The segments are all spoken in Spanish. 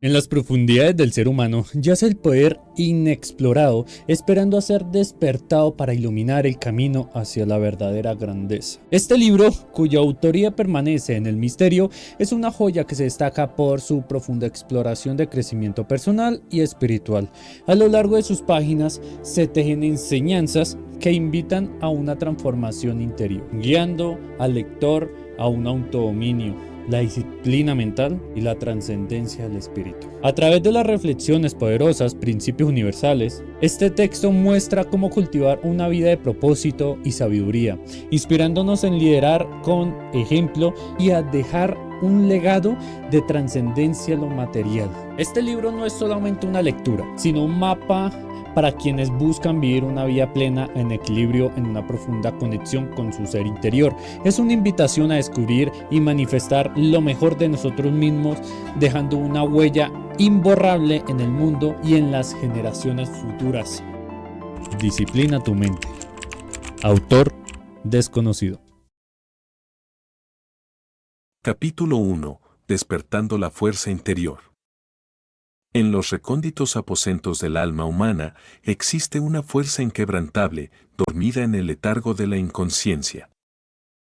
En las profundidades del ser humano yace el poder inexplorado, esperando a ser despertado para iluminar el camino hacia la verdadera grandeza. Este libro, cuya autoría permanece en el misterio, es una joya que se destaca por su profunda exploración de crecimiento personal y espiritual. A lo largo de sus páginas se tejen enseñanzas que invitan a una transformación interior, guiando al lector a un autodominio, la disciplina mental y la trascendencia del espíritu. A través de las reflexiones poderosas, principios universales, este texto muestra cómo cultivar una vida de propósito y sabiduría, inspirándonos en liderar con ejemplo y a dejar un legado de trascendencia en lo material. Este libro no es solamente una lectura, sino un mapa para quienes buscan vivir una vida plena en equilibrio, en una profunda conexión con su ser interior. Es una invitación a descubrir y manifestar lo mejor de nosotros mismos, dejando una huella imborrable en el mundo y en las generaciones futuras. Disciplina tu mente. Autor desconocido. Capítulo 1. Despertando la fuerza interior. En los recónditos aposentos del alma humana existe una fuerza inquebrantable, dormida en el letargo de la inconsciencia.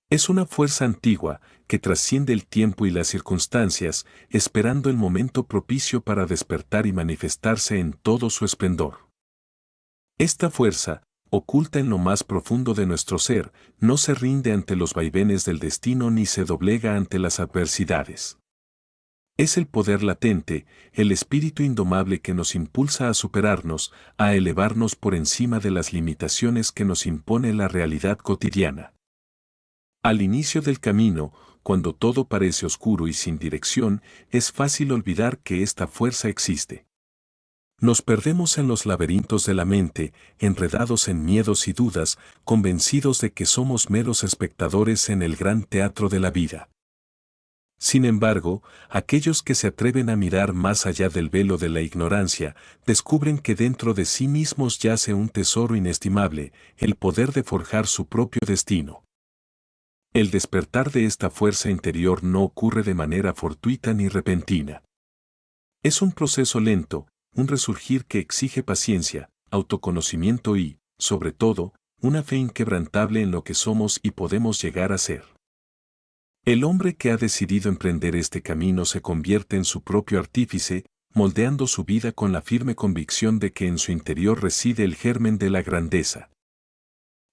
Es una fuerza antigua, que trasciende el tiempo y las circunstancias, esperando el momento propicio para despertar y manifestarse en todo su esplendor. Esta fuerza, oculta en lo más profundo de nuestro ser, no se rinde ante los vaivenes del destino ni se doblega ante las adversidades. Es el poder latente, el espíritu indomable que nos impulsa a superarnos, a elevarnos por encima de las limitaciones que nos impone la realidad cotidiana. Al inicio del camino, cuando todo parece oscuro y sin dirección, es fácil olvidar que esta fuerza existe. Nos perdemos en los laberintos de la mente, enredados en miedos y dudas, convencidos de que somos meros espectadores en el gran teatro de la vida. Sin embargo, aquellos que se atreven a mirar más allá del velo de la ignorancia, descubren que dentro de sí mismos yace un tesoro inestimable, el poder de forjar su propio destino. El despertar de esta fuerza interior no ocurre de manera fortuita ni repentina. Es un proceso lento, un resurgir que exige paciencia, autoconocimiento y, sobre todo, una fe inquebrantable en lo que somos y podemos llegar a ser. El hombre que ha decidido emprender este camino se convierte en su propio artífice, moldeando su vida con la firme convicción de que en su interior reside el germen de la grandeza.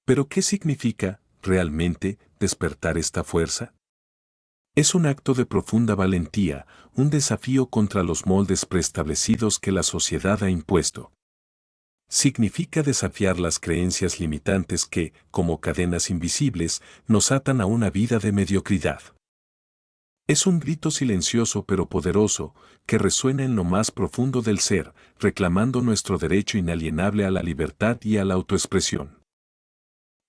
¿Pero qué significa, realmente, despertar esta fuerza? Es un acto de profunda valentía, un desafío contra los moldes preestablecidos que la sociedad ha impuesto. Significa desafiar las creencias limitantes que, como cadenas invisibles, nos atan a una vida de mediocridad. Es un grito silencioso pero poderoso, que resuena en lo más profundo del ser, reclamando nuestro derecho inalienable a la libertad y a la autoexpresión.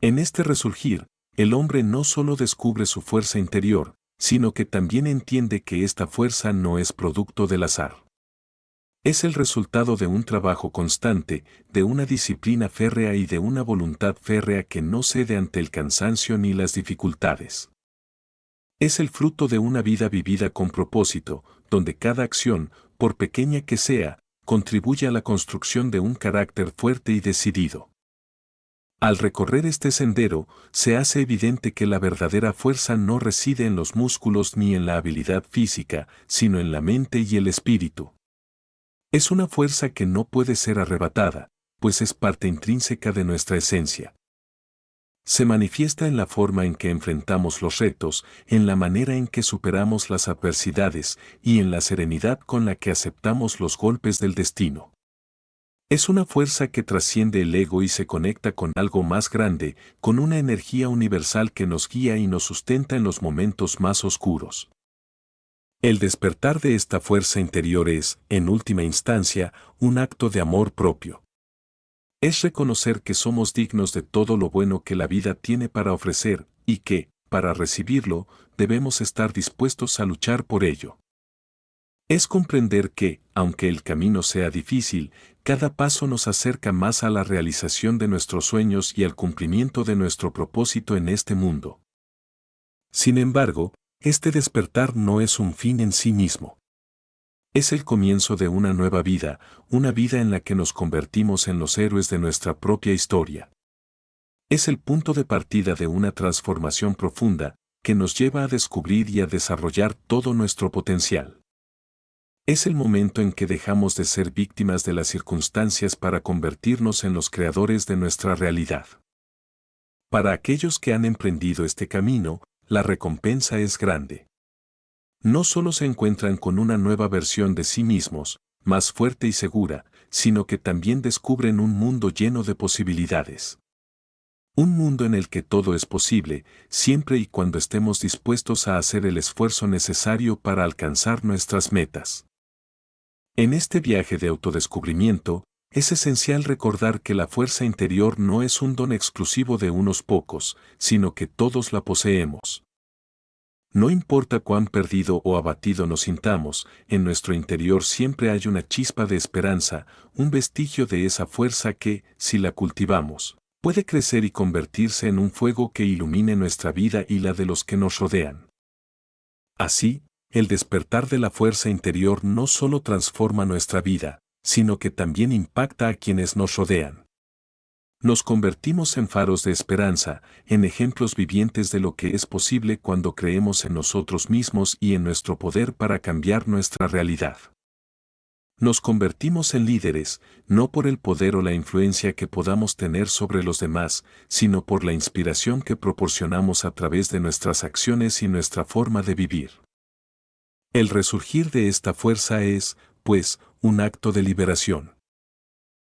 En este resurgir, el hombre no solo descubre su fuerza interior, sino que también entiende que esta fuerza no es producto del azar. Es el resultado de un trabajo constante, de una disciplina férrea y de una voluntad férrea que no cede ante el cansancio ni las dificultades. Es el fruto de una vida vivida con propósito, donde cada acción, por pequeña que sea, contribuye a la construcción de un carácter fuerte y decidido. Al recorrer este sendero, se hace evidente que la verdadera fuerza no reside en los músculos ni en la habilidad física, sino en la mente y el espíritu. Es una fuerza que no puede ser arrebatada, pues es parte intrínseca de nuestra esencia. Se manifiesta en la forma en que enfrentamos los retos, en la manera en que superamos las adversidades y en la serenidad con la que aceptamos los golpes del destino. Es una fuerza que trasciende el ego y se conecta con algo más grande, con una energía universal que nos guía y nos sustenta en los momentos más oscuros. El despertar de esta fuerza interior es, en última instancia, un acto de amor propio. Es reconocer que somos dignos de todo lo bueno que la vida tiene para ofrecer, y que, para recibirlo, debemos estar dispuestos a luchar por ello. Es comprender que, aunque el camino sea difícil, cada paso nos acerca más a la realización de nuestros sueños y al cumplimiento de nuestro propósito en este mundo. Sin embargo, este despertar no es un fin en sí mismo. Es el comienzo de una nueva vida, una vida en la que nos convertimos en los héroes de nuestra propia historia. Es el punto de partida de una transformación profunda que nos lleva a descubrir y a desarrollar todo nuestro potencial. Es el momento en que dejamos de ser víctimas de las circunstancias para convertirnos en los creadores de nuestra realidad. Para aquellos que han emprendido este camino, la recompensa es grande. No solo se encuentran con una nueva versión de sí mismos, más fuerte y segura, sino que también descubren un mundo lleno de posibilidades. Un mundo en el que todo es posible, siempre y cuando estemos dispuestos a hacer el esfuerzo necesario para alcanzar nuestras metas. En este viaje de autodescubrimiento, es esencial recordar que la fuerza interior no es un don exclusivo de unos pocos, sino que todos la poseemos. No importa cuán perdido o abatido nos sintamos, en nuestro interior siempre hay una chispa de esperanza, un vestigio de esa fuerza que, si la cultivamos, puede crecer y convertirse en un fuego que ilumine nuestra vida y la de los que nos rodean. Así, el despertar de la fuerza interior no solo transforma nuestra vida, sino que también impacta a quienes nos rodean. Nos convertimos en faros de esperanza, en ejemplos vivientes de lo que es posible cuando creemos en nosotros mismos y en nuestro poder para cambiar nuestra realidad. Nos convertimos en líderes, no por el poder o la influencia que podamos tener sobre los demás, sino por la inspiración que proporcionamos a través de nuestras acciones y nuestra forma de vivir. El resurgir de esta fuerza es, pues, un acto de liberación.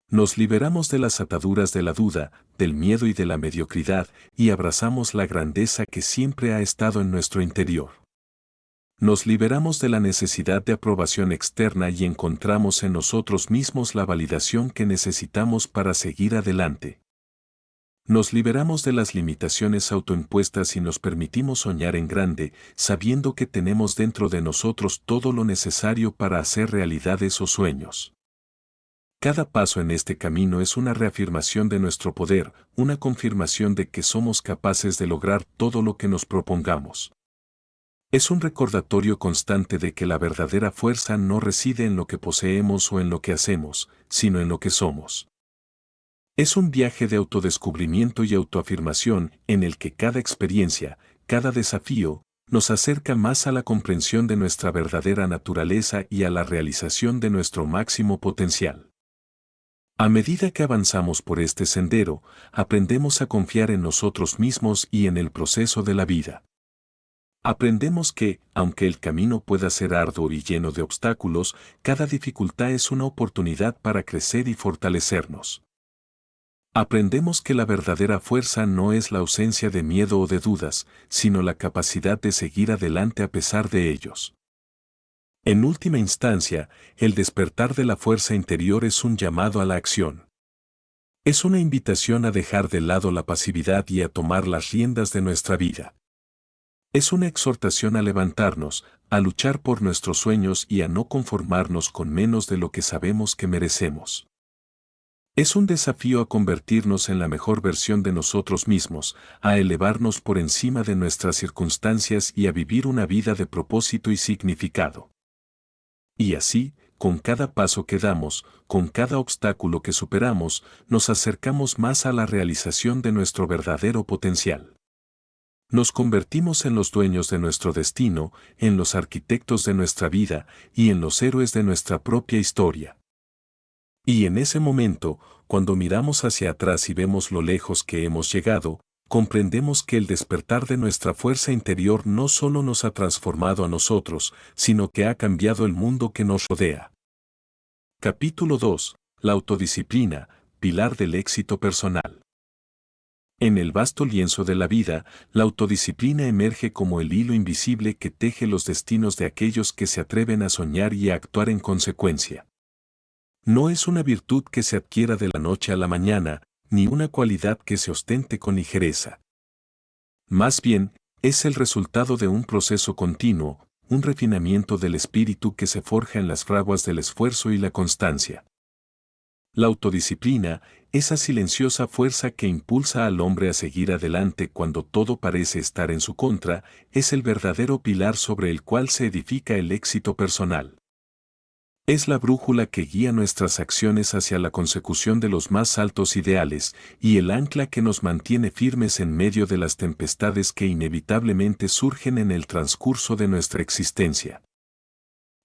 Nos liberamos de las ataduras de la duda, del miedo y de la mediocridad, y abrazamos la grandeza que siempre ha estado en nuestro interior. Nos liberamos de la necesidad de aprobación externa y encontramos en nosotros mismos la validación que necesitamos para seguir adelante. Nos liberamos de las limitaciones autoimpuestas y nos permitimos soñar en grande, sabiendo que tenemos dentro de nosotros todo lo necesario para hacer realidad esos sueños. Cada paso en este camino es una reafirmación de nuestro poder, una confirmación de que somos capaces de lograr todo lo que nos propongamos. Es un recordatorio constante de que la verdadera fuerza no reside en lo que poseemos o en lo que hacemos, sino en lo que somos. Es un viaje de autodescubrimiento y autoafirmación en el que cada experiencia, cada desafío, nos acerca más a la comprensión de nuestra verdadera naturaleza y a la realización de nuestro máximo potencial. A medida que avanzamos por este sendero, aprendemos a confiar en nosotros mismos y en el proceso de la vida. Aprendemos que, aunque el camino pueda ser arduo y lleno de obstáculos, cada dificultad es una oportunidad para crecer y fortalecernos. Aprendemos que la verdadera fuerza no es la ausencia de miedo o de dudas, sino la capacidad de seguir adelante a pesar de ellos. En última instancia, el despertar de la fuerza interior es un llamado a la acción. Es una invitación a dejar de lado la pasividad y a tomar las riendas de nuestra vida. Es una exhortación a levantarnos, a luchar por nuestros sueños y a no conformarnos con menos de lo que sabemos que merecemos. Es un desafío a convertirnos en la mejor versión de nosotros mismos, a elevarnos por encima de nuestras circunstancias y a vivir una vida de propósito y significado. Y así, con cada paso que damos, con cada obstáculo que superamos, nos acercamos más a la realización de nuestro verdadero potencial. Nos convertimos en los dueños de nuestro destino, en los arquitectos de nuestra vida y en los héroes de nuestra propia historia. Y en ese momento, cuando miramos hacia atrás y vemos lo lejos que hemos llegado, comprendemos que el despertar de nuestra fuerza interior no solo nos ha transformado a nosotros, sino que ha cambiado el mundo que nos rodea. Capítulo 2. La autodisciplina, pilar del éxito personal. En el vasto lienzo de la vida, la autodisciplina emerge como el hilo invisible que teje los destinos de aquellos que se atreven a soñar y a actuar en consecuencia. No es una virtud que se adquiera de la noche a la mañana, ni una cualidad que se ostente con ligereza. Más bien, es el resultado de un proceso continuo, un refinamiento del espíritu que se forja en las fraguas del esfuerzo y la constancia. La autodisciplina, esa silenciosa fuerza que impulsa al hombre a seguir adelante cuando todo parece estar en su contra, es el verdadero pilar sobre el cual se edifica el éxito personal. Es la brújula que guía nuestras acciones hacia la consecución de los más altos ideales y el ancla que nos mantiene firmes en medio de las tempestades que inevitablemente surgen en el transcurso de nuestra existencia.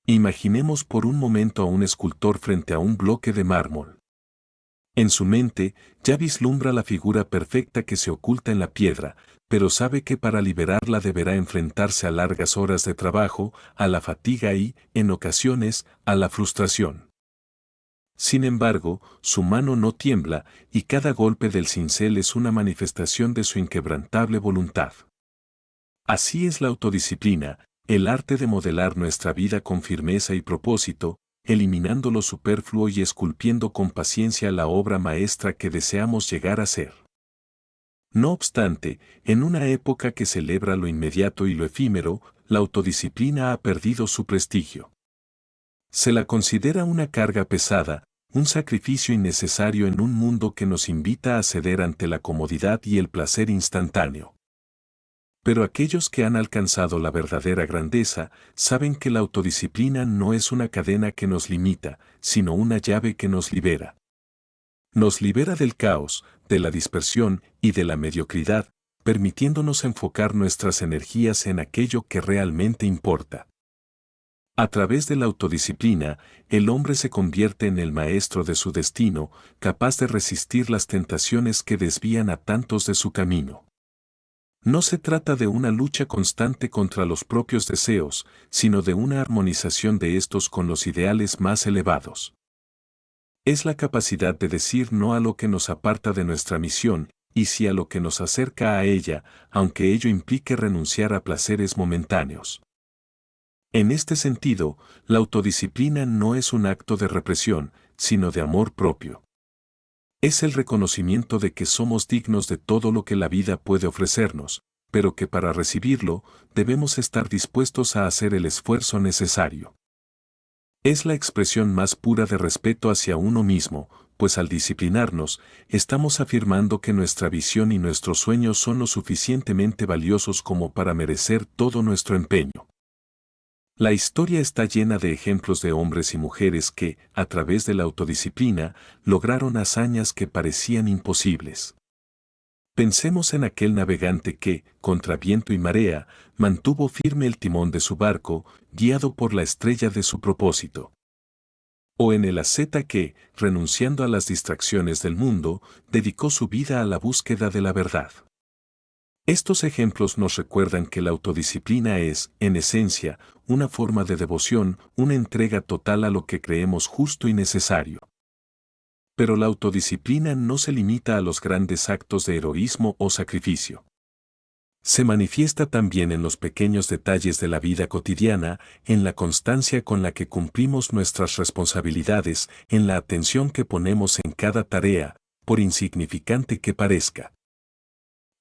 Imaginemos por un momento a un escultor frente a un bloque de mármol. En su mente, ya vislumbra la figura perfecta que se oculta en la piedra, pero sabe que para liberarla deberá enfrentarse a largas horas de trabajo, a la fatiga y, en ocasiones, a la frustración. Sin embargo, su mano no tiembla y cada golpe del cincel es una manifestación de su inquebrantable voluntad. Así es la autodisciplina, el arte de modelar nuestra vida con firmeza y propósito, eliminando lo superfluo y esculpiendo con paciencia la obra maestra que deseamos llegar a ser. No obstante, en una época que celebra lo inmediato y lo efímero, la autodisciplina ha perdido su prestigio. Se la considera una carga pesada, un sacrificio innecesario en un mundo que nos invita a ceder ante la comodidad y el placer instantáneo. Pero aquellos que han alcanzado la verdadera grandeza saben que la autodisciplina no es una cadena que nos limita, sino una llave que nos libera. Nos libera del caos, de la dispersión y de la mediocridad, permitiéndonos enfocar nuestras energías en aquello que realmente importa. A través de la autodisciplina, el hombre se convierte en el maestro de su destino, capaz de resistir las tentaciones que desvían a tantos de su camino. No se trata de una lucha constante contra los propios deseos, sino de una armonización de estos con los ideales más elevados. Es la capacidad de decir no a lo que nos aparta de nuestra misión, y sí a lo que nos acerca a ella, aunque ello implique renunciar a placeres momentáneos. En este sentido, la autodisciplina no es un acto de represión, sino de amor propio. Es el reconocimiento de que somos dignos de todo lo que la vida puede ofrecernos, pero que para recibirlo, debemos estar dispuestos a hacer el esfuerzo necesario. Es la expresión más pura de respeto hacia uno mismo, pues al disciplinarnos, estamos afirmando que nuestra visión y nuestros sueños son lo suficientemente valiosos como para merecer todo nuestro empeño. La historia está llena de ejemplos de hombres y mujeres que, a través de la autodisciplina, lograron hazañas que parecían imposibles. Pensemos en aquel navegante que, contra viento y marea, mantuvo firme el timón de su barco, guiado por la estrella de su propósito. O en el asceta que, renunciando a las distracciones del mundo, dedicó su vida a la búsqueda de la verdad. Estos ejemplos nos recuerdan que la autodisciplina es, en esencia, una forma de devoción, una entrega total a lo que creemos justo y necesario. Pero la autodisciplina no se limita a los grandes actos de heroísmo o sacrificio. Se manifiesta también en los pequeños detalles de la vida cotidiana, en la constancia con la que cumplimos nuestras responsabilidades, en la atención que ponemos en cada tarea, por insignificante que parezca.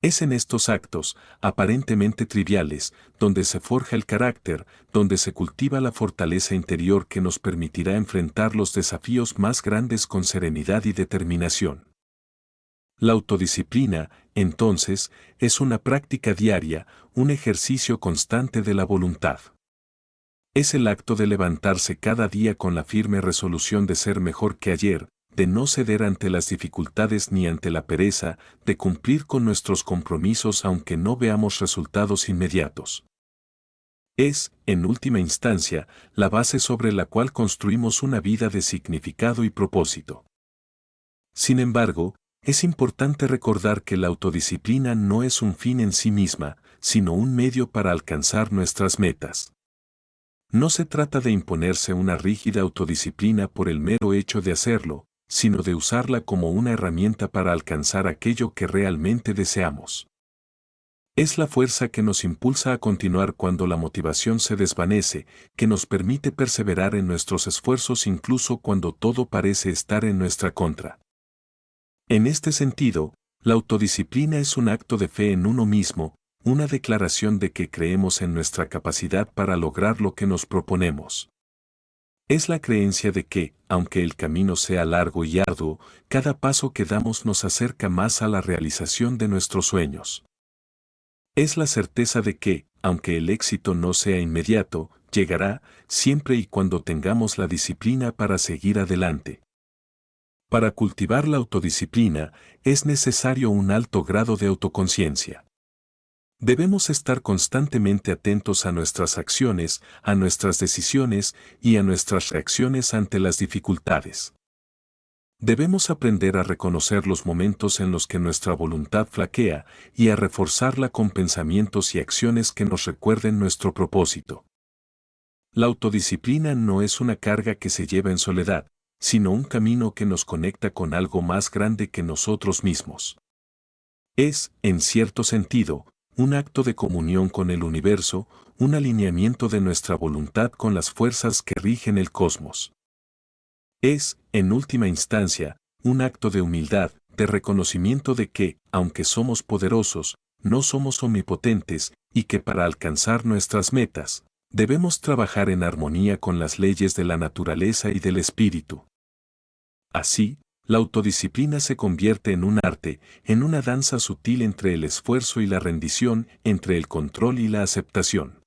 Es en estos actos, aparentemente triviales, donde se forja el carácter, donde se cultiva la fortaleza interior que nos permitirá enfrentar los desafíos más grandes con serenidad y determinación. La autodisciplina, entonces, es una práctica diaria, un ejercicio constante de la voluntad. Es el acto de levantarse cada día con la firme resolución de ser mejor que ayer, de no ceder ante las dificultades ni ante la pereza, de cumplir con nuestros compromisos aunque no veamos resultados inmediatos. Es, en última instancia, la base sobre la cual construimos una vida de significado y propósito. Sin embargo, es importante recordar que la autodisciplina no es un fin en sí misma, sino un medio para alcanzar nuestras metas. No se trata de imponerse una rígida autodisciplina por el mero hecho de hacerlo, sino de usarla como una herramienta para alcanzar aquello que realmente deseamos. Es la fuerza que nos impulsa a continuar cuando la motivación se desvanece, que nos permite perseverar en nuestros esfuerzos incluso cuando todo parece estar en nuestra contra. En este sentido, la autodisciplina es un acto de fe en uno mismo, una declaración de que creemos en nuestra capacidad para lograr lo que nos proponemos. Es la creencia de que, aunque el camino sea largo y arduo, cada paso que damos nos acerca más a la realización de nuestros sueños. Es la certeza de que, aunque el éxito no sea inmediato, llegará siempre y cuando tengamos la disciplina para seguir adelante. Para cultivar la autodisciplina es necesario un alto grado de autoconciencia. Debemos estar constantemente atentos a nuestras acciones, a nuestras decisiones y a nuestras reacciones ante las dificultades. Debemos aprender a reconocer los momentos en los que nuestra voluntad flaquea y a reforzarla con pensamientos y acciones que nos recuerden nuestro propósito. La autodisciplina no es una carga que se lleva en soledad, sino un camino que nos conecta con algo más grande que nosotros mismos. Es, en cierto sentido, un acto de comunión con el universo, un alineamiento de nuestra voluntad con las fuerzas que rigen el cosmos. Es, en última instancia, un acto de humildad, de reconocimiento de que, aunque somos poderosos, no somos omnipotentes y que para alcanzar nuestras metas, debemos trabajar en armonía con las leyes de la naturaleza y del espíritu. Así, la autodisciplina se convierte en un arte, en una danza sutil entre el esfuerzo y la rendición, entre el control y la aceptación.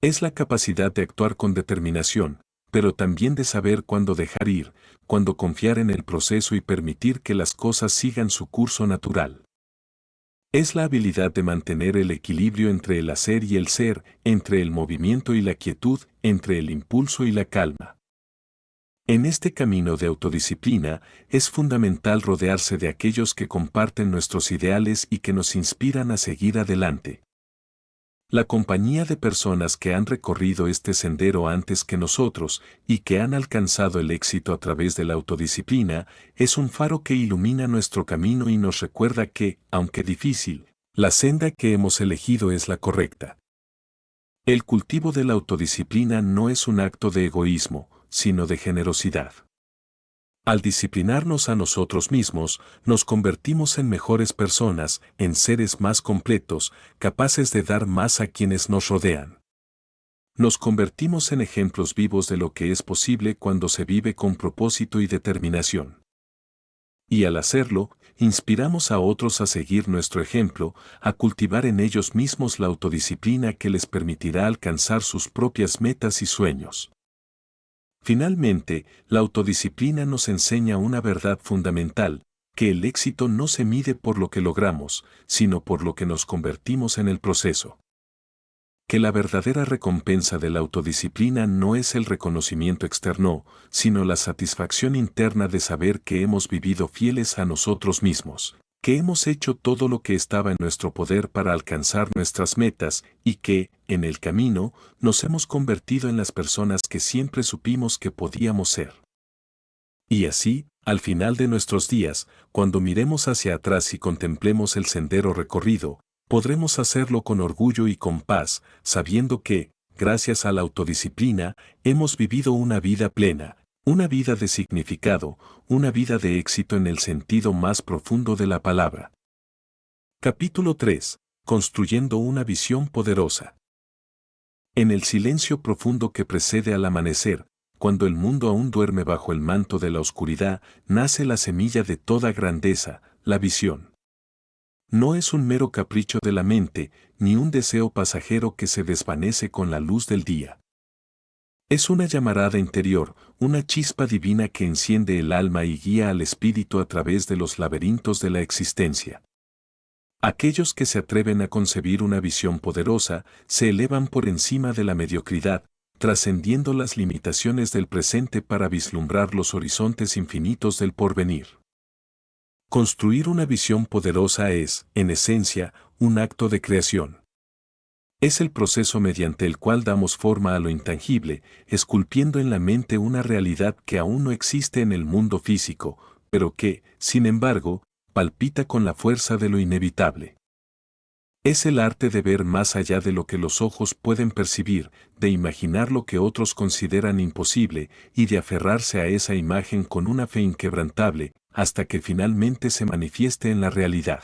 Es la capacidad de actuar con determinación, pero también de saber cuándo dejar ir, cuándo confiar en el proceso y permitir que las cosas sigan su curso natural. Es la habilidad de mantener el equilibrio entre el hacer y el ser, entre el movimiento y la quietud, entre el impulso y la calma. En este camino de autodisciplina es fundamental rodearse de aquellos que comparten nuestros ideales y que nos inspiran a seguir adelante. La compañía de personas que han recorrido este sendero antes que nosotros y que han alcanzado el éxito a través de la autodisciplina es un faro que ilumina nuestro camino y nos recuerda que, aunque difícil, la senda que hemos elegido es la correcta. El cultivo de la autodisciplina no es un acto de egoísmo, sino de generosidad. Al disciplinarnos a nosotros mismos, nos convertimos en mejores personas, en seres más completos, capaces de dar más a quienes nos rodean. Nos convertimos en ejemplos vivos de lo que es posible cuando se vive con propósito y determinación. Y al hacerlo, inspiramos a otros a seguir nuestro ejemplo, a cultivar en ellos mismos la autodisciplina que les permitirá alcanzar sus propias metas y sueños. Finalmente, la autodisciplina nos enseña una verdad fundamental, que el éxito no se mide por lo que logramos, sino por lo que nos convertimos en el proceso. Que la verdadera recompensa de la autodisciplina no es el reconocimiento externo, sino la satisfacción interna de saber que hemos vivido fieles a nosotros mismos, que hemos hecho todo lo que estaba en nuestro poder para alcanzar nuestras metas y que, en el camino, nos hemos convertido en las personas que siempre supimos que podíamos ser. Y así, al final de nuestros días, cuando miremos hacia atrás y contemplemos el sendero recorrido, podremos hacerlo con orgullo y con paz, sabiendo que, gracias a la autodisciplina, hemos vivido una vida plena, una vida de significado, una vida de éxito en el sentido más profundo de la palabra. Capítulo 3. Construyendo una visión poderosa. En el silencio profundo que precede al amanecer, cuando el mundo aún duerme bajo el manto de la oscuridad, nace la semilla de toda grandeza, la visión. No es un mero capricho de la mente, ni un deseo pasajero que se desvanece con la luz del día. Es una llamarada interior, una chispa divina que enciende el alma y guía al espíritu a través de los laberintos de la existencia. Aquellos que se atreven a concebir una visión poderosa se elevan por encima de la mediocridad, trascendiendo las limitaciones del presente para vislumbrar los horizontes infinitos del porvenir. Construir una visión poderosa es, en esencia, un acto de creación. Es el proceso mediante el cual damos forma a lo intangible, esculpiendo en la mente una realidad que aún no existe en el mundo físico, pero que, sin embargo, palpita con la fuerza de lo inevitable. Es el arte de ver más allá de lo que los ojos pueden percibir, de imaginar lo que otros consideran imposible y de aferrarse a esa imagen con una fe inquebrantable, hasta que finalmente se manifieste en la realidad.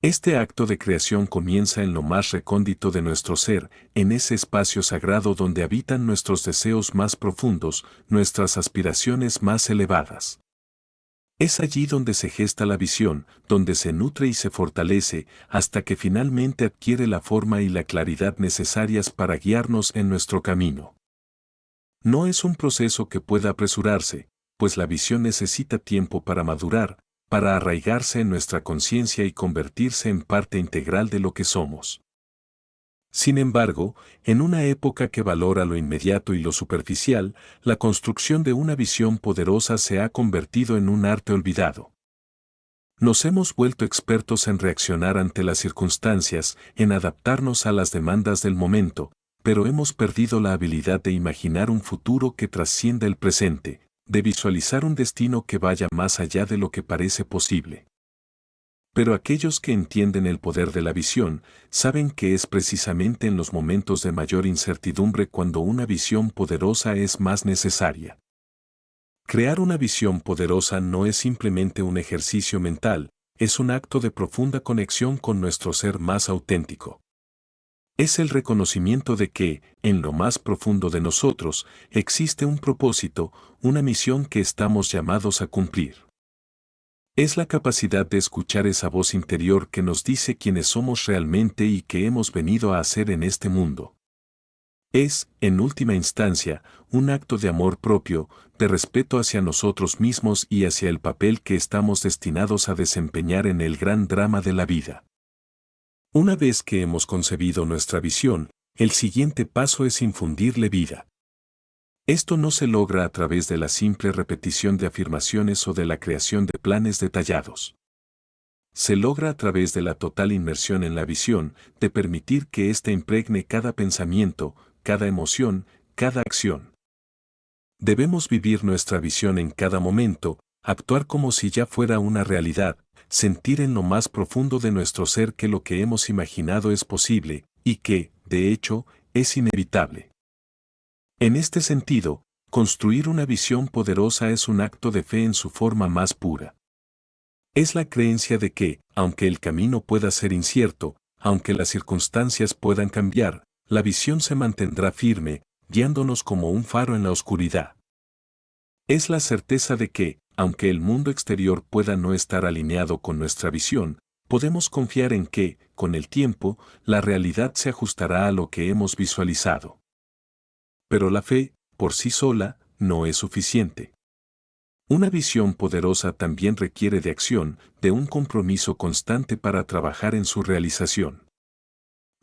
Este acto de creación comienza en lo más recóndito de nuestro ser, en ese espacio sagrado donde habitan nuestros deseos más profundos, nuestras aspiraciones más elevadas. Es allí donde se gesta la visión, donde se nutre y se fortalece, hasta que finalmente adquiere la forma y la claridad necesarias para guiarnos en nuestro camino. No es un proceso que pueda apresurarse, pues la visión necesita tiempo para madurar, para arraigarse en nuestra conciencia y convertirse en parte integral de lo que somos. Sin embargo, en una época que valora lo inmediato y lo superficial, la construcción de una visión poderosa se ha convertido en un arte olvidado. Nos hemos vuelto expertos en reaccionar ante las circunstancias, en adaptarnos a las demandas del momento, pero hemos perdido la habilidad de imaginar un futuro que trascienda el presente, de visualizar un destino que vaya más allá de lo que parece posible. Pero aquellos que entienden el poder de la visión, saben que es precisamente en los momentos de mayor incertidumbre cuando una visión poderosa es más necesaria. Crear una visión poderosa no es simplemente un ejercicio mental, es un acto de profunda conexión con nuestro ser más auténtico. Es el reconocimiento de que, en lo más profundo de nosotros, existe un propósito, una misión que estamos llamados a cumplir. Es la capacidad de escuchar esa voz interior que nos dice quiénes somos realmente y qué hemos venido a hacer en este mundo. Es, en última instancia, un acto de amor propio, de respeto hacia nosotros mismos y hacia el papel que estamos destinados a desempeñar en el gran drama de la vida. Una vez que hemos concebido nuestra visión, el siguiente paso es infundirle vida. Esto no se logra a través de la simple repetición de afirmaciones o de la creación de planes detallados. Se logra a través de la total inmersión en la visión, de permitir que ésta impregne cada pensamiento, cada emoción, cada acción. Debemos vivir nuestra visión en cada momento, actuar como si ya fuera una realidad, sentir en lo más profundo de nuestro ser que lo que hemos imaginado es posible, y que, de hecho, es inevitable. En este sentido, construir una visión poderosa es un acto de fe en su forma más pura. Es la creencia de que, aunque el camino pueda ser incierto, aunque las circunstancias puedan cambiar, la visión se mantendrá firme, guiándonos como un faro en la oscuridad. Es la certeza de que, aunque el mundo exterior pueda no estar alineado con nuestra visión, podemos confiar en que, con el tiempo, la realidad se ajustará a lo que hemos visualizado. Pero la fe, por sí sola, no es suficiente. Una visión poderosa también requiere de acción, de un compromiso constante para trabajar en su realización.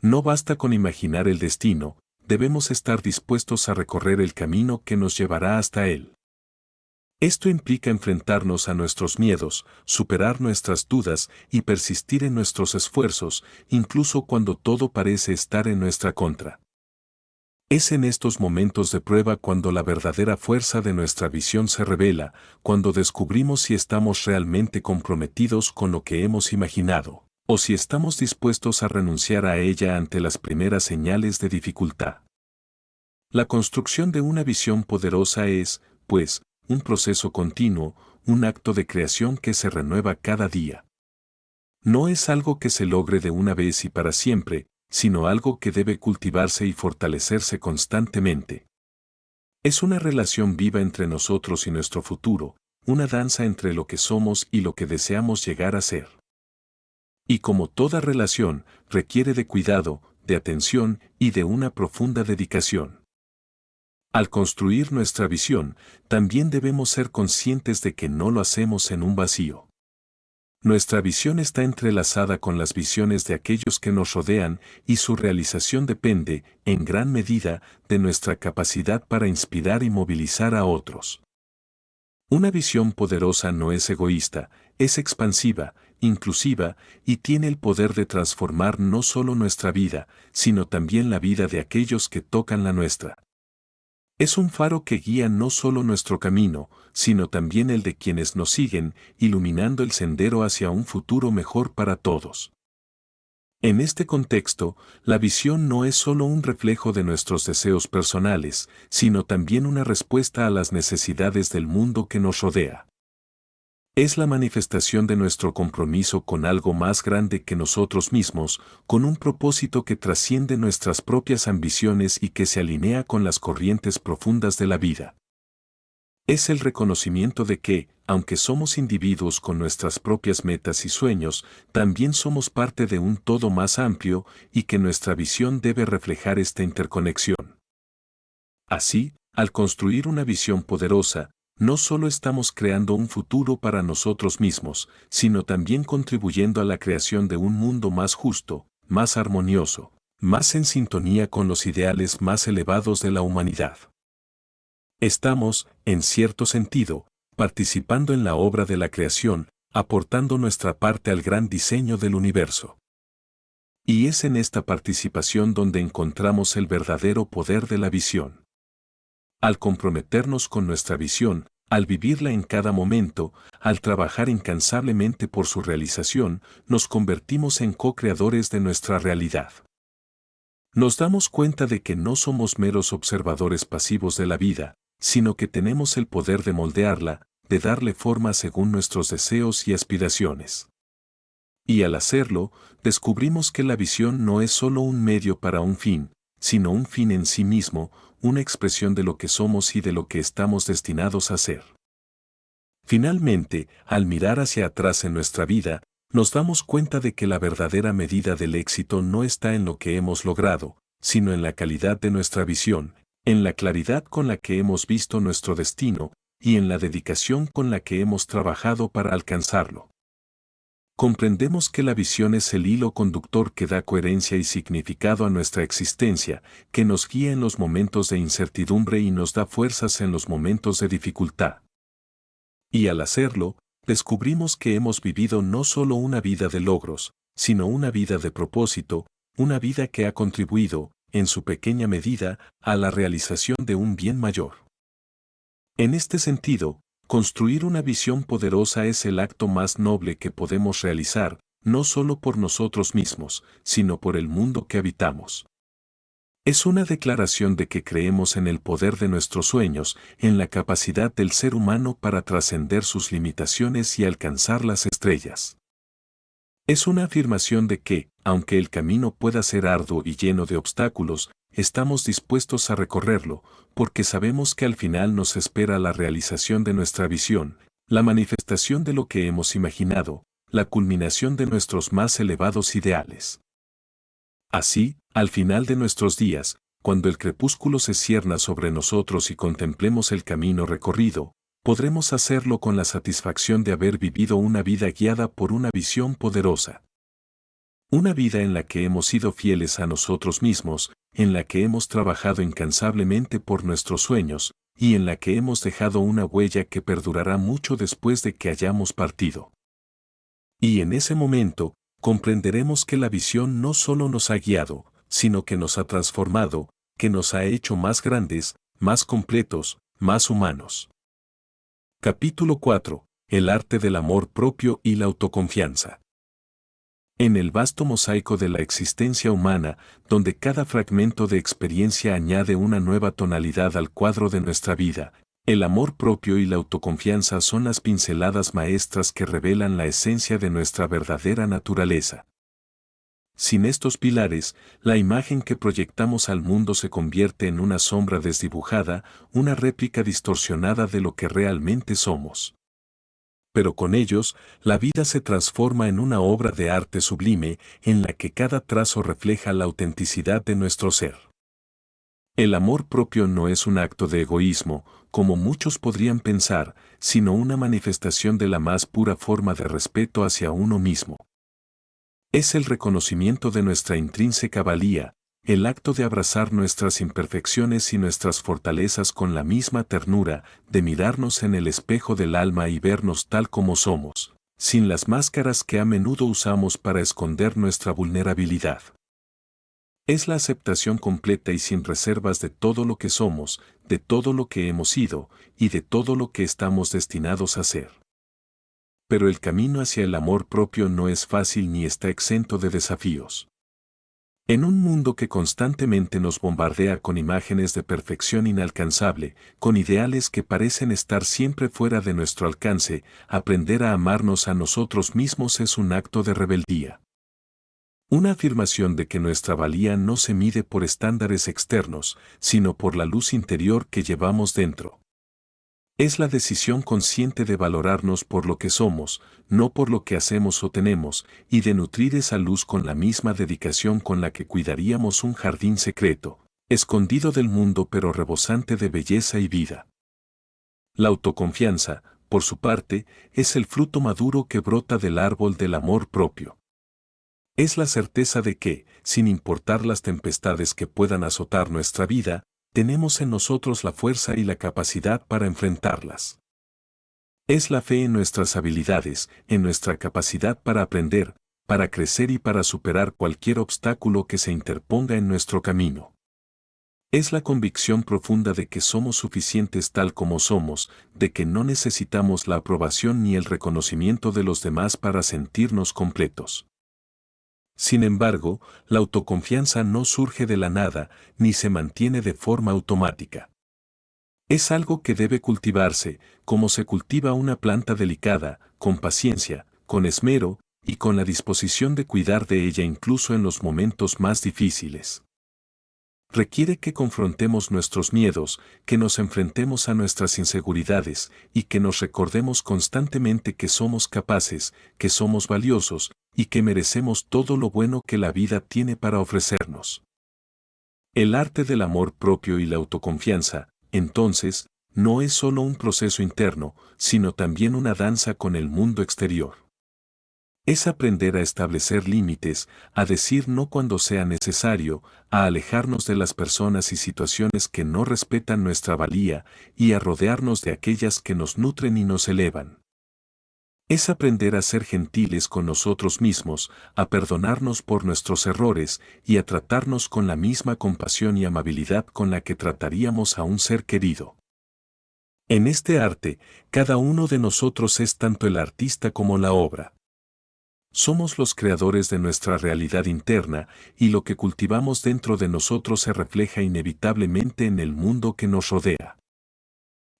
No basta con imaginar el destino, debemos estar dispuestos a recorrer el camino que nos llevará hasta él. Esto implica enfrentarnos a nuestros miedos, superar nuestras dudas y persistir en nuestros esfuerzos, incluso cuando todo parece estar en nuestra contra. Es en estos momentos de prueba cuando la verdadera fuerza de nuestra visión se revela, cuando descubrimos si estamos realmente comprometidos con lo que hemos imaginado, o si estamos dispuestos a renunciar a ella ante las primeras señales de dificultad. La construcción de una visión poderosa es, pues, un proceso continuo, un acto de creación que se renueva cada día. No es algo que se logre de una vez y para siempre, sino algo que debe cultivarse y fortalecerse constantemente. Es una relación viva entre nosotros y nuestro futuro, una danza entre lo que somos y lo que deseamos llegar a ser. Y como toda relación, requiere de cuidado, de atención y de una profunda dedicación. Al construir nuestra visión, también debemos ser conscientes de que no lo hacemos en un vacío. Nuestra visión está entrelazada con las visiones de aquellos que nos rodean y su realización depende, en gran medida, de nuestra capacidad para inspirar y movilizar a otros. Una visión poderosa no es egoísta, es expansiva, inclusiva y tiene el poder de transformar no solo nuestra vida, sino también la vida de aquellos que tocan la nuestra. Es un faro que guía no solo nuestro camino, sino también el de quienes nos siguen, iluminando el sendero hacia un futuro mejor para todos. En este contexto, la visión no es solo un reflejo de nuestros deseos personales, sino también una respuesta a las necesidades del mundo que nos rodea. Es la manifestación de nuestro compromiso con algo más grande que nosotros mismos, con un propósito que trasciende nuestras propias ambiciones y que se alinea con las corrientes profundas de la vida. Es el reconocimiento de que, aunque somos individuos con nuestras propias metas y sueños, también somos parte de un todo más amplio y que nuestra visión debe reflejar esta interconexión. Así, al construir una visión poderosa, no solo estamos creando un futuro para nosotros mismos, sino también contribuyendo a la creación de un mundo más justo, más armonioso, más en sintonía con los ideales más elevados de la humanidad. Estamos, en cierto sentido, participando en la obra de la creación, aportando nuestra parte al gran diseño del universo. Y es en esta participación donde encontramos el verdadero poder de la visión. Al comprometernos con nuestra visión, al vivirla en cada momento, al trabajar incansablemente por su realización, nos convertimos en co-creadores de nuestra realidad. Nos damos cuenta de que no somos meros observadores pasivos de la vida, sino que tenemos el poder de moldearla, de darle forma según nuestros deseos y aspiraciones. Y al hacerlo, descubrimos que la visión no es solo un medio para un fin, sino un fin en sí mismo, una expresión de lo que somos y de lo que estamos destinados a ser. Finalmente, al mirar hacia atrás en nuestra vida, nos damos cuenta de que la verdadera medida del éxito no está en lo que hemos logrado, sino en la calidad de nuestra visión, en la claridad con la que hemos visto nuestro destino, y en la dedicación con la que hemos trabajado para alcanzarlo. Comprendemos que la visión es el hilo conductor que da coherencia y significado a nuestra existencia, que nos guía en los momentos de incertidumbre y nos da fuerzas en los momentos de dificultad. Y al hacerlo, descubrimos que hemos vivido no solo una vida de logros, sino una vida de propósito, una vida que ha contribuido, en su pequeña medida, a la realización de un bien mayor. En este sentido, construir una visión poderosa es el acto más noble que podemos realizar, no solo por nosotros mismos, sino por el mundo que habitamos. Es una declaración de que creemos en el poder de nuestros sueños, en la capacidad del ser humano para trascender sus limitaciones y alcanzar las estrellas. Es una afirmación de que, aunque el camino pueda ser arduo y lleno de obstáculos, estamos dispuestos a recorrerlo, porque sabemos que al final nos espera la realización de nuestra visión, la manifestación de lo que hemos imaginado, la culminación de nuestros más elevados ideales. Así, al final de nuestros días, cuando el crepúsculo se cierna sobre nosotros y contemplemos el camino recorrido, podremos hacerlo con la satisfacción de haber vivido una vida guiada por una visión poderosa. Una vida en la que hemos sido fieles a nosotros mismos, en la que hemos trabajado incansablemente por nuestros sueños, y en la que hemos dejado una huella que perdurará mucho después de que hayamos partido. Y en ese momento, comprenderemos que la visión no solo nos ha guiado, sino que nos ha transformado, que nos ha hecho más grandes, más completos, más humanos. Capítulo 4. El arte del amor propio y la autoconfianza. En el vasto mosaico de la existencia humana, donde cada fragmento de experiencia añade una nueva tonalidad al cuadro de nuestra vida, el amor propio y la autoconfianza son las pinceladas maestras que revelan la esencia de nuestra verdadera naturaleza. Sin estos pilares, la imagen que proyectamos al mundo se convierte en una sombra desdibujada, una réplica distorsionada de lo que realmente somos. Pero con ellos, la vida se transforma en una obra de arte sublime, en la que cada trazo refleja la autenticidad de nuestro ser. El amor propio no es un acto de egoísmo, como muchos podrían pensar, sino una manifestación de la más pura forma de respeto hacia uno mismo. Es el reconocimiento de nuestra intrínseca valía, el acto de abrazar nuestras imperfecciones y nuestras fortalezas con la misma ternura, de mirarnos en el espejo del alma y vernos tal como somos, sin las máscaras que a menudo usamos para esconder nuestra vulnerabilidad. Es la aceptación completa y sin reservas de todo lo que somos, de todo lo que hemos sido, y de todo lo que estamos destinados a ser. Pero el camino hacia el amor propio no es fácil ni está exento de desafíos. En un mundo que constantemente nos bombardea con imágenes de perfección inalcanzable, con ideales que parecen estar siempre fuera de nuestro alcance, aprender a amarnos a nosotros mismos es un acto de rebeldía. Una afirmación de que nuestra valía no se mide por estándares externos, sino por la luz interior que llevamos dentro. Es la decisión consciente de valorarnos por lo que somos, no por lo que hacemos o tenemos, y de nutrir esa luz con la misma dedicación con la que cuidaríamos un jardín secreto, escondido del mundo pero rebosante de belleza y vida. La autoconfianza, por su parte, es el fruto maduro que brota del árbol del amor propio. Es la certeza de que, sin importar las tempestades que puedan azotar nuestra vida, tenemos en nosotros la fuerza y la capacidad para enfrentarlas. Es la fe en nuestras habilidades, en nuestra capacidad para aprender, para crecer y para superar cualquier obstáculo que se interponga en nuestro camino. Es la convicción profunda de que somos suficientes tal como somos, de que no necesitamos la aprobación ni el reconocimiento de los demás para sentirnos completos. Sin embargo, la autoconfianza no surge de la nada, ni se mantiene de forma automática. Es algo que debe cultivarse, como se cultiva una planta delicada, con paciencia, con esmero, y con la disposición de cuidar de ella incluso en los momentos más difíciles. Requiere que confrontemos nuestros miedos, que nos enfrentemos a nuestras inseguridades, y que nos recordemos constantemente que somos capaces, que somos valiosos, y que merecemos todo lo bueno que la vida tiene para ofrecernos. El arte del amor propio y la autoconfianza, entonces, no es solo un proceso interno, sino también una danza con el mundo exterior. Es aprender a establecer límites, a decir no cuando sea necesario, a alejarnos de las personas y situaciones que no respetan nuestra valía y a rodearnos de aquellas que nos nutren y nos elevan. Es aprender a ser gentiles con nosotros mismos, a perdonarnos por nuestros errores y a tratarnos con la misma compasión y amabilidad con la que trataríamos a un ser querido. En este arte, cada uno de nosotros es tanto el artista como la obra. Somos los creadores de nuestra realidad interna y lo que cultivamos dentro de nosotros se refleja inevitablemente en el mundo que nos rodea.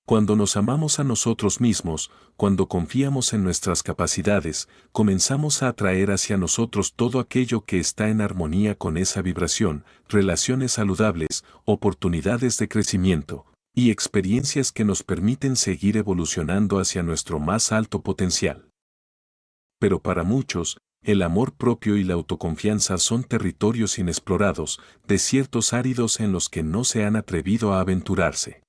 Cuando nos amamos a nosotros mismos, cuando confiamos en nuestras capacidades, comenzamos a atraer hacia nosotros todo aquello que está en armonía con esa vibración, relaciones saludables, oportunidades de crecimiento y experiencias que nos permiten seguir evolucionando hacia nuestro más alto potencial. Pero para muchos, el amor propio y la autoconfianza son territorios inexplorados, desiertos áridos en los que no se han atrevido a aventurarse.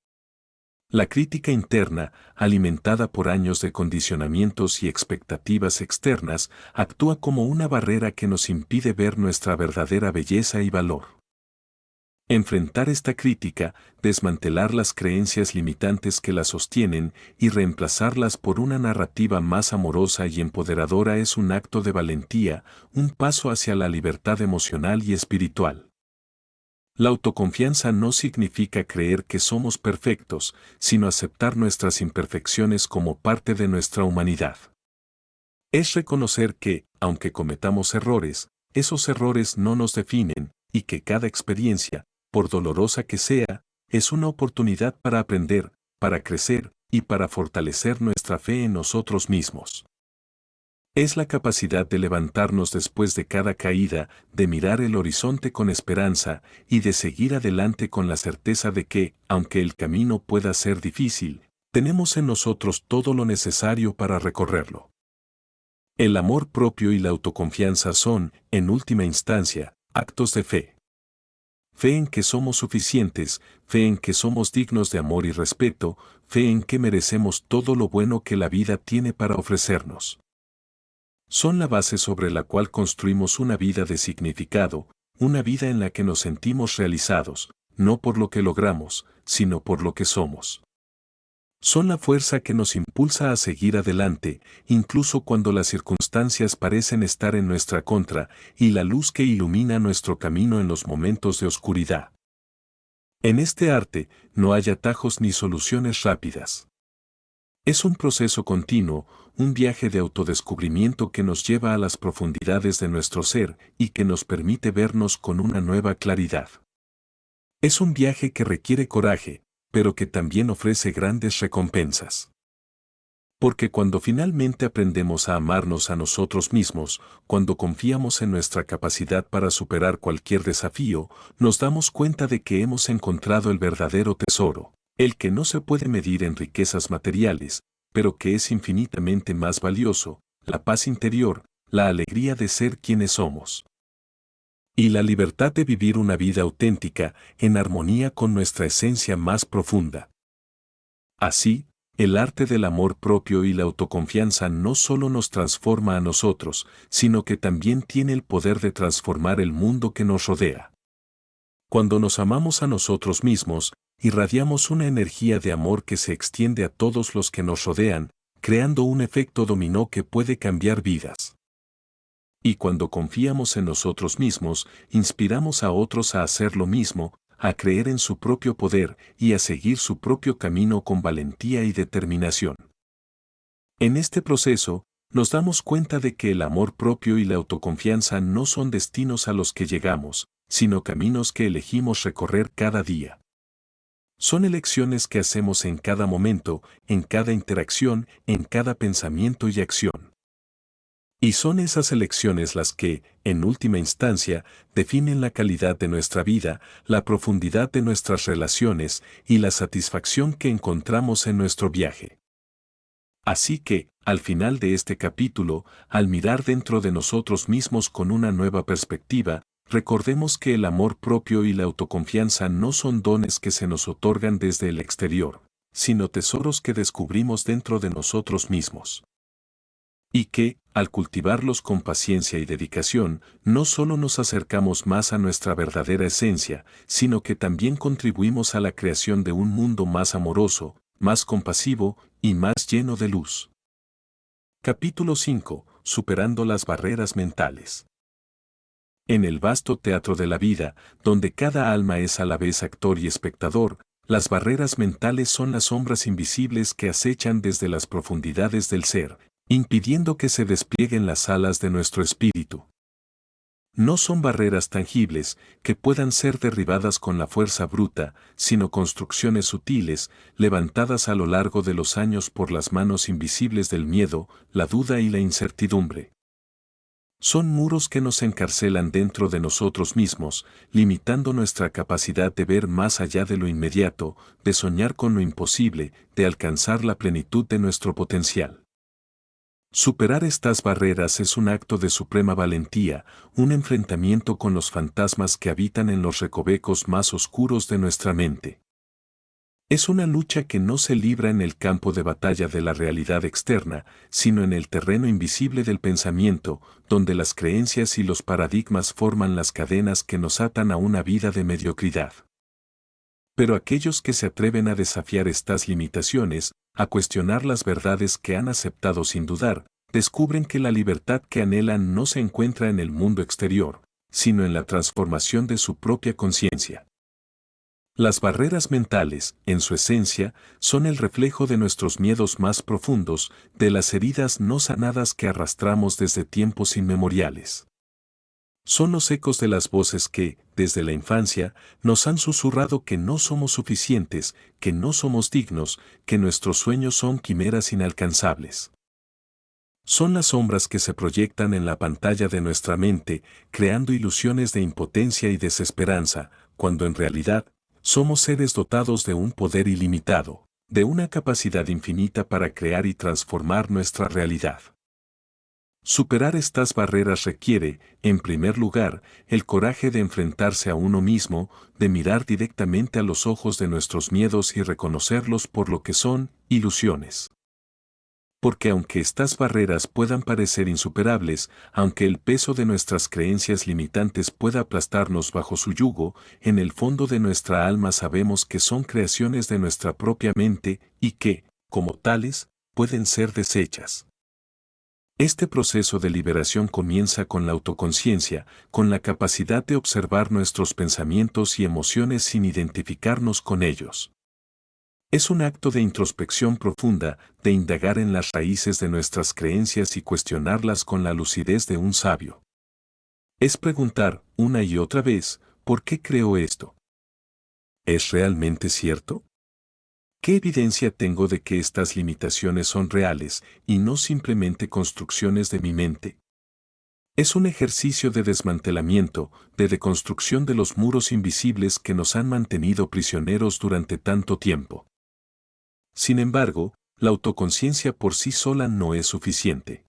La crítica interna, alimentada por años de condicionamientos y expectativas externas, actúa como una barrera que nos impide ver nuestra verdadera belleza y valor. Enfrentar esta crítica, desmantelar las creencias limitantes que la sostienen y reemplazarlas por una narrativa más amorosa y empoderadora es un acto de valentía, un paso hacia la libertad emocional y espiritual. La autoconfianza no significa creer que somos perfectos, sino aceptar nuestras imperfecciones como parte de nuestra humanidad. Es reconocer que, aunque cometamos errores, esos errores no nos definen, y que cada experiencia, por dolorosa que sea, es una oportunidad para aprender, para crecer y para fortalecer nuestra fe en nosotros mismos. Es la capacidad de levantarnos después de cada caída, de mirar el horizonte con esperanza y de seguir adelante con la certeza de que, aunque el camino pueda ser difícil, tenemos en nosotros todo lo necesario para recorrerlo. El amor propio y la autoconfianza son, en última instancia, actos de fe. Fe en que somos suficientes, fe en que somos dignos de amor y respeto, fe en que merecemos todo lo bueno que la vida tiene para ofrecernos. Son la base sobre la cual construimos una vida de significado, una vida en la que nos sentimos realizados, no por lo que logramos, sino por lo que somos. Son la fuerza que nos impulsa a seguir adelante, incluso cuando las circunstancias parecen estar en nuestra contra, y la luz que ilumina nuestro camino en los momentos de oscuridad. En este arte, no hay atajos ni soluciones rápidas. Es un proceso continuo, un viaje de autodescubrimiento que nos lleva a las profundidades de nuestro ser y que nos permite vernos con una nueva claridad. Es un viaje que requiere coraje, pero que también ofrece grandes recompensas. Porque cuando finalmente aprendemos a amarnos a nosotros mismos, cuando confiamos en nuestra capacidad para superar cualquier desafío, nos damos cuenta de que hemos encontrado el verdadero tesoro, El que no se puede medir en riquezas materiales, pero que es infinitamente más valioso, la paz interior, la alegría de ser quienes somos. Y la libertad de vivir una vida auténtica, en armonía con nuestra esencia más profunda. Así, el arte del amor propio y la autoconfianza no solo nos transforma a nosotros, sino que también tiene el poder de transformar el mundo que nos rodea. Cuando nos amamos a nosotros mismos, irradiamos una energía de amor que se extiende a todos los que nos rodean, creando un efecto dominó que puede cambiar vidas. Y cuando confiamos en nosotros mismos, inspiramos a otros a hacer lo mismo, a creer en su propio poder y a seguir su propio camino con valentía y determinación. En este proceso, nos damos cuenta de que el amor propio y la autoconfianza no son destinos a los que llegamos, sino caminos que elegimos recorrer cada día. Son elecciones que hacemos en cada momento, en cada interacción, en cada pensamiento y acción. Y son esas elecciones las que, en última instancia, definen la calidad de nuestra vida, la profundidad de nuestras relaciones y la satisfacción que encontramos en nuestro viaje. Así que, al final de este capítulo, al mirar dentro de nosotros mismos con una nueva perspectiva, recordemos que el amor propio y la autoconfianza no son dones que se nos otorgan desde el exterior, sino tesoros que descubrimos dentro de nosotros mismos. Y que, al cultivarlos con paciencia y dedicación, no solo nos acercamos más a nuestra verdadera esencia, sino que también contribuimos a la creación de un mundo más amoroso, más compasivo y más lleno de luz. Capítulo 5. Superando las barreras mentales. En el vasto teatro de la vida, donde cada alma es a la vez actor y espectador, las barreras mentales son las sombras invisibles que acechan desde las profundidades del ser, impidiendo que se desplieguen las alas de nuestro espíritu. No son barreras tangibles que puedan ser derribadas con la fuerza bruta, sino construcciones sutiles, levantadas a lo largo de los años por las manos invisibles del miedo, la duda y la incertidumbre. Son muros que nos encarcelan dentro de nosotros mismos, limitando nuestra capacidad de ver más allá de lo inmediato, de soñar con lo imposible, de alcanzar la plenitud de nuestro potencial. Superar estas barreras es un acto de suprema valentía, un enfrentamiento con los fantasmas que habitan en los recovecos más oscuros de nuestra mente. Es una lucha que no se libra en el campo de batalla de la realidad externa, sino en el terreno invisible del pensamiento, donde las creencias y los paradigmas forman las cadenas que nos atan a una vida de mediocridad. Pero aquellos que se atreven a desafiar estas limitaciones, a cuestionar las verdades que han aceptado sin dudar, descubren que la libertad que anhelan no se encuentra en el mundo exterior, sino en la transformación de su propia conciencia. Las barreras mentales, en su esencia, son el reflejo de nuestros miedos más profundos, de las heridas no sanadas que arrastramos desde tiempos inmemoriales. Son los ecos de las voces que, desde la infancia, nos han susurrado que no somos suficientes, que no somos dignos, que nuestros sueños son quimeras inalcanzables. Son las sombras que se proyectan en la pantalla de nuestra mente, creando ilusiones de impotencia y desesperanza, cuando en realidad, somos seres dotados de un poder ilimitado, de una capacidad infinita para crear y transformar nuestra realidad. Superar estas barreras requiere, en primer lugar, el coraje de enfrentarse a uno mismo, de mirar directamente a los ojos de nuestros miedos y reconocerlos por lo que son, ilusiones. Porque aunque estas barreras puedan parecer insuperables, aunque el peso de nuestras creencias limitantes pueda aplastarnos bajo su yugo, en el fondo de nuestra alma sabemos que son creaciones de nuestra propia mente y que, como tales, pueden ser deshechas. Este proceso de liberación comienza con la autoconciencia, con la capacidad de observar nuestros pensamientos y emociones sin identificarnos con ellos. Es un acto de introspección profunda, de indagar en las raíces de nuestras creencias y cuestionarlas con la lucidez de un sabio. Es preguntar, una y otra vez, ¿por qué creo esto? ¿Es realmente cierto? ¿Qué evidencia tengo de que estas limitaciones son reales y no simplemente construcciones de mi mente? Es un ejercicio de desmantelamiento, de deconstrucción de los muros invisibles que nos han mantenido prisioneros durante tanto tiempo. Sin embargo, la autoconciencia por sí sola no es suficiente.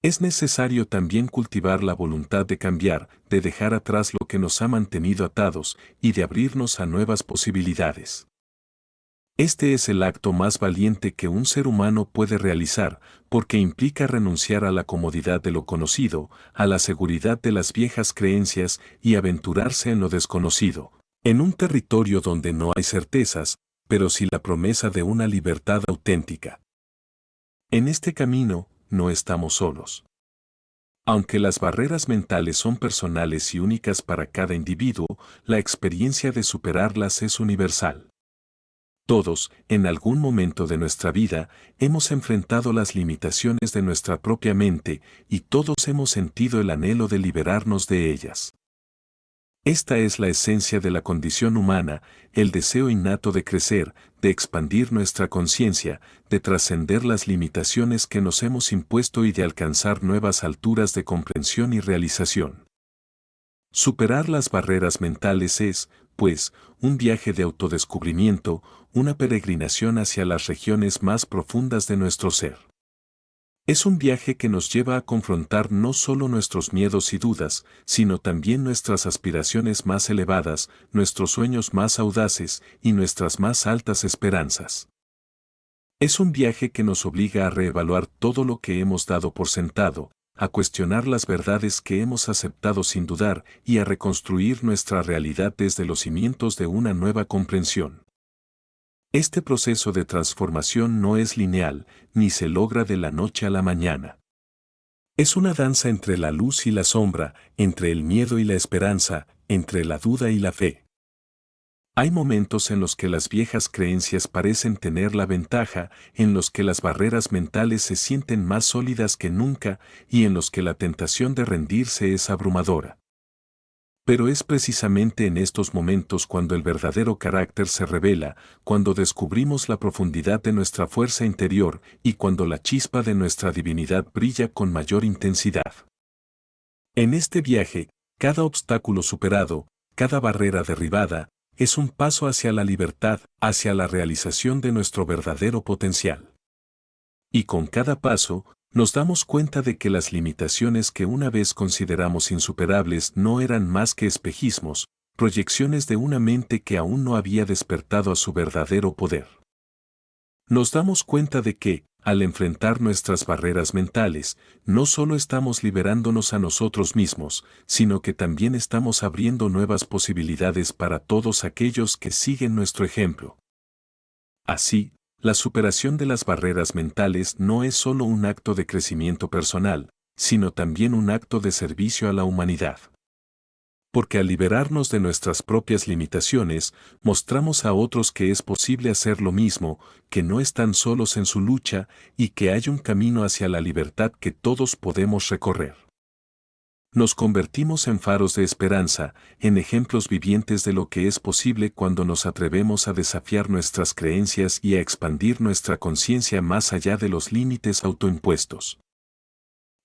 Es necesario también cultivar la voluntad de cambiar, de dejar atrás lo que nos ha mantenido atados y de abrirnos a nuevas posibilidades. Este es el acto más valiente que un ser humano puede realizar, porque implica renunciar a la comodidad de lo conocido, a la seguridad de las viejas creencias y aventurarse en lo desconocido, en un territorio donde no hay certezas, pero sí la promesa de una libertad auténtica. En este camino, no estamos solos. Aunque las barreras mentales son personales y únicas para cada individuo, la experiencia de superarlas es universal. Todos, en algún momento de nuestra vida, hemos enfrentado las limitaciones de nuestra propia mente y todos hemos sentido el anhelo de liberarnos de ellas. Esta es la esencia de la condición humana, el deseo innato de crecer, de expandir nuestra conciencia, de trascender las limitaciones que nos hemos impuesto y de alcanzar nuevas alturas de comprensión y realización. Superar las barreras mentales es, pues, un viaje de autodescubrimiento, una peregrinación hacia las regiones más profundas de nuestro ser. Es un viaje que nos lleva a confrontar no solo nuestros miedos y dudas, sino también nuestras aspiraciones más elevadas, nuestros sueños más audaces y nuestras más altas esperanzas. Es un viaje que nos obliga a reevaluar todo lo que hemos dado por sentado, a cuestionar las verdades que hemos aceptado sin dudar y a reconstruir nuestra realidad desde los cimientos de una nueva comprensión. Este proceso de transformación no es lineal, ni se logra de la noche a la mañana. Es una danza entre la luz y la sombra, entre el miedo y la esperanza, entre la duda y la fe. Hay momentos en los que las viejas creencias parecen tener la ventaja, en los que las barreras mentales se sienten más sólidas que nunca y en los que la tentación de rendirse es abrumadora. Pero es precisamente en estos momentos cuando el verdadero carácter se revela, cuando descubrimos la profundidad de nuestra fuerza interior y cuando la chispa de nuestra divinidad brilla con mayor intensidad. En este viaje, cada obstáculo superado, cada barrera derribada, es un paso hacia la libertad, hacia la realización de nuestro verdadero potencial. Y con cada paso, nos damos cuenta de que las limitaciones que una vez consideramos insuperables no eran más que espejismos, proyecciones de una mente que aún no había despertado a su verdadero poder. Nos damos cuenta de que, al enfrentar nuestras barreras mentales, no solo estamos liberándonos a nosotros mismos, sino que también estamos abriendo nuevas posibilidades para todos aquellos que siguen nuestro ejemplo. Así, la superación de las barreras mentales no es solo un acto de crecimiento personal, sino también un acto de servicio a la humanidad. Porque al liberarnos de nuestras propias limitaciones, mostramos a otros que es posible hacer lo mismo, que no están solos en su lucha y que hay un camino hacia la libertad que todos podemos recorrer. Nos convertimos en faros de esperanza, en ejemplos vivientes de lo que es posible cuando nos atrevemos a desafiar nuestras creencias y a expandir nuestra conciencia más allá de los límites autoimpuestos.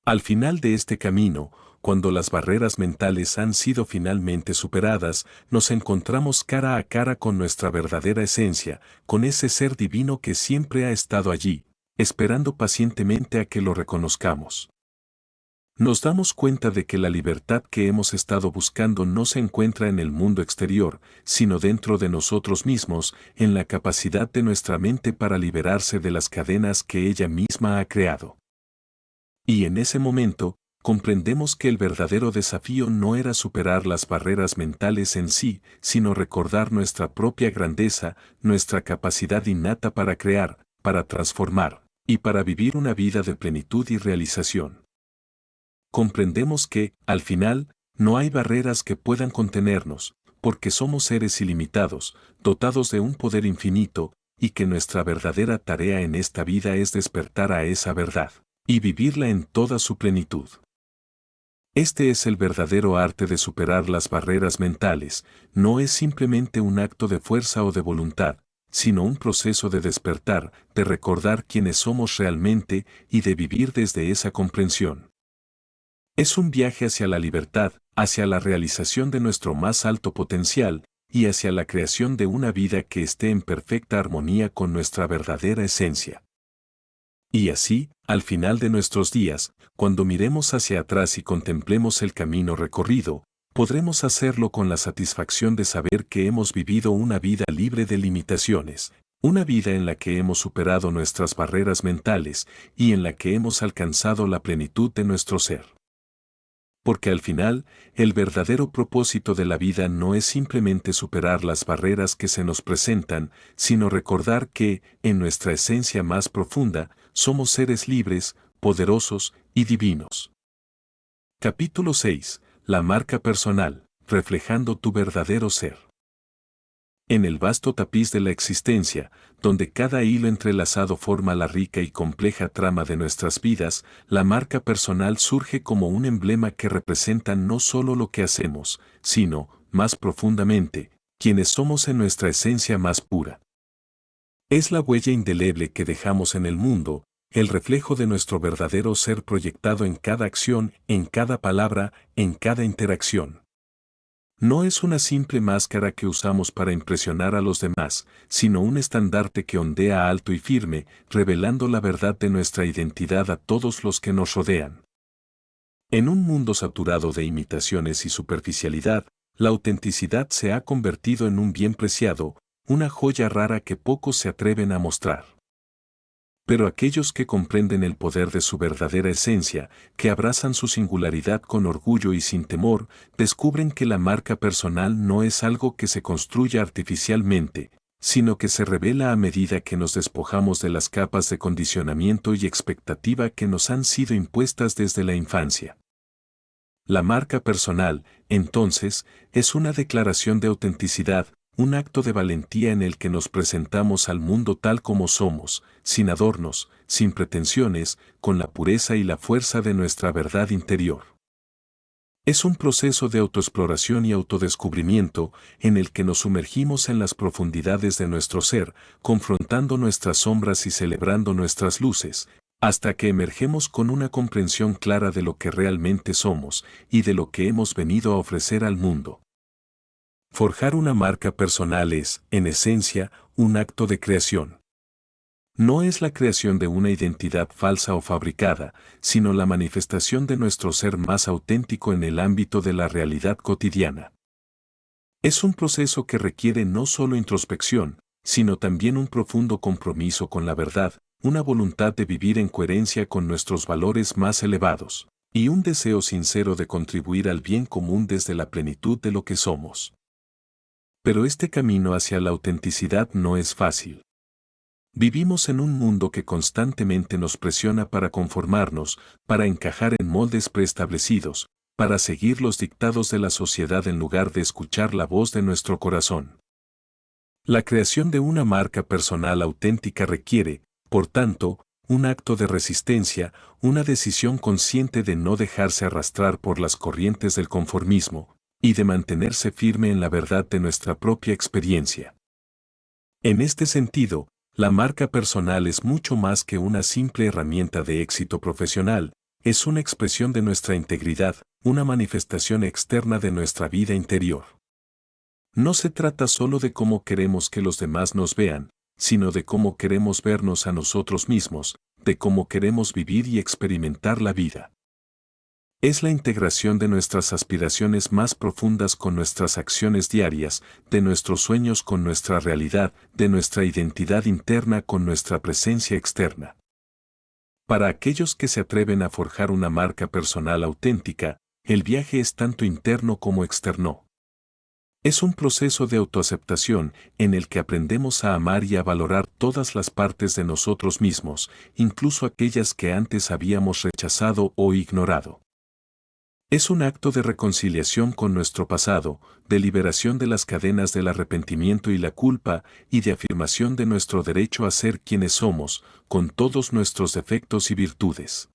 Al final de este camino, cuando las barreras mentales han sido finalmente superadas, nos encontramos cara a cara con nuestra verdadera esencia, con ese ser divino que siempre ha estado allí, esperando pacientemente a que lo reconozcamos. Nos damos cuenta de que la libertad que hemos estado buscando no se encuentra en el mundo exterior, sino dentro de nosotros mismos, en la capacidad de nuestra mente para liberarse de las cadenas que ella misma ha creado. Y en ese momento, comprendemos que el verdadero desafío no era superar las barreras mentales en sí, sino recordar nuestra propia grandeza, nuestra capacidad innata para crear, para transformar, y para vivir una vida de plenitud y realización. Comprendemos que, al final, no hay barreras que puedan contenernos, porque somos seres ilimitados, dotados de un poder infinito, y que nuestra verdadera tarea en esta vida es despertar a esa verdad, y vivirla en toda su plenitud. Este es el verdadero arte de superar las barreras mentales, no es simplemente un acto de fuerza o de voluntad, sino un proceso de despertar, de recordar quiénes somos realmente y de vivir desde esa comprensión. Es un viaje hacia la libertad, hacia la realización de nuestro más alto potencial, y hacia la creación de una vida que esté en perfecta armonía con nuestra verdadera esencia. Y así, al final de nuestros días, cuando miremos hacia atrás y contemplemos el camino recorrido, podremos hacerlo con la satisfacción de saber que hemos vivido una vida libre de limitaciones, una vida en la que hemos superado nuestras barreras mentales y en la que hemos alcanzado la plenitud de nuestro ser. Porque al final, el verdadero propósito de la vida no es simplemente superar las barreras que se nos presentan, sino recordar que, en nuestra esencia más profunda, somos seres libres, poderosos y divinos. Capítulo 6. La marca personal, reflejando tu verdadero ser. En el vasto tapiz de la existencia, donde cada hilo entrelazado forma la rica y compleja trama de nuestras vidas, la marca personal surge como un emblema que representa no solo lo que hacemos, sino, más profundamente, quienes somos en nuestra esencia más pura. Es la huella indeleble que dejamos en el mundo, el reflejo de nuestro verdadero ser proyectado en cada acción, en cada palabra, en cada interacción. No es una simple máscara que usamos para impresionar a los demás, sino un estandarte que ondea alto y firme, revelando la verdad de nuestra identidad a todos los que nos rodean. En un mundo saturado de imitaciones y superficialidad, la autenticidad se ha convertido en un bien preciado, una joya rara que pocos se atreven a mostrar. Pero aquellos que comprenden el poder de su verdadera esencia, que abrazan su singularidad con orgullo y sin temor, descubren que la marca personal no es algo que se construya artificialmente, sino que se revela a medida que nos despojamos de las capas de condicionamiento y expectativa que nos han sido impuestas desde la infancia. La marca personal, entonces, es una declaración de autenticidad, un acto de valentía en el que nos presentamos al mundo tal como somos, sin adornos, sin pretensiones, con la pureza y la fuerza de nuestra verdad interior. Es un proceso de autoexploración y autodescubrimiento en el que nos sumergimos en las profundidades de nuestro ser, confrontando nuestras sombras y celebrando nuestras luces, hasta que emergemos con una comprensión clara de lo que realmente somos y de lo que hemos venido a ofrecer al mundo. Forjar una marca personal es, en esencia, un acto de creación. No es la creación de una identidad falsa o fabricada, sino la manifestación de nuestro ser más auténtico en el ámbito de la realidad cotidiana. Es un proceso que requiere no solo introspección, sino también un profundo compromiso con la verdad, una voluntad de vivir en coherencia con nuestros valores más elevados, y un deseo sincero de contribuir al bien común desde la plenitud de lo que somos. Pero este camino hacia la autenticidad no es fácil. Vivimos en un mundo que constantemente nos presiona para conformarnos, para encajar en moldes preestablecidos, para seguir los dictados de la sociedad en lugar de escuchar la voz de nuestro corazón. La creación de una marca personal auténtica requiere, por tanto, un acto de resistencia, una decisión consciente de no dejarse arrastrar por las corrientes del conformismo, y de mantenerse firme en la verdad de nuestra propia experiencia. En este sentido, la marca personal es mucho más que una simple herramienta de éxito profesional, es una expresión de nuestra integridad, una manifestación externa de nuestra vida interior. No se trata solo de cómo queremos que los demás nos vean, sino de cómo queremos vernos a nosotros mismos, de cómo queremos vivir y experimentar la vida. Es la integración de nuestras aspiraciones más profundas con nuestras acciones diarias, de nuestros sueños con nuestra realidad, de nuestra identidad interna con nuestra presencia externa. Para aquellos que se atreven a forjar una marca personal auténtica, el viaje es tanto interno como externo. Es un proceso de autoaceptación en el que aprendemos a amar y a valorar todas las partes de nosotros mismos, incluso aquellas que antes habíamos rechazado o ignorado. Es un acto de reconciliación con nuestro pasado, de liberación de las cadenas del arrepentimiento y la culpa, y de afirmación de nuestro derecho a ser quienes somos, con todos nuestros defectos y virtudes.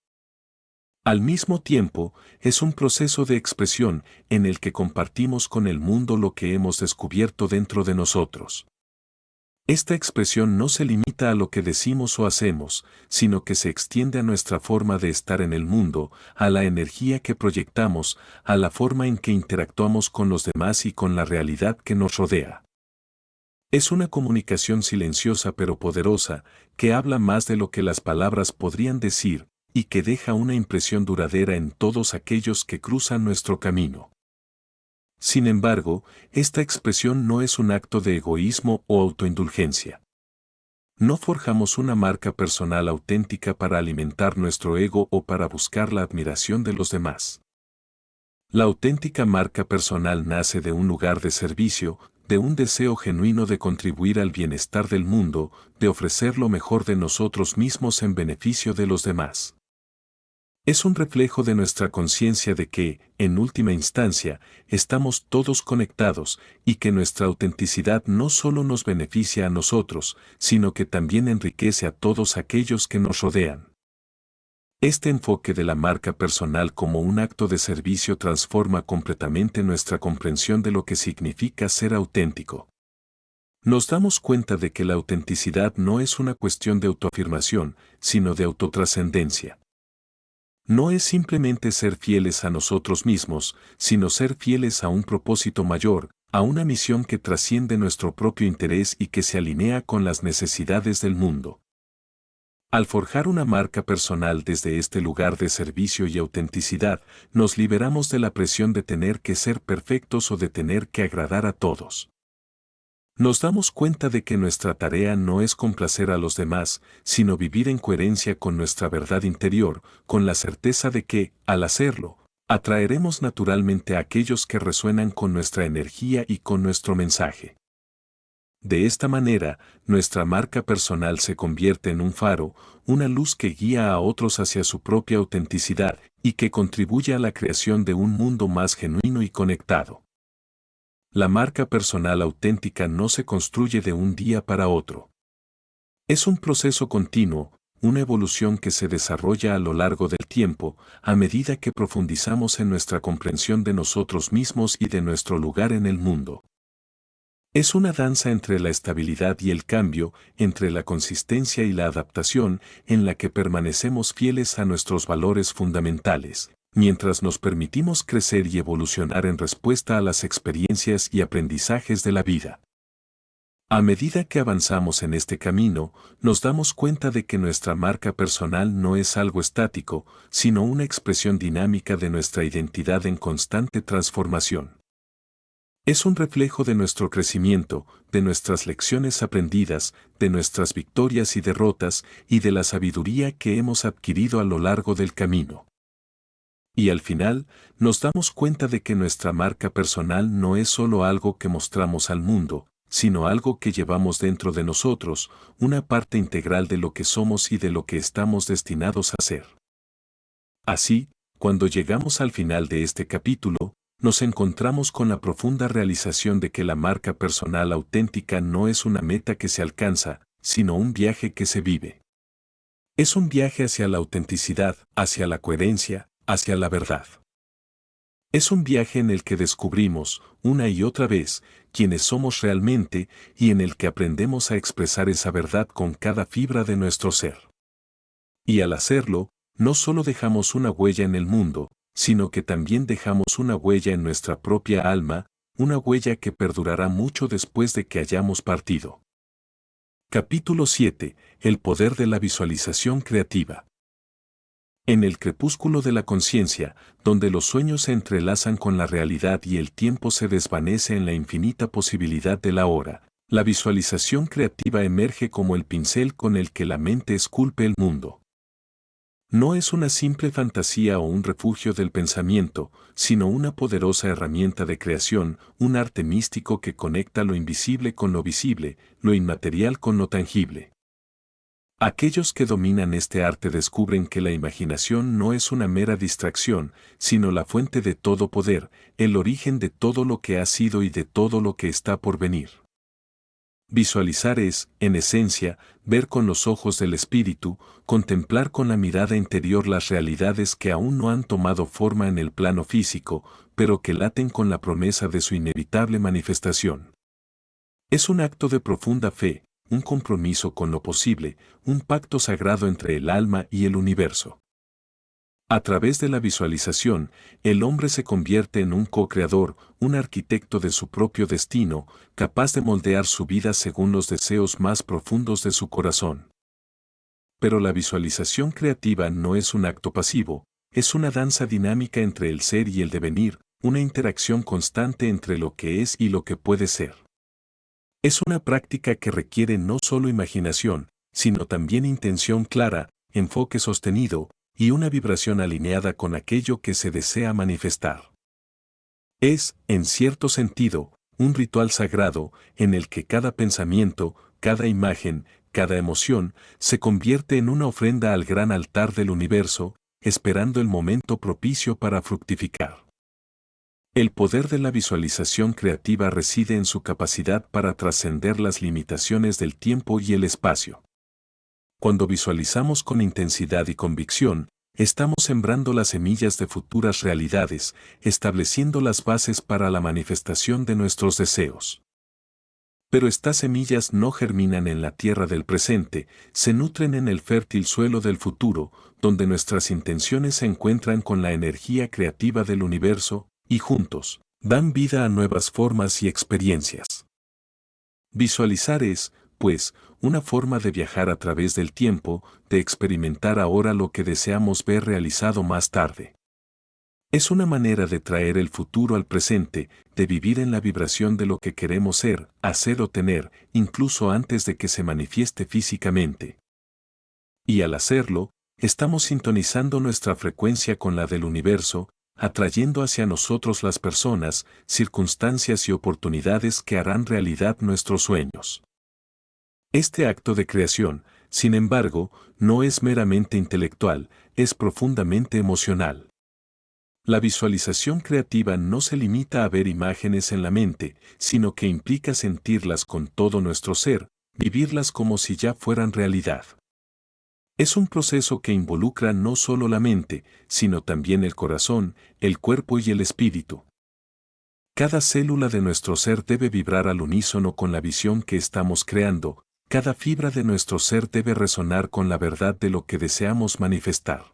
Al mismo tiempo, es un proceso de expresión en el que compartimos con el mundo lo que hemos descubierto dentro de nosotros. Esta expresión no se limita a lo que decimos o hacemos, sino que se extiende a nuestra forma de estar en el mundo, a la energía que proyectamos, a la forma en que interactuamos con los demás y con la realidad que nos rodea. Es una comunicación silenciosa pero poderosa, que habla más de lo que las palabras podrían decir, y que deja una impresión duradera en todos aquellos que cruzan nuestro camino. Sin embargo, esta expresión no es un acto de egoísmo o autoindulgencia. No forjamos una marca personal auténtica para alimentar nuestro ego o para buscar la admiración de los demás. La auténtica marca personal nace de un lugar de servicio, de un deseo genuino de contribuir al bienestar del mundo, de ofrecer lo mejor de nosotros mismos en beneficio de los demás. Es un reflejo de nuestra conciencia de que, en última instancia, estamos todos conectados y que nuestra autenticidad no solo nos beneficia a nosotros, sino que también enriquece a todos aquellos que nos rodean. Este enfoque de la marca personal como un acto de servicio transforma completamente nuestra comprensión de lo que significa ser auténtico. Nos damos cuenta de que la autenticidad no es una cuestión de autoafirmación, sino de autotrascendencia. No es simplemente ser fieles a nosotros mismos, sino ser fieles a un propósito mayor, a una misión que trasciende nuestro propio interés y que se alinea con las necesidades del mundo. Al forjar una marca personal desde este lugar de servicio y autenticidad, nos liberamos de la presión de tener que ser perfectos o de tener que agradar a todos. Nos damos cuenta de que nuestra tarea no es complacer a los demás, sino vivir en coherencia con nuestra verdad interior, con la certeza de que, al hacerlo, atraeremos naturalmente a aquellos que resuenan con nuestra energía y con nuestro mensaje. De esta manera, nuestra marca personal se convierte en un faro, una luz que guía a otros hacia su propia autenticidad y que contribuye a la creación de un mundo más genuino y conectado. La marca personal auténtica no se construye de un día para otro. Es un proceso continuo, una evolución que se desarrolla a lo largo del tiempo, a medida que profundizamos en nuestra comprensión de nosotros mismos y de nuestro lugar en el mundo. Es una danza entre la estabilidad y el cambio, entre la consistencia y la adaptación, en la que permanecemos fieles a nuestros valores fundamentales, mientras nos permitimos crecer y evolucionar en respuesta a las experiencias y aprendizajes de la vida. A medida que avanzamos en este camino, nos damos cuenta de que nuestra marca personal no es algo estático, sino una expresión dinámica de nuestra identidad en constante transformación. Es un reflejo de nuestro crecimiento, de nuestras lecciones aprendidas, de nuestras victorias y derrotas, y de la sabiduría que hemos adquirido a lo largo del camino. Y al final, nos damos cuenta de que nuestra marca personal no es solo algo que mostramos al mundo, sino algo que llevamos dentro de nosotros, una parte integral de lo que somos y de lo que estamos destinados a ser. Así, cuando llegamos al final de este capítulo, nos encontramos con la profunda realización de que la marca personal auténtica no es una meta que se alcanza, sino un viaje que se vive. Es un viaje hacia la autenticidad, hacia la coherencia, hacia la verdad. Es un viaje en el que descubrimos, una y otra vez, quiénes somos realmente y en el que aprendemos a expresar esa verdad con cada fibra de nuestro ser. Y al hacerlo, no solo dejamos una huella en el mundo, sino que también dejamos una huella en nuestra propia alma, una huella que perdurará mucho después de que hayamos partido. Capítulo 7. El poder de la visualización creativa. En el crepúsculo de la conciencia, donde los sueños se entrelazan con la realidad y el tiempo se desvanece en la infinita posibilidad de la hora, la visualización creativa emerge como el pincel con el que la mente esculpe el mundo. No es una simple fantasía o un refugio del pensamiento, sino una poderosa herramienta de creación, un arte místico que conecta lo invisible con lo visible, lo inmaterial con lo tangible. Aquellos que dominan este arte descubren que la imaginación no es una mera distracción, sino la fuente de todo poder, el origen de todo lo que ha sido y de todo lo que está por venir. Visualizar es, en esencia, ver con los ojos del espíritu, contemplar con la mirada interior las realidades que aún no han tomado forma en el plano físico, pero que laten con la promesa de su inevitable manifestación. Es un acto de profunda fe, un compromiso con lo posible, un pacto sagrado entre el alma y el universo. A través de la visualización, el hombre se convierte en un co-creador, un arquitecto de su propio destino, capaz de moldear su vida según los deseos más profundos de su corazón. Pero la visualización creativa no es un acto pasivo, es una danza dinámica entre el ser y el devenir, una interacción constante entre lo que es y lo que puede ser. Es una práctica que requiere no solo imaginación, sino también intención clara, enfoque sostenido, y una vibración alineada con aquello que se desea manifestar. Es, en cierto sentido, un ritual sagrado en el que cada pensamiento, cada imagen, cada emoción se convierte en una ofrenda al gran altar del universo, esperando el momento propicio para fructificar. El poder de la visualización creativa reside en su capacidad para trascender las limitaciones del tiempo y el espacio. Cuando visualizamos con intensidad y convicción, estamos sembrando las semillas de futuras realidades, estableciendo las bases para la manifestación de nuestros deseos. Pero estas semillas no germinan en la tierra del presente, se nutren en el fértil suelo del futuro, donde nuestras intenciones se encuentran con la energía creativa del universo, y juntos, dan vida a nuevas formas y experiencias. Visualizar es, pues, una forma de viajar a través del tiempo, de experimentar ahora lo que deseamos ver realizado más tarde. Es una manera de traer el futuro al presente, de vivir en la vibración de lo que queremos ser, hacer o tener, incluso antes de que se manifieste físicamente. Y al hacerlo, estamos sintonizando nuestra frecuencia con la del universo, atrayendo hacia nosotros las personas, circunstancias y oportunidades que harán realidad nuestros sueños. Este acto de creación, sin embargo, no es meramente intelectual, es profundamente emocional. La visualización creativa no se limita a ver imágenes en la mente, sino que implica sentirlas con todo nuestro ser, vivirlas como si ya fueran realidad. Es un proceso que involucra no solo la mente, sino también el corazón, el cuerpo y el espíritu. Cada célula de nuestro ser debe vibrar al unísono con la visión que estamos creando, cada fibra de nuestro ser debe resonar con la verdad de lo que deseamos manifestar.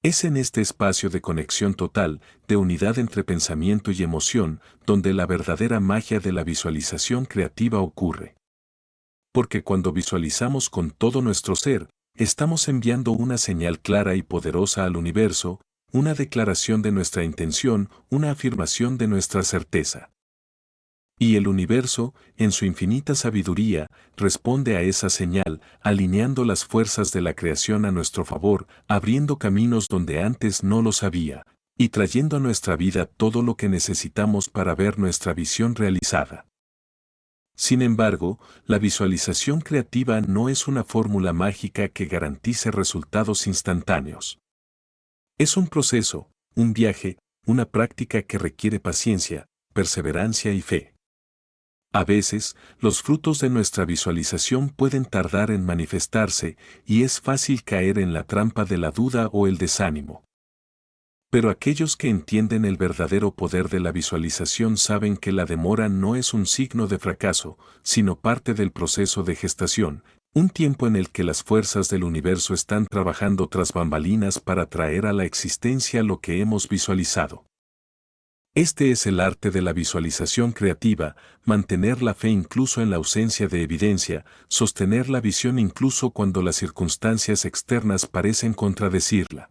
Es en este espacio de conexión total, de unidad entre pensamiento y emoción, donde la verdadera magia de la visualización creativa ocurre. Porque cuando visualizamos con todo nuestro ser, estamos enviando una señal clara y poderosa al universo, una declaración de nuestra intención, una afirmación de nuestra certeza. Y el universo, en su infinita sabiduría, responde a esa señal, alineando las fuerzas de la creación a nuestro favor, abriendo caminos donde antes no los había, y trayendo a nuestra vida todo lo que necesitamos para ver nuestra visión realizada. Sin embargo, la visualización creativa no es una fórmula mágica que garantice resultados instantáneos. Es un proceso, un viaje, una práctica que requiere paciencia, perseverancia y fe. A veces, los frutos de nuestra visualización pueden tardar en manifestarse y es fácil caer en la trampa de la duda o el desánimo. Pero aquellos que entienden el verdadero poder de la visualización saben que la demora no es un signo de fracaso, sino parte del proceso de gestación, un tiempo en el que las fuerzas del universo están trabajando tras bambalinas para traer a la existencia lo que hemos visualizado. Este es el arte de la visualización creativa, mantener la fe incluso en la ausencia de evidencia, sostener la visión incluso cuando las circunstancias externas parecen contradecirla.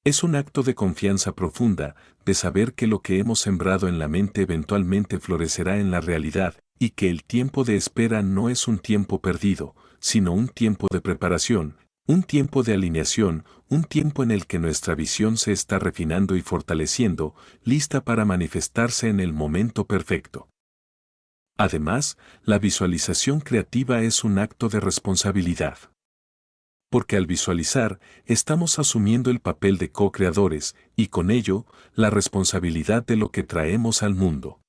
Es un acto de confianza profunda, de saber que lo que hemos sembrado en la mente eventualmente florecerá en la realidad, y que el tiempo de espera no es un tiempo perdido, sino un tiempo de preparación, un tiempo de alineación, un tiempo en el que nuestra visión se está refinando y fortaleciendo, lista para manifestarse en el momento perfecto. Además, la visualización creativa es un acto de responsabilidad. Porque al visualizar, estamos asumiendo el papel de co-creadores, y con ello, la responsabilidad de lo que traemos al mundo.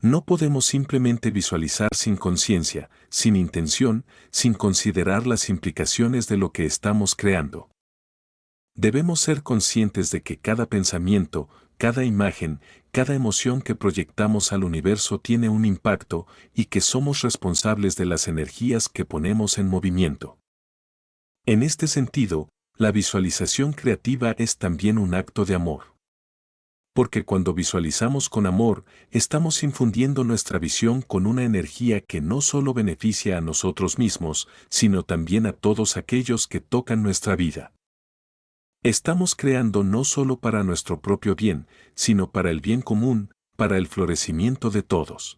No podemos simplemente visualizar sin conciencia, sin intención, sin considerar las implicaciones de lo que estamos creando. Debemos ser conscientes de que cada pensamiento, cada imagen, cada emoción que proyectamos al universo tiene un impacto y que somos responsables de las energías que ponemos en movimiento. En este sentido, la visualización creativa es también un acto de amor. Porque cuando visualizamos con amor, estamos infundiendo nuestra visión con una energía que no solo beneficia a nosotros mismos, sino también a todos aquellos que tocan nuestra vida. Estamos creando no solo para nuestro propio bien, sino para el bien común, para el florecimiento de todos.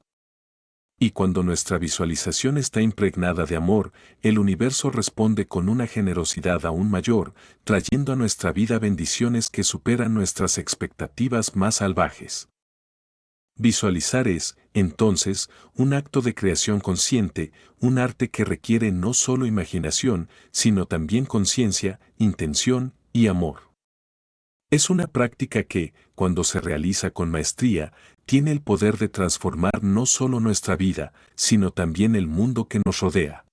Y cuando nuestra visualización está impregnada de amor, el universo responde con una generosidad aún mayor, trayendo a nuestra vida bendiciones que superan nuestras expectativas más salvajes. Visualizar es, entonces, un acto de creación consciente, un arte que requiere no solo imaginación, sino también conciencia, intención y amor. Es una práctica que, cuando se realiza con maestría, tiene el poder de transformar no solo nuestra vida, sino también el mundo que nos rodea.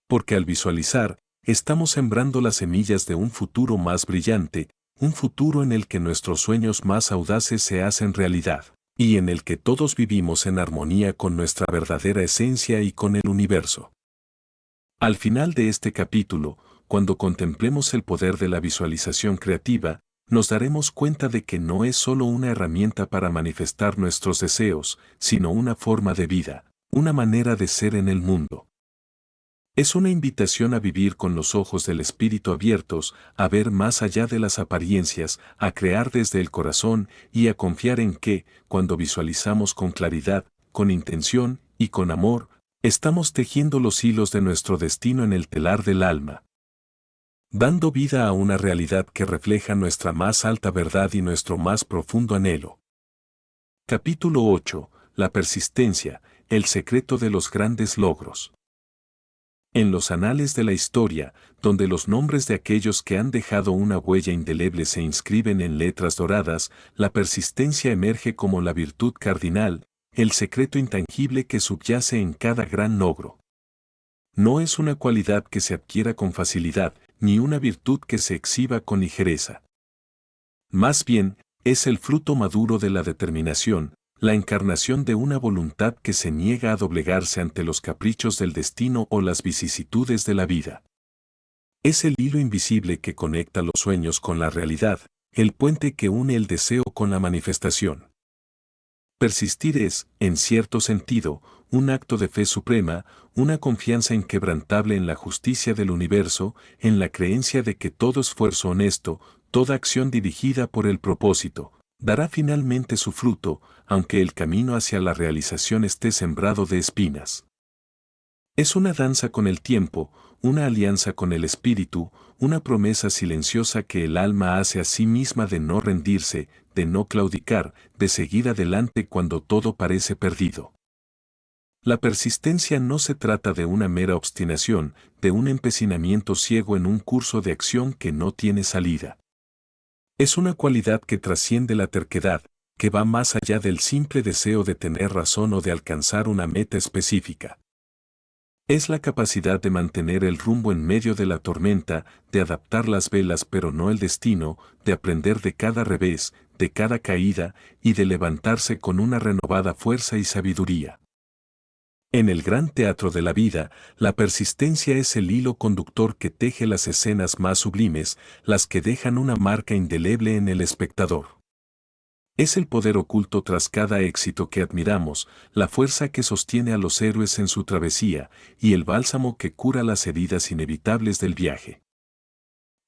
Porque al visualizar, estamos sembrando las semillas de un futuro más brillante, un futuro en el que nuestros sueños más audaces se hacen realidad, y en el que todos vivimos en armonía con nuestra verdadera esencia y con el universo. Al final de este capítulo, cuando contemplemos el poder de la visualización creativa, nos daremos cuenta de que no es solo una herramienta para manifestar nuestros deseos, sino una forma de vida, una manera de ser en el mundo. Es una invitación a vivir con los ojos del espíritu abiertos, a ver más allá de las apariencias, a crear desde el corazón y a confiar en que, cuando visualizamos con claridad, con intención y con amor, estamos tejiendo los hilos de nuestro destino en el telar del alma, dando vida a una realidad que refleja nuestra más alta verdad y nuestro más profundo anhelo. Capítulo 8. La persistencia, el secreto de los grandes logros. En los anales de la historia, donde los nombres de aquellos que han dejado una huella indeleble se inscriben en letras doradas, la persistencia emerge como la virtud cardinal, el secreto intangible que subyace en cada gran logro. No es una cualidad que se adquiera con facilidad, ni una virtud que se exhiba con ligereza. Más bien, es el fruto maduro de la determinación, la encarnación de una voluntad que se niega a doblegarse ante los caprichos del destino o las vicisitudes de la vida. Es el hilo invisible que conecta los sueños con la realidad, el puente que une el deseo con la manifestación. Persistir es, en cierto sentido, un acto de fe suprema, una confianza inquebrantable en la justicia del universo, en la creencia de que todo esfuerzo honesto, toda acción dirigida por el propósito, dará finalmente su fruto, aunque el camino hacia la realización esté sembrado de espinas. Es una danza con el tiempo, una alianza con el espíritu, una promesa silenciosa que el alma hace a sí misma de no rendirse, de no claudicar, de seguir adelante cuando todo parece perdido. La persistencia no se trata de una mera obstinación, de un empecinamiento ciego en un curso de acción que no tiene salida. Es una cualidad que trasciende la terquedad, que va más allá del simple deseo de tener razón o de alcanzar una meta específica. Es la capacidad de mantener el rumbo en medio de la tormenta, de adaptar las velas pero no el destino, de aprender de cada revés, de cada caída, y de levantarse con una renovada fuerza y sabiduría. En el gran teatro de la vida, la persistencia es el hilo conductor que teje las escenas más sublimes, las que dejan una marca indeleble en el espectador. Es el poder oculto tras cada éxito que admiramos, la fuerza que sostiene a los héroes en su travesía, y el bálsamo que cura las heridas inevitables del viaje.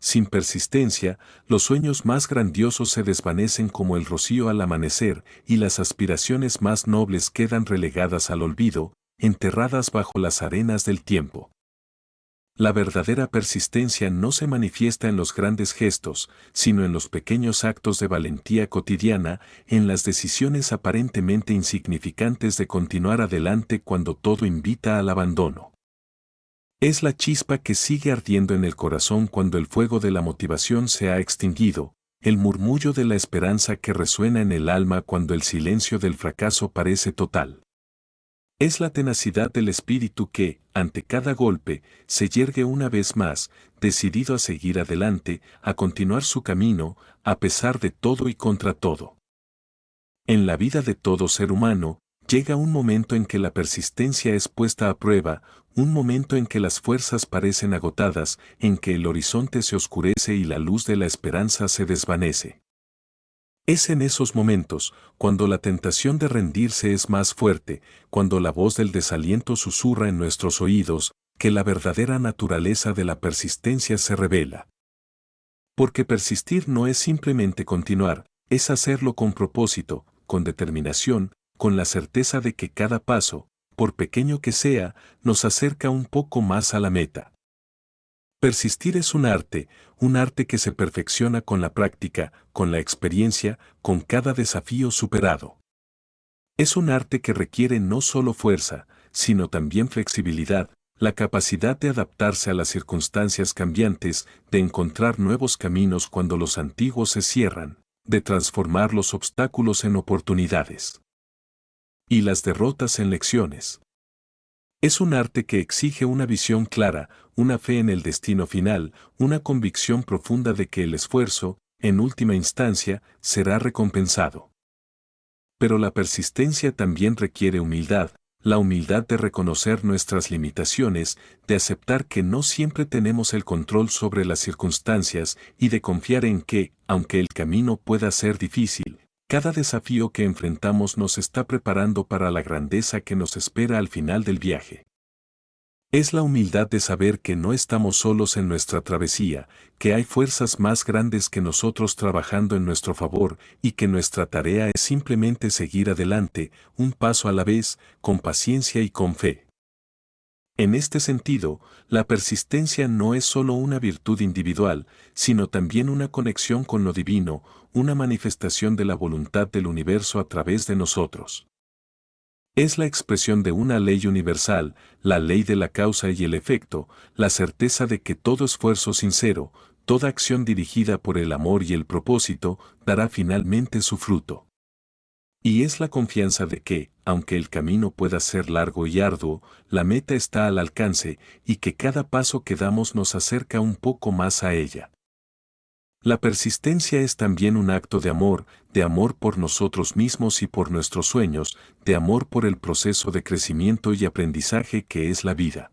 Sin persistencia, los sueños más grandiosos se desvanecen como el rocío al amanecer, y las aspiraciones más nobles quedan relegadas al olvido, enterradas bajo las arenas del tiempo. La verdadera persistencia no se manifiesta en los grandes gestos, sino en los pequeños actos de valentía cotidiana, en las decisiones aparentemente insignificantes de continuar adelante cuando todo invita al abandono. Es la chispa que sigue ardiendo en el corazón cuando el fuego de la motivación se ha extinguido, el murmullo de la esperanza que resuena en el alma cuando el silencio del fracaso parece total. Es la tenacidad del espíritu que, ante cada golpe, se yergue una vez más, decidido a seguir adelante, a continuar su camino, a pesar de todo y contra todo. En la vida de todo ser humano, llega un momento en que la persistencia es puesta a prueba, un momento en que las fuerzas parecen agotadas, en que el horizonte se oscurece y la luz de la esperanza se desvanece. Es en esos momentos, cuando la tentación de rendirse es más fuerte, cuando la voz del desaliento susurra en nuestros oídos, que la verdadera naturaleza de la persistencia se revela. Porque persistir no es simplemente continuar, es hacerlo con propósito, con determinación, con la certeza de que cada paso, por pequeño que sea, nos acerca un poco más a la meta. Persistir es un arte que se perfecciona con la práctica, con la experiencia, con cada desafío superado. Es un arte que requiere no solo fuerza, sino también flexibilidad, la capacidad de adaptarse a las circunstancias cambiantes, de encontrar nuevos caminos cuando los antiguos se cierran, de transformar los obstáculos en oportunidades y las derrotas en lecciones. Es un arte que exige una visión clara, una fe en el destino final, una convicción profunda de que el esfuerzo, en última instancia, será recompensado. Pero la persistencia también requiere humildad, la humildad de reconocer nuestras limitaciones, de aceptar que no siempre tenemos el control sobre las circunstancias y de confiar en que, aunque el camino pueda ser difícil, cada desafío que enfrentamos nos está preparando para la grandeza que nos espera al final del viaje. Es la humildad de saber que no estamos solos en nuestra travesía, que hay fuerzas más grandes que nosotros trabajando en nuestro favor y que nuestra tarea es simplemente seguir adelante, un paso a la vez, con paciencia y con fe. En este sentido, la persistencia no es solo una virtud individual, sino también una conexión con lo divino, una manifestación de la voluntad del universo a través de nosotros. Es la expresión de una ley universal, la ley de la causa y el efecto, la certeza de que todo esfuerzo sincero, toda acción dirigida por el amor y el propósito, dará finalmente su fruto. Y es la confianza de que, aunque el camino pueda ser largo y arduo, la meta está al alcance y que cada paso que damos nos acerca un poco más a ella. La persistencia es también un acto de amor por nosotros mismos y por nuestros sueños, de amor por el proceso de crecimiento y aprendizaje que es la vida.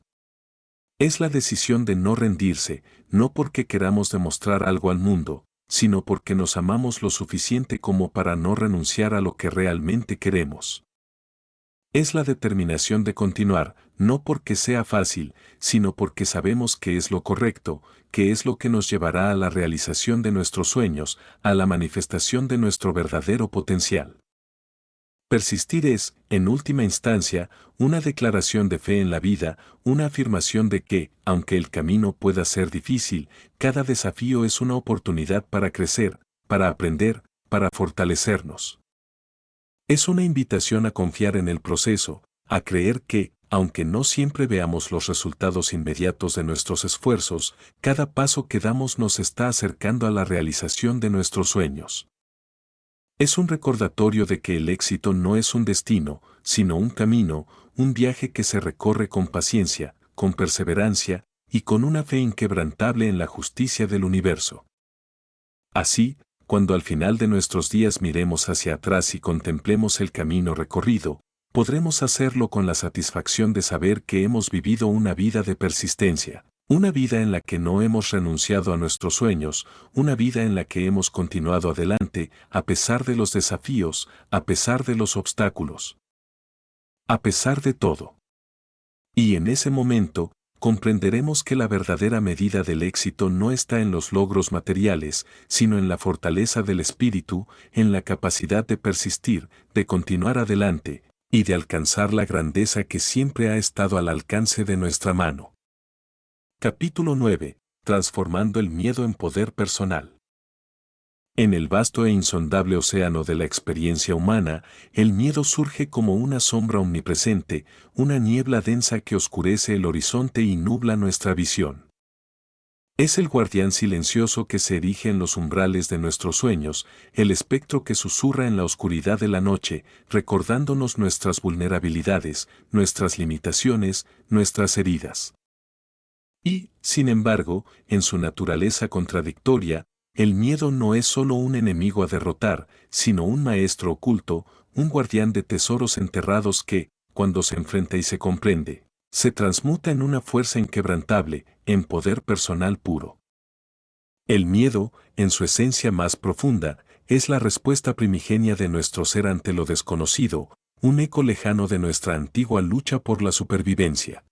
Es la decisión de no rendirse, no porque queramos demostrar algo al mundo, sino porque nos amamos lo suficiente como para no renunciar a lo que realmente queremos. Es la determinación de continuar, no porque sea fácil, sino porque sabemos que es lo correcto, que es lo que nos llevará a la realización de nuestros sueños, a la manifestación de nuestro verdadero potencial. Persistir es, en última instancia, una declaración de fe en la vida, una afirmación de que, aunque el camino pueda ser difícil, cada desafío es una oportunidad para crecer, para aprender, para fortalecernos. Es una invitación a confiar en el proceso, a creer que, aunque no siempre veamos los resultados inmediatos de nuestros esfuerzos, cada paso que damos nos está acercando a la realización de nuestros sueños. Es un recordatorio de que el éxito no es un destino, sino un camino, un viaje que se recorre con paciencia, con perseverancia y con una fe inquebrantable en la justicia del universo. Así, cuando al final de nuestros días miremos hacia atrás y contemplemos el camino recorrido, podremos hacerlo con la satisfacción de saber que hemos vivido una vida de persistencia. Una vida en la que no hemos renunciado a nuestros sueños, una vida en la que hemos continuado adelante a pesar de los desafíos, a pesar de los obstáculos, a pesar de todo. Y en ese momento, comprenderemos que la verdadera medida del éxito no está en los logros materiales, sino en la fortaleza del espíritu, en la capacidad de persistir, de continuar adelante, y de alcanzar la grandeza que siempre ha estado al alcance de nuestra mano. Capítulo 9. Transformando el miedo en poder personal. En el vasto e insondable océano de la experiencia humana, el miedo surge como una sombra omnipresente, una niebla densa que oscurece el horizonte y nubla nuestra visión. Es el guardián silencioso que se erige en los umbrales de nuestros sueños, el espectro que susurra en la oscuridad de la noche, recordándonos nuestras vulnerabilidades, nuestras limitaciones, nuestras heridas. Y, sin embargo, en su naturaleza contradictoria, el miedo no es solo un enemigo a derrotar, sino un maestro oculto, un guardián de tesoros enterrados que, cuando se enfrenta y se comprende, se transmuta en una fuerza inquebrantable, en poder personal puro. El miedo, en su esencia más profunda, es la respuesta primigenia de nuestro ser ante lo desconocido, un eco lejano de nuestra antigua lucha por la supervivencia.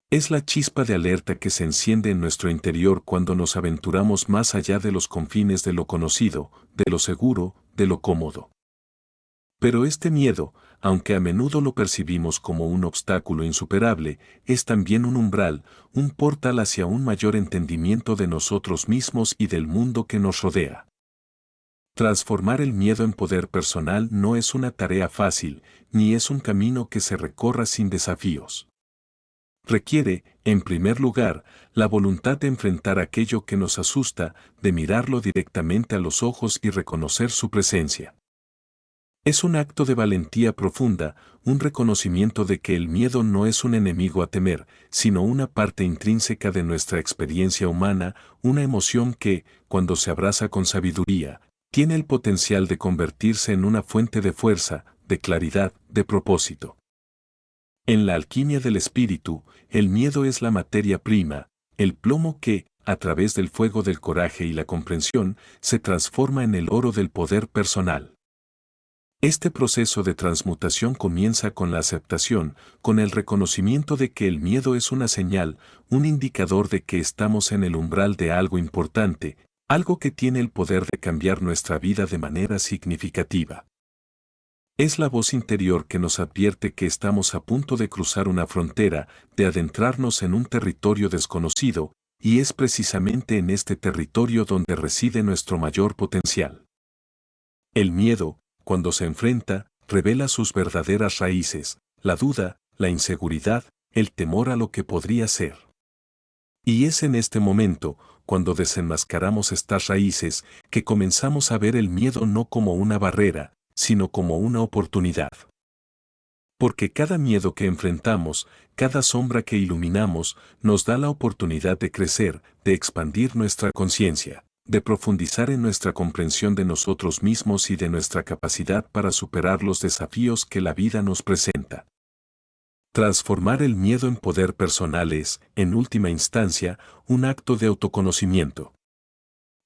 Es la chispa de alerta que se enciende en nuestro interior cuando nos aventuramos más allá de los confines de lo conocido, de lo seguro, de lo cómodo. Pero este miedo, aunque a menudo lo percibimos como un obstáculo insuperable, es también un umbral, un portal hacia un mayor entendimiento de nosotros mismos y del mundo que nos rodea. Transformar el miedo en poder personal no es una tarea fácil, ni es un camino que se recorra sin desafíos. Requiere, en primer lugar, la voluntad de enfrentar aquello que nos asusta, de mirarlo directamente a los ojos y reconocer su presencia. Es un acto de valentía profunda, un reconocimiento de que el miedo no es un enemigo a temer, sino una parte intrínseca de nuestra experiencia humana, una emoción que, cuando se abraza con sabiduría, tiene el potencial de convertirse en una fuente de fuerza, de claridad, de propósito. En la alquimia del espíritu, el miedo es la materia prima, el plomo que, a través del fuego del coraje y la comprensión, se transforma en el oro del poder personal. Este proceso de transmutación comienza con la aceptación, con el reconocimiento de que el miedo es una señal, un indicador de que estamos en el umbral de algo importante, algo que tiene el poder de cambiar nuestra vida de manera significativa. Es la voz interior que nos advierte que estamos a punto de cruzar una frontera, de adentrarnos en un territorio desconocido, y es precisamente en este territorio donde reside nuestro mayor potencial. El miedo, cuando se enfrenta, revela sus verdaderas raíces, la duda, la inseguridad, el temor a lo que podría ser. Y es en este momento, cuando desenmascaramos estas raíces, que comenzamos a ver el miedo no como una barrera, sino como una oportunidad. Porque cada miedo que enfrentamos, cada sombra que iluminamos, nos da la oportunidad de crecer, de expandir nuestra conciencia, de profundizar en nuestra comprensión de nosotros mismos y de nuestra capacidad para superar los desafíos que la vida nos presenta. Transformar el miedo en poder personal es, en última instancia, un acto de autoconocimiento.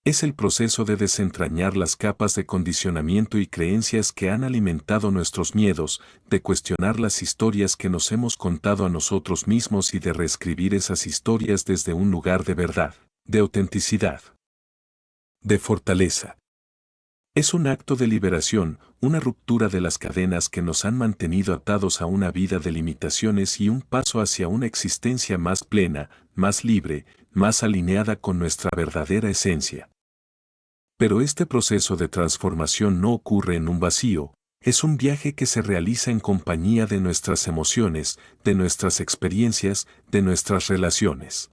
Es el proceso de desentrañar las capas de condicionamiento y creencias que han alimentado nuestros miedos, de cuestionar las historias que nos hemos contado a nosotros mismos y de reescribir esas historias desde un lugar de verdad, de autenticidad, de fortaleza. Es un acto de liberación, una ruptura de las cadenas que nos han mantenido atados a una vida de limitaciones y un paso hacia una existencia más plena, más libre, más alineada con nuestra verdadera esencia. Pero este proceso de transformación no ocurre en un vacío, es un viaje que se realiza en compañía de nuestras emociones, de nuestras experiencias, de nuestras relaciones.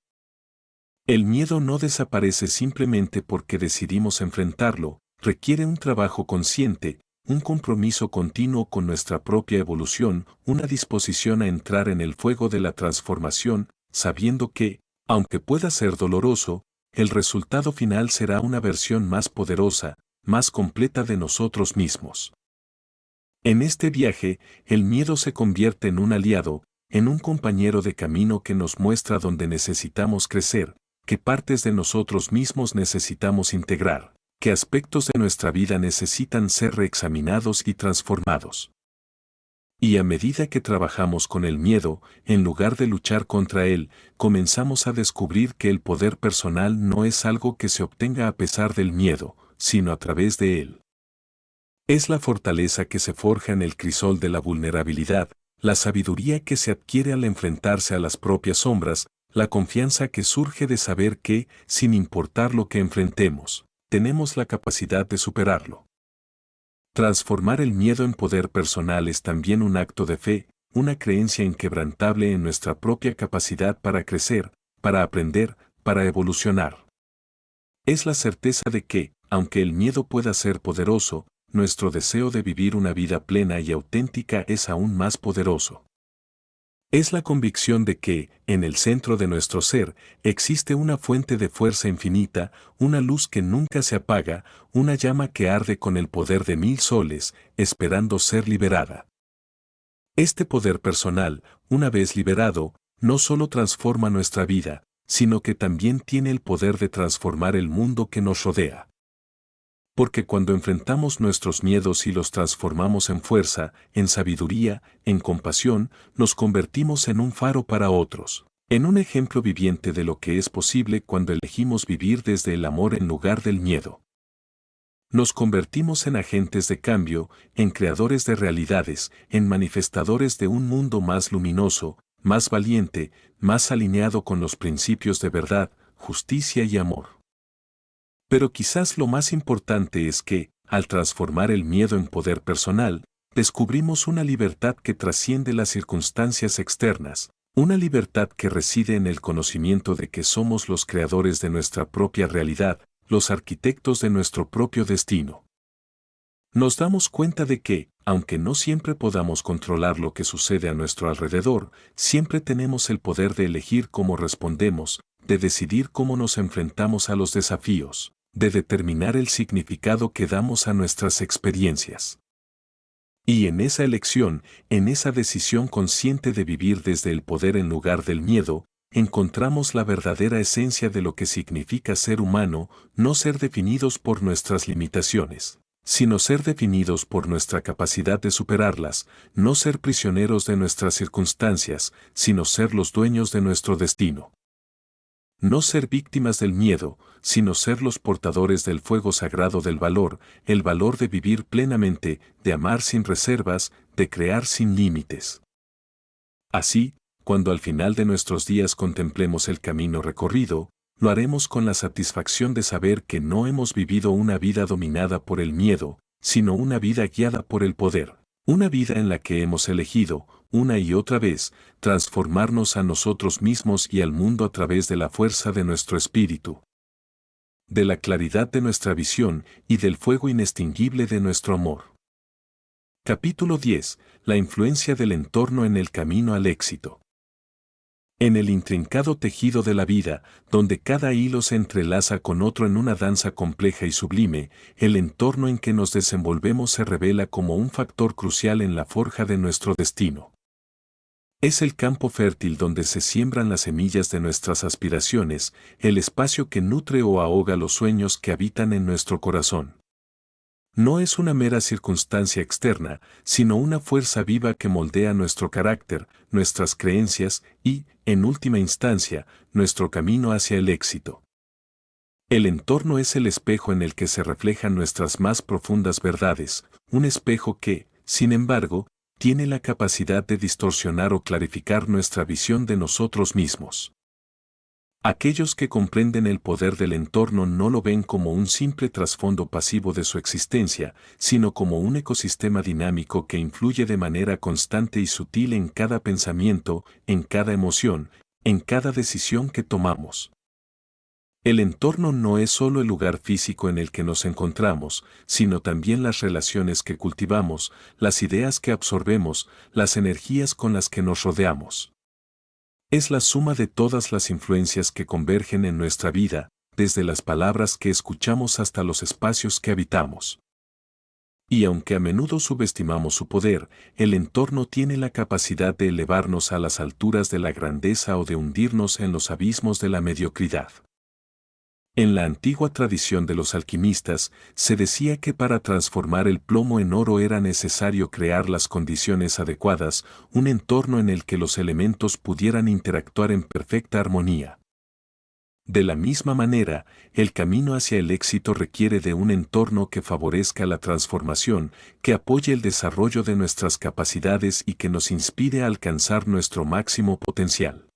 El miedo no desaparece simplemente porque decidimos enfrentarlo, requiere un trabajo consciente, un compromiso continuo con nuestra propia evolución, una disposición a entrar en el fuego de la transformación, sabiendo que, aunque pueda ser doloroso, el resultado final será una versión más poderosa, más completa de nosotros mismos. En este viaje, el miedo se convierte en un aliado, en un compañero de camino que nos muestra dónde necesitamos crecer, qué partes de nosotros mismos necesitamos integrar, qué aspectos de nuestra vida necesitan ser reexaminados y transformados. Y a medida que trabajamos con el miedo, en lugar de luchar contra él, comenzamos a descubrir que el poder personal no es algo que se obtenga a pesar del miedo, sino a través de él. Es la fortaleza que se forja en el crisol de la vulnerabilidad, la sabiduría que se adquiere al enfrentarse a las propias sombras, la confianza que surge de saber que, sin importar lo que enfrentemos, tenemos la capacidad de superarlo. Transformar el miedo en poder personal es también un acto de fe, una creencia inquebrantable en nuestra propia capacidad para crecer, para aprender, para evolucionar. Es la certeza de que, aunque el miedo pueda ser poderoso, nuestro deseo de vivir una vida plena y auténtica es aún más poderoso. Es la convicción de que, en el centro de nuestro ser, existe una fuente de fuerza infinita, una luz que nunca se apaga, una llama que arde con el poder de 1000 soles, esperando ser liberada. Este poder personal, una vez liberado, no solo transforma nuestra vida, sino que también tiene el poder de transformar el mundo que nos rodea. Porque cuando enfrentamos nuestros miedos y los transformamos en fuerza, en sabiduría, en compasión, nos convertimos en un faro para otros, en un ejemplo viviente de lo que es posible cuando elegimos vivir desde el amor en lugar del miedo. Nos convertimos en agentes de cambio, en creadores de realidades, en manifestadores de un mundo más luminoso, más valiente, más alineado con los principios de verdad, justicia y amor. Pero quizás lo más importante es que, al transformar el miedo en poder personal, descubrimos una libertad que trasciende las circunstancias externas, una libertad que reside en el conocimiento de que somos los creadores de nuestra propia realidad, los arquitectos de nuestro propio destino. Nos damos cuenta de que, aunque no siempre podamos controlar lo que sucede a nuestro alrededor, siempre tenemos el poder de elegir cómo respondemos, de decidir cómo nos enfrentamos a los desafíos, de determinar el significado que damos a nuestras experiencias. Y en esa elección, en esa decisión consciente de vivir desde el poder en lugar del miedo, encontramos la verdadera esencia de lo que significa ser humano, no ser definidos por nuestras limitaciones, sino ser definidos por nuestra capacidad de superarlas, no ser prisioneros de nuestras circunstancias, sino ser los dueños de nuestro destino. No ser víctimas del miedo, sino ser los portadores del fuego sagrado del valor, el valor de vivir plenamente, de amar sin reservas, de crear sin límites. Así, cuando al final de nuestros días contemplemos el camino recorrido, lo haremos con la satisfacción de saber que no hemos vivido una vida dominada por el miedo, sino una vida guiada por el poder, una vida en la que hemos elegido, una y otra vez, transformarnos a nosotros mismos y al mundo a través de la fuerza de nuestro espíritu, de la claridad de nuestra visión y del fuego inextinguible de nuestro amor. Capítulo 10. La influencia del entorno en el camino al éxito. En el intrincado tejido de la vida, donde cada hilo se entrelaza con otro en una danza compleja y sublime, el entorno en que nos desenvolvemos se revela como un factor crucial en la forja de nuestro destino. Es el campo fértil donde se siembran las semillas de nuestras aspiraciones, el espacio que nutre o ahoga los sueños que habitan en nuestro corazón. No es una mera circunstancia externa, sino una fuerza viva que moldea nuestro carácter, nuestras creencias y, en última instancia, nuestro camino hacia el éxito. El entorno es el espejo en el que se reflejan nuestras más profundas verdades, un espejo que, sin embargo, tiene la capacidad de distorsionar o clarificar nuestra visión de nosotros mismos. Aquellos que comprenden el poder del entorno no lo ven como un simple trasfondo pasivo de su existencia, sino como un ecosistema dinámico que influye de manera constante y sutil en cada pensamiento, en cada emoción, en cada decisión que tomamos. El entorno no es solo el lugar físico en el que nos encontramos, sino también las relaciones que cultivamos, las ideas que absorbemos, las energías con las que nos rodeamos. Es la suma de todas las influencias que convergen en nuestra vida, desde las palabras que escuchamos hasta los espacios que habitamos. Y aunque a menudo subestimamos su poder, el entorno tiene la capacidad de elevarnos a las alturas de la grandeza o de hundirnos en los abismos de la mediocridad. En la antigua tradición de los alquimistas, se decía que para transformar el plomo en oro era necesario crear las condiciones adecuadas, un entorno en el que los elementos pudieran interactuar en perfecta armonía. De la misma manera, el camino hacia el éxito requiere de un entorno que favorezca la transformación, que apoye el desarrollo de nuestras capacidades y que nos inspire a alcanzar nuestro máximo potencial.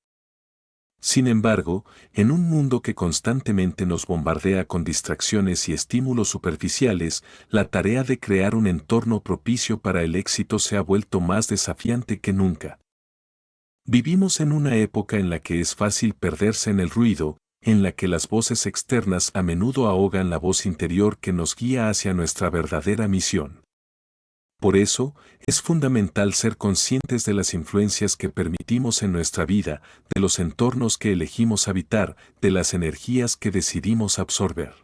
Sin embargo, en un mundo que constantemente nos bombardea con distracciones y estímulos superficiales, la tarea de crear un entorno propicio para el éxito se ha vuelto más desafiante que nunca. Vivimos en una época en la que es fácil perderse en el ruido, en la que las voces externas a menudo ahogan la voz interior que nos guía hacia nuestra verdadera misión. Por eso, es fundamental ser conscientes de las influencias que permitimos en nuestra vida, de los entornos que elegimos habitar, de las energías que decidimos absorber.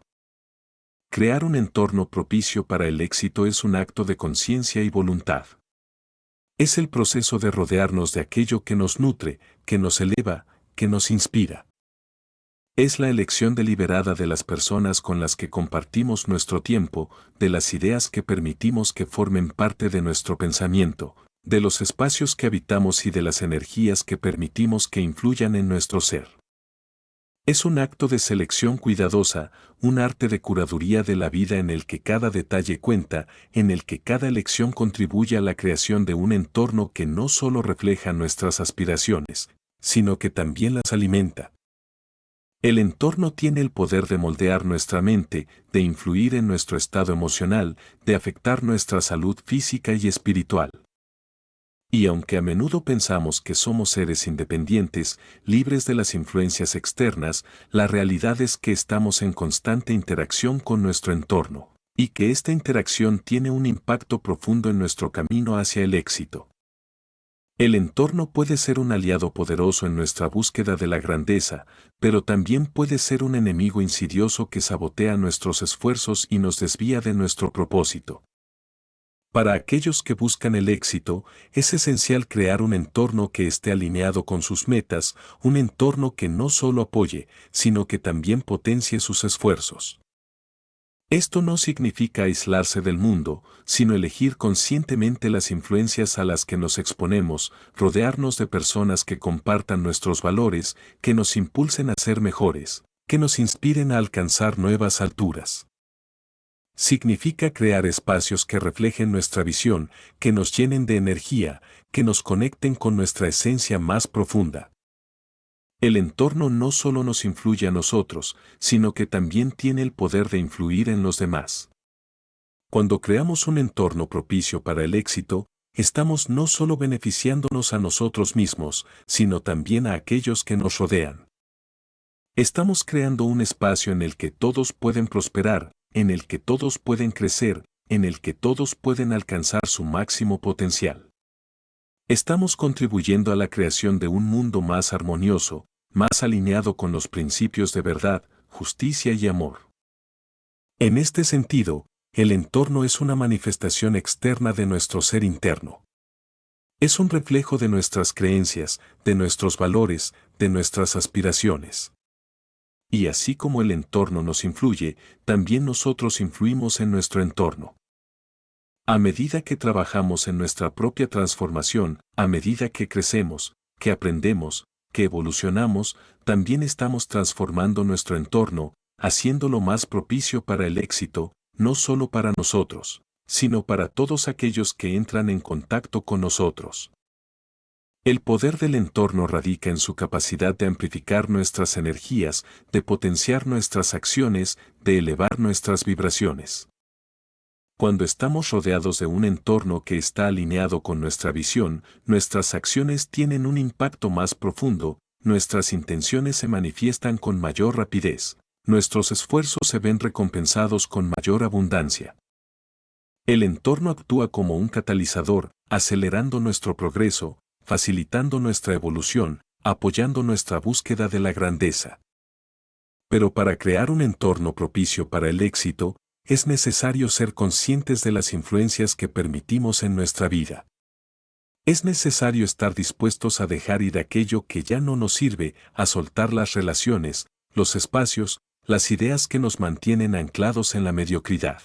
Crear un entorno propicio para el éxito es un acto de conciencia y voluntad. Es el proceso de rodearnos de aquello que nos nutre, que nos eleva, que nos inspira. Es la elección deliberada de las personas con las que compartimos nuestro tiempo, de las ideas que permitimos que formen parte de nuestro pensamiento, de los espacios que habitamos y de las energías que permitimos que influyan en nuestro ser. Es un acto de selección cuidadosa, un arte de curaduría de la vida en el que cada detalle cuenta, en el que cada elección contribuye a la creación de un entorno que no solo refleja nuestras aspiraciones, sino que también las alimenta. El entorno tiene el poder de moldear nuestra mente, de influir en nuestro estado emocional, de afectar nuestra salud física y espiritual. Y aunque a menudo pensamos que somos seres independientes, libres de las influencias externas, la realidad es que estamos en constante interacción con nuestro entorno, y que esta interacción tiene un impacto profundo en nuestro camino hacia el éxito. El entorno puede ser un aliado poderoso en nuestra búsqueda de la grandeza, pero también puede ser un enemigo insidioso que sabotea nuestros esfuerzos y nos desvía de nuestro propósito. Para aquellos que buscan el éxito, es esencial crear un entorno que esté alineado con sus metas, un entorno que no solo apoye, sino que también potencie sus esfuerzos. Esto no significa aislarse del mundo, sino elegir conscientemente las influencias a las que nos exponemos, rodearnos de personas que compartan nuestros valores, que nos impulsen a ser mejores, que nos inspiren a alcanzar nuevas alturas. Significa crear espacios que reflejen nuestra visión, que nos llenen de energía, que nos conecten con nuestra esencia más profunda. El entorno no solo nos influye a nosotros, sino que también tiene el poder de influir en los demás. Cuando creamos un entorno propicio para el éxito, estamos no solo beneficiándonos a nosotros mismos, sino también a aquellos que nos rodean. Estamos creando un espacio en el que todos pueden prosperar, en el que todos pueden crecer, en el que todos pueden alcanzar su máximo potencial. Estamos contribuyendo a la creación de un mundo más armonioso, más alineado con los principios de verdad, justicia y amor. En este sentido, el entorno es una manifestación externa de nuestro ser interno. Es un reflejo de nuestras creencias, de nuestros valores, de nuestras aspiraciones. Y así como el entorno nos influye, también nosotros influimos en nuestro entorno. A medida que trabajamos en nuestra propia transformación, a medida que crecemos, que aprendemos, que evolucionamos, también estamos transformando nuestro entorno, haciéndolo más propicio para el éxito, no solo para nosotros, sino para todos aquellos que entran en contacto con nosotros. El poder del entorno radica en su capacidad de amplificar nuestras energías, de potenciar nuestras acciones, de elevar nuestras vibraciones. Cuando estamos rodeados de un entorno que está alineado con nuestra visión, nuestras acciones tienen un impacto más profundo, nuestras intenciones se manifiestan con mayor rapidez, nuestros esfuerzos se ven recompensados con mayor abundancia. El entorno actúa como un catalizador, acelerando nuestro progreso, facilitando nuestra evolución, apoyando nuestra búsqueda de la grandeza. Pero para crear un entorno propicio para el éxito, es necesario ser conscientes de las influencias que permitimos en nuestra vida. Es necesario estar dispuestos a dejar ir aquello que ya no nos sirve, a soltar las relaciones, los espacios, las ideas que nos mantienen anclados en la mediocridad.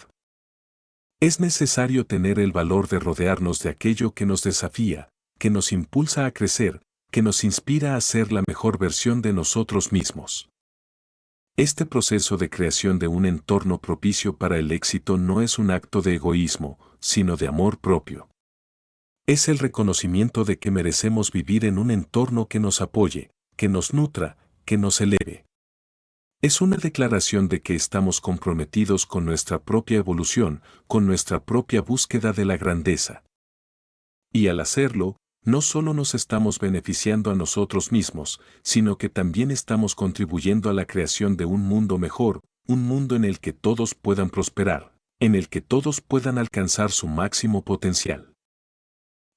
Es necesario tener el valor de rodearnos de aquello que nos desafía, que nos impulsa a crecer, que nos inspira a ser la mejor versión de nosotros mismos. Este proceso de creación de un entorno propicio para el éxito no es un acto de egoísmo, sino de amor propio. Es el reconocimiento de que merecemos vivir en un entorno que nos apoye, que nos nutra, que nos eleve. Es una declaración de que estamos comprometidos con nuestra propia evolución, con nuestra propia búsqueda de la grandeza. Y al hacerlo, no solo nos estamos beneficiando a nosotros mismos, sino que también estamos contribuyendo a la creación de un mundo mejor, un mundo en el que todos puedan prosperar, en el que todos puedan alcanzar su máximo potencial.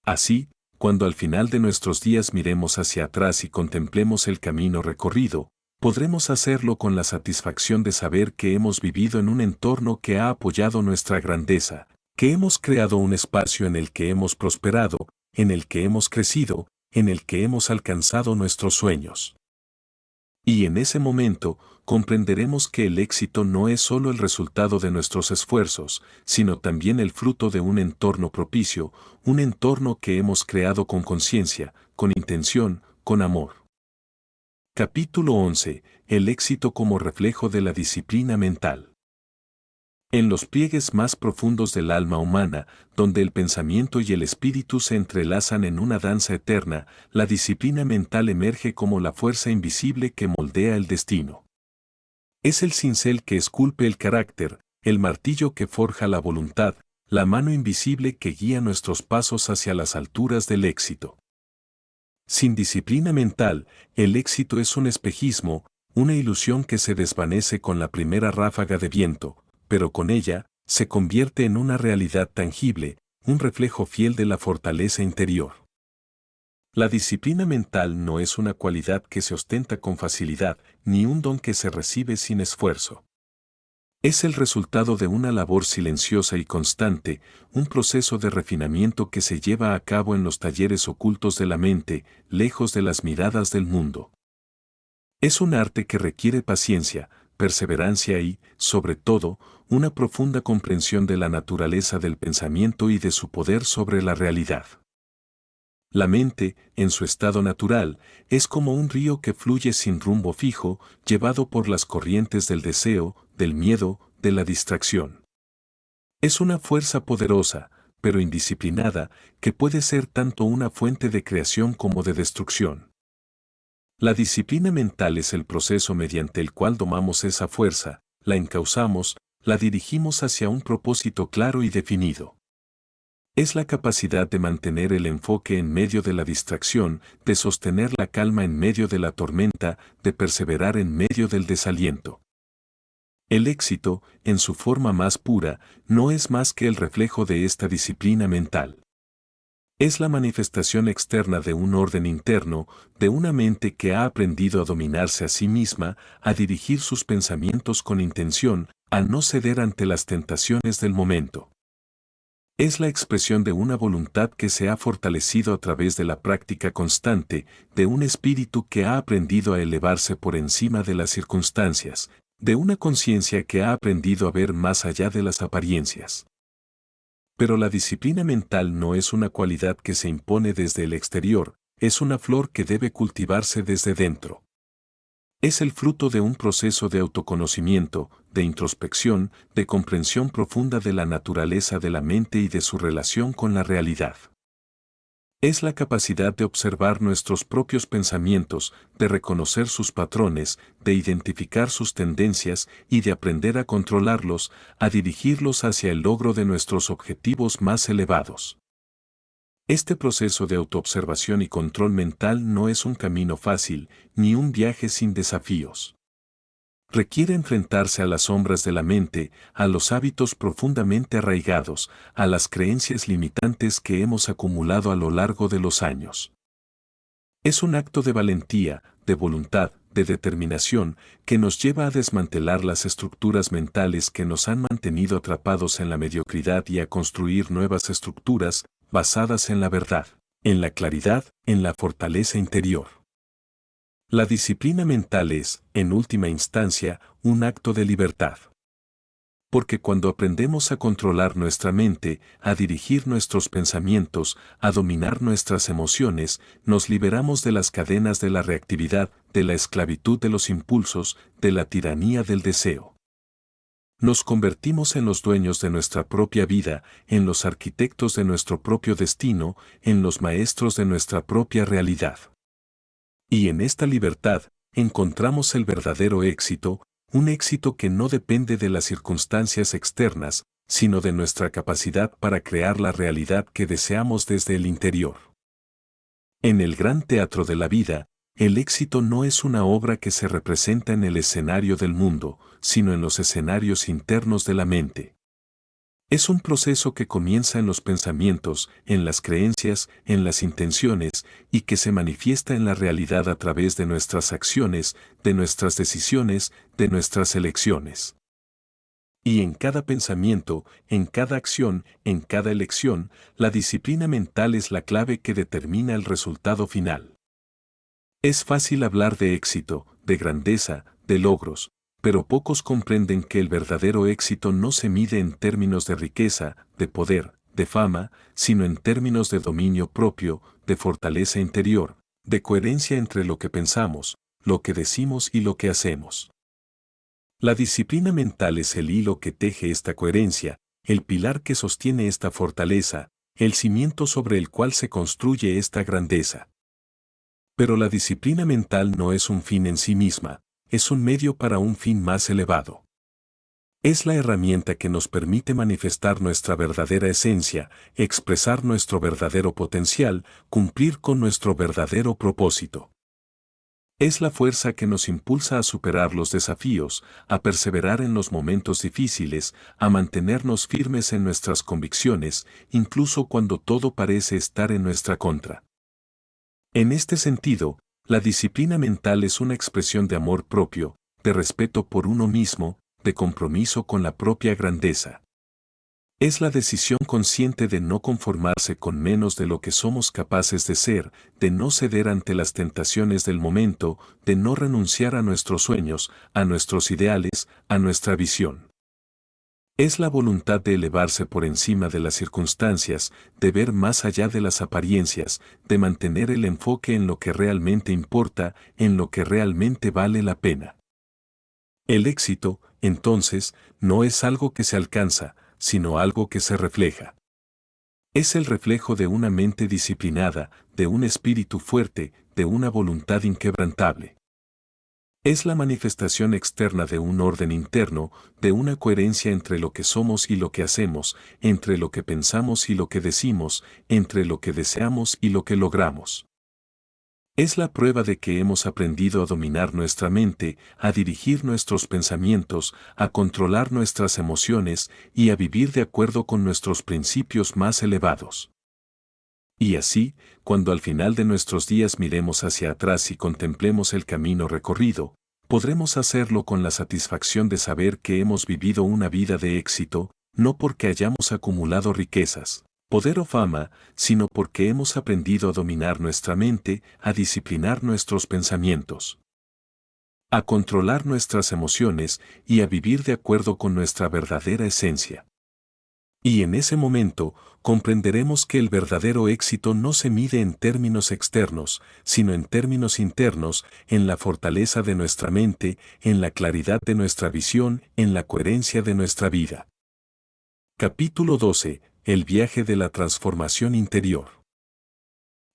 Así, cuando al final de nuestros días miremos hacia atrás y contemplemos el camino recorrido, podremos hacerlo con la satisfacción de saber que hemos vivido en un entorno que ha apoyado nuestra grandeza, que hemos creado un espacio en el que hemos prosperado, en el que hemos crecido, en el que hemos alcanzado nuestros sueños. Y en ese momento, comprenderemos que el éxito no es solo el resultado de nuestros esfuerzos, sino también el fruto de un entorno propicio, un entorno que hemos creado con conciencia, con intención, con amor. Capítulo 11. El éxito como reflejo de la disciplina mental. En los pliegues más profundos del alma humana, donde el pensamiento y el espíritu se entrelazan en una danza eterna, la disciplina mental emerge como la fuerza invisible que moldea el destino. Es el cincel que esculpe el carácter, el martillo que forja la voluntad, la mano invisible que guía nuestros pasos hacia las alturas del éxito. Sin disciplina mental, el éxito es un espejismo, una ilusión que se desvanece con la primera ráfaga de viento, pero con ella, se convierte en una realidad tangible, un reflejo fiel de la fortaleza interior. La disciplina mental no es una cualidad que se ostenta con facilidad, ni un don que se recibe sin esfuerzo. Es el resultado de una labor silenciosa y constante, un proceso de refinamiento que se lleva a cabo en los talleres ocultos de la mente, lejos de las miradas del mundo. Es un arte que requiere paciencia, perseverancia y, sobre todo, una profunda comprensión de la naturaleza del pensamiento y de su poder sobre la realidad. La mente, en su estado natural, es como un río que fluye sin rumbo fijo, llevado por las corrientes del deseo, del miedo, de la distracción. Es una fuerza poderosa, pero indisciplinada, que puede ser tanto una fuente de creación como de destrucción. La disciplina mental es el proceso mediante el cual domamos esa fuerza, la encauzamos, la dirigimos hacia un propósito claro y definido. Es la capacidad de mantener el enfoque en medio de la distracción, de sostener la calma en medio de la tormenta, de perseverar en medio del desaliento. El éxito, en su forma más pura, no es más que el reflejo de esta disciplina mental. Es la manifestación externa de un orden interno, de una mente que ha aprendido a dominarse a sí misma, a dirigir sus pensamientos con intención, a no ceder ante las tentaciones del momento. Es la expresión de una voluntad que se ha fortalecido a través de la práctica constante, de un espíritu que ha aprendido a elevarse por encima de las circunstancias, de una conciencia que ha aprendido a ver más allá de las apariencias. Pero la disciplina mental no es una cualidad que se impone desde el exterior, es una flor que debe cultivarse desde dentro. Es el fruto de un proceso de autoconocimiento, de introspección, de comprensión profunda de la naturaleza de la mente y de su relación con la realidad. Es la capacidad de observar nuestros propios pensamientos, de reconocer sus patrones, de identificar sus tendencias y de aprender a controlarlos, a dirigirlos hacia el logro de nuestros objetivos más elevados. Este proceso de autoobservación y control mental no es un camino fácil, ni un viaje sin desafíos. Requiere enfrentarse a las sombras de la mente, a los hábitos profundamente arraigados, a las creencias limitantes que hemos acumulado a lo largo de los años. Es un acto de valentía, de voluntad, de determinación, que nos lleva a desmantelar las estructuras mentales que nos han mantenido atrapados en la mediocridad y a construir nuevas estructuras, basadas en la verdad, en la claridad, en la fortaleza interior. La disciplina mental es, en última instancia, un acto de libertad. Porque cuando aprendemos a controlar nuestra mente, a dirigir nuestros pensamientos, a dominar nuestras emociones, nos liberamos de las cadenas de la reactividad, de la esclavitud de los impulsos, de la tiranía del deseo. Nos convertimos en los dueños de nuestra propia vida, en los arquitectos de nuestro propio destino, en los maestros de nuestra propia realidad. Y en esta libertad, encontramos el verdadero éxito, un éxito que no depende de las circunstancias externas, sino de nuestra capacidad para crear la realidad que deseamos desde el interior. En el gran teatro de la vida, el éxito no es una obra que se representa en el escenario del mundo, sino en los escenarios internos de la mente. Es un proceso que comienza en los pensamientos, en las creencias, en las intenciones, y que se manifiesta en la realidad a través de nuestras acciones, de nuestras decisiones, de nuestras elecciones. Y en cada pensamiento, en cada acción, en cada elección, la disciplina mental es la clave que determina el resultado final. Es fácil hablar de éxito, de grandeza, de logros, pero pocos comprenden que el verdadero éxito no se mide en términos de riqueza, de poder, de fama, sino en términos de dominio propio, de fortaleza interior, de coherencia entre lo que pensamos, lo que decimos y lo que hacemos. La disciplina mental es el hilo que teje esta coherencia, el pilar que sostiene esta fortaleza, el cimiento sobre el cual se construye esta grandeza. Pero la disciplina mental no es un fin en sí misma, es un medio para un fin más elevado. Es la herramienta que nos permite manifestar nuestra verdadera esencia, expresar nuestro verdadero potencial, cumplir con nuestro verdadero propósito. Es la fuerza que nos impulsa a superar los desafíos, a perseverar en los momentos difíciles, a mantenernos firmes en nuestras convicciones, incluso cuando todo parece estar en nuestra contra. En este sentido, la disciplina mental es una expresión de amor propio, de respeto por uno mismo, de compromiso con la propia grandeza. Es la decisión consciente de no conformarse con menos de lo que somos capaces de ser, de no ceder ante las tentaciones del momento, de no renunciar a nuestros sueños, a nuestros ideales, a nuestra visión. Es la voluntad de elevarse por encima de las circunstancias, de ver más allá de las apariencias, de mantener el enfoque en lo que realmente importa, en lo que realmente vale la pena. El éxito, entonces, no es algo que se alcanza, sino algo que se refleja. Es el reflejo de una mente disciplinada, de un espíritu fuerte, de una voluntad inquebrantable. Es la manifestación externa de un orden interno, de una coherencia entre lo que somos y lo que hacemos, entre lo que pensamos y lo que decimos, entre lo que deseamos y lo que logramos. Es la prueba de que hemos aprendido a dominar nuestra mente, a dirigir nuestros pensamientos, a controlar nuestras emociones y a vivir de acuerdo con nuestros principios más elevados. Y así, cuando al final de nuestros días miremos hacia atrás y contemplemos el camino recorrido, podremos hacerlo con la satisfacción de saber que hemos vivido una vida de éxito, no porque hayamos acumulado riquezas, poder o fama, sino porque hemos aprendido a dominar nuestra mente, a disciplinar nuestros pensamientos, a controlar nuestras emociones y a vivir de acuerdo con nuestra verdadera esencia. Y en ese momento, comprenderemos que el verdadero éxito no se mide en términos externos, sino en términos internos, en la fortaleza de nuestra mente, en la claridad de nuestra visión, en la coherencia de nuestra vida. Capítulo 12. El viaje de la transformación interior.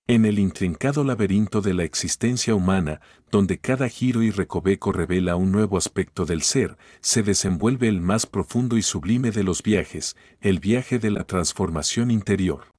En el intrincado laberinto de la existencia humana, donde cada giro y recoveco revela un nuevo aspecto del ser, se desenvuelve el más profundo y sublime de los viajes, el viaje de la transformación interior.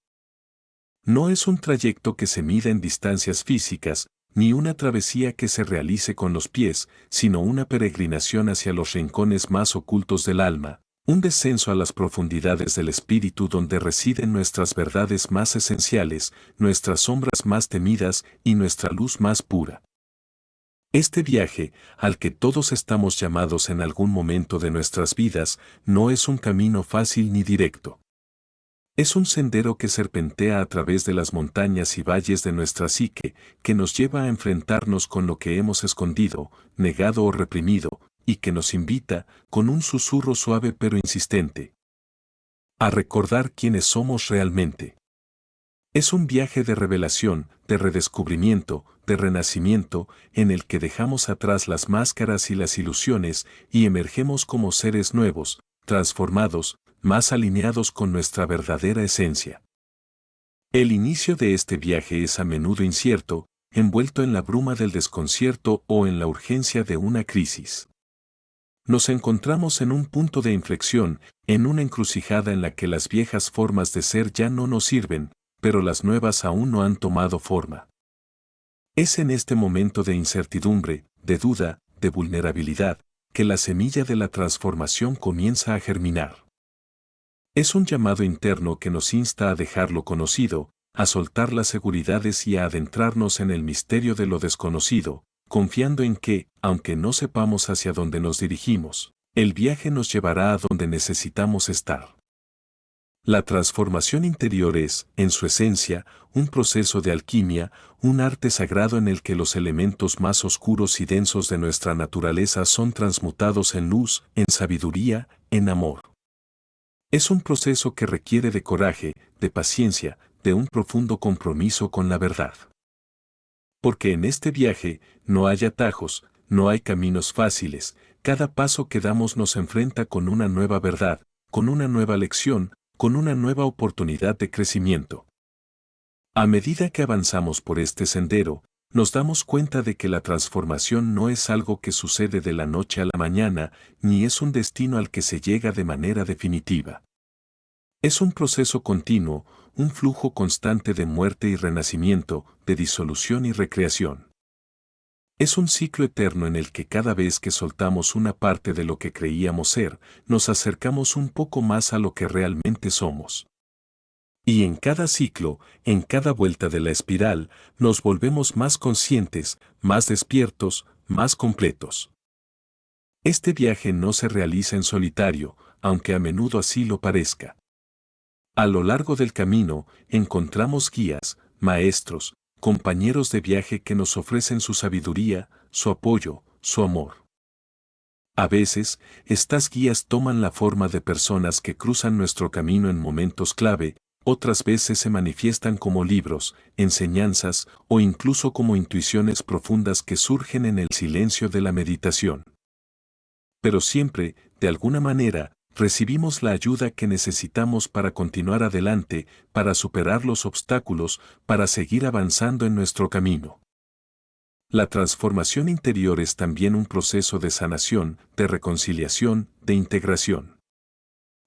No es un trayecto que se mida en distancias físicas, ni una travesía que se realice con los pies, sino una peregrinación hacia los rincones más ocultos del alma, un descenso a las profundidades del espíritu donde residen nuestras verdades más esenciales, nuestras sombras más temidas y nuestra luz más pura. Este viaje, al que todos estamos llamados en algún momento de nuestras vidas, no es un camino fácil ni directo. Es un sendero que serpentea a través de las montañas y valles de nuestra psique, que nos lleva a enfrentarnos con lo que hemos escondido, negado o reprimido, y que nos invita, con un susurro suave pero insistente, a recordar quiénes somos realmente. Es un viaje de revelación, de redescubrimiento, de renacimiento, en el que dejamos atrás las máscaras y las ilusiones y emergemos como seres nuevos, transformados, más alineados con nuestra verdadera esencia. El inicio de este viaje es a menudo incierto, envuelto en la bruma del desconcierto o en la urgencia de una crisis. Nos encontramos en un punto de inflexión, en una encrucijada en la que las viejas formas de ser ya no nos sirven, pero las nuevas aún no han tomado forma. Es en este momento de incertidumbre, de duda, de vulnerabilidad, que la semilla de la transformación comienza a germinar. Es un llamado interno que nos insta a dejar lo conocido, a soltar las seguridades y a adentrarnos en el misterio de lo desconocido, confiando en que, aunque no sepamos hacia dónde nos dirigimos, el viaje nos llevará a donde necesitamos estar. La transformación interior es, en su esencia, un proceso de alquimia, un arte sagrado en el que los elementos más oscuros y densos de nuestra naturaleza son transmutados en luz, en sabiduría, en amor. Es un proceso que requiere de coraje, de paciencia, de un profundo compromiso con la verdad. Porque en este viaje no hay atajos, no hay caminos fáciles, cada paso que damos nos enfrenta con una nueva verdad, con una nueva lección, con una nueva oportunidad de crecimiento. A medida que avanzamos por este sendero, nos damos cuenta de que la transformación no es algo que sucede de la noche a la mañana, ni es un destino al que se llega de manera definitiva. Es un proceso continuo, un flujo constante de muerte y renacimiento, de disolución y recreación. Es un ciclo eterno en el que cada vez que soltamos una parte de lo que creíamos ser, nos acercamos un poco más a lo que realmente somos. Y en cada ciclo, en cada vuelta de la espiral, nos volvemos más conscientes, más despiertos, más completos. Este viaje no se realiza en solitario, aunque a menudo así lo parezca. A lo largo del camino, encontramos guías, maestros, compañeros de viaje que nos ofrecen su sabiduría, su apoyo, su amor. A veces, estas guías toman la forma de personas que cruzan nuestro camino en momentos clave, otras veces se manifiestan como libros, enseñanzas o incluso como intuiciones profundas que surgen en el silencio de la meditación. Pero siempre, de alguna manera, recibimos la ayuda que necesitamos para continuar adelante, para superar los obstáculos, para seguir avanzando en nuestro camino. La transformación interior es también un proceso de sanación, de reconciliación, de integración.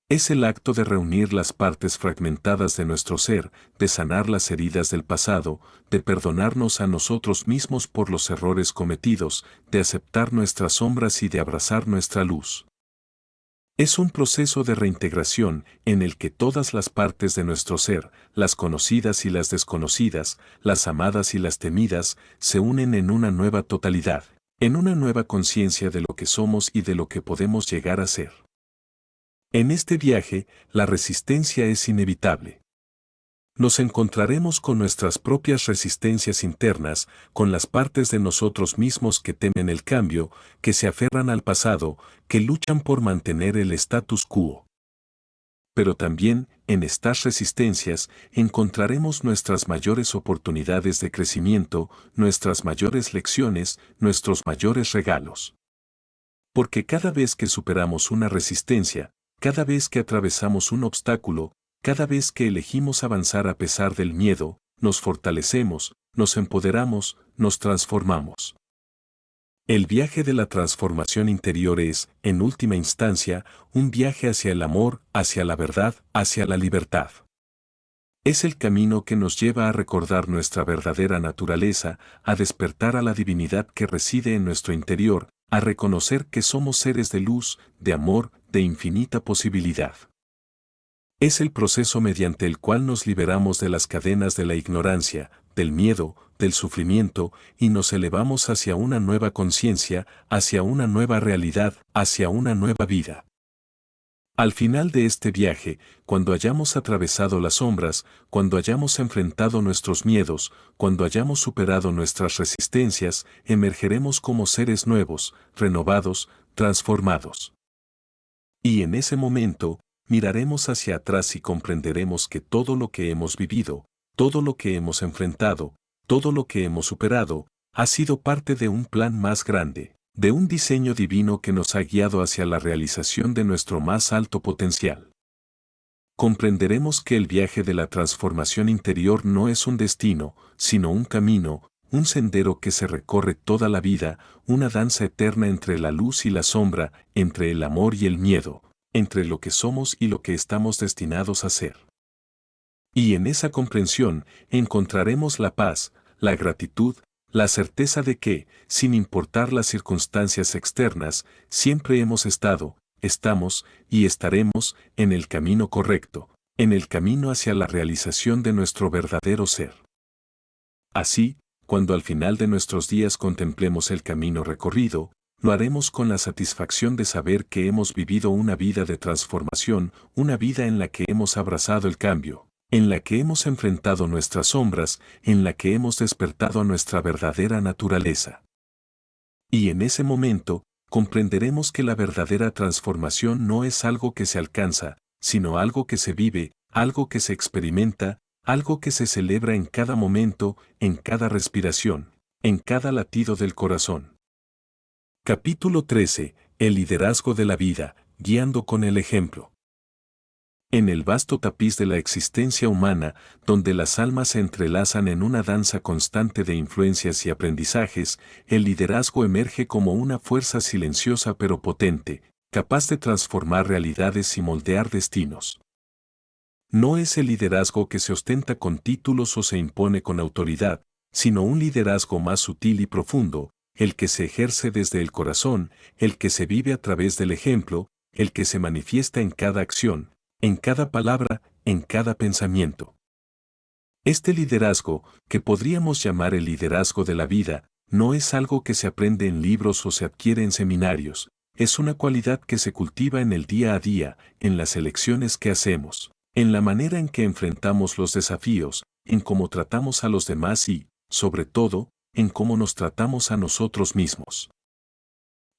Es el acto de reunir las partes fragmentadas de nuestro ser, de sanar las heridas del pasado, de perdonarnos a nosotros mismos por los errores cometidos, de aceptar nuestras sombras y de abrazar nuestra luz. Es un proceso de reintegración en el que todas las partes de nuestro ser, las conocidas y las desconocidas, las amadas y las temidas, se unen en una nueva totalidad, en una nueva conciencia de lo que somos y de lo que podemos llegar a ser. En este viaje, la resistencia es inevitable. Nos encontraremos con nuestras propias resistencias internas, con las partes de nosotros mismos que temen el cambio, que se aferran al pasado, que luchan por mantener el status quo. Pero también, en estas resistencias, encontraremos nuestras mayores oportunidades de crecimiento, nuestras mayores lecciones, nuestros mayores regalos. Porque cada vez que superamos una resistencia, cada vez que atravesamos un obstáculo, cada vez que elegimos avanzar a pesar del miedo, nos fortalecemos, nos empoderamos, nos transformamos. El viaje de la transformación interior es, en última instancia, un viaje hacia el amor, hacia la verdad, hacia la libertad. Es el camino que nos lleva a recordar nuestra verdadera naturaleza, a despertar a la divinidad que reside en nuestro interior, a reconocer que somos seres de luz, de amor, de infinita posibilidad. Es el proceso mediante el cual nos liberamos de las cadenas de la ignorancia, del miedo, del sufrimiento, y nos elevamos hacia una nueva conciencia, hacia una nueva realidad, hacia una nueva vida. Al final de este viaje, cuando hayamos atravesado las sombras, cuando hayamos enfrentado nuestros miedos, cuando hayamos superado nuestras resistencias, emergeremos como seres nuevos, renovados, transformados. Y en ese momento, miraremos hacia atrás y comprenderemos que todo lo que hemos vivido, todo lo que hemos enfrentado, todo lo que hemos superado, ha sido parte de un plan más grande, de un diseño divino que nos ha guiado hacia la realización de nuestro más alto potencial. Comprenderemos que el viaje de la transformación interior no es un destino, sino un camino, un sendero que se recorre toda la vida, una danza eterna entre la luz y la sombra, entre el amor y el miedo, entre lo que somos y lo que estamos destinados a ser. Y en esa comprensión encontraremos la paz, la gratitud, la certeza de que, sin importar las circunstancias externas, siempre hemos estado, estamos y estaremos en el camino correcto, en el camino hacia la realización de nuestro verdadero ser. Así, cuando al final de nuestros días contemplemos el camino recorrido, lo haremos con la satisfacción de saber que hemos vivido una vida de transformación, una vida en la que hemos abrazado el cambio, en la que hemos enfrentado nuestras sombras, en la que hemos despertado a nuestra verdadera naturaleza. Y en ese momento, comprenderemos que la verdadera transformación no es algo que se alcanza, sino algo que se vive, algo que se experimenta, algo que se celebra en cada momento, en cada respiración, en cada latido del corazón. Capítulo 13. El liderazgo de la vida, guiando con el ejemplo. En el vasto tapiz de la existencia humana, donde las almas se entrelazan en una danza constante de influencias y aprendizajes, el liderazgo emerge como una fuerza silenciosa pero potente, capaz de transformar realidades y moldear destinos. No es el liderazgo que se ostenta con títulos o se impone con autoridad, sino un liderazgo más sutil y profundo, el que se ejerce desde el corazón, el que se vive a través del ejemplo, el que se manifiesta en cada acción, en cada palabra, en cada pensamiento. Este liderazgo, que podríamos llamar el liderazgo de la vida, no es algo que se aprende en libros o se adquiere en seminarios, es una cualidad que se cultiva en el día a día, en las elecciones que hacemos, en la manera en que enfrentamos los desafíos, en cómo tratamos a los demás y, sobre todo, en cómo nos tratamos a nosotros mismos.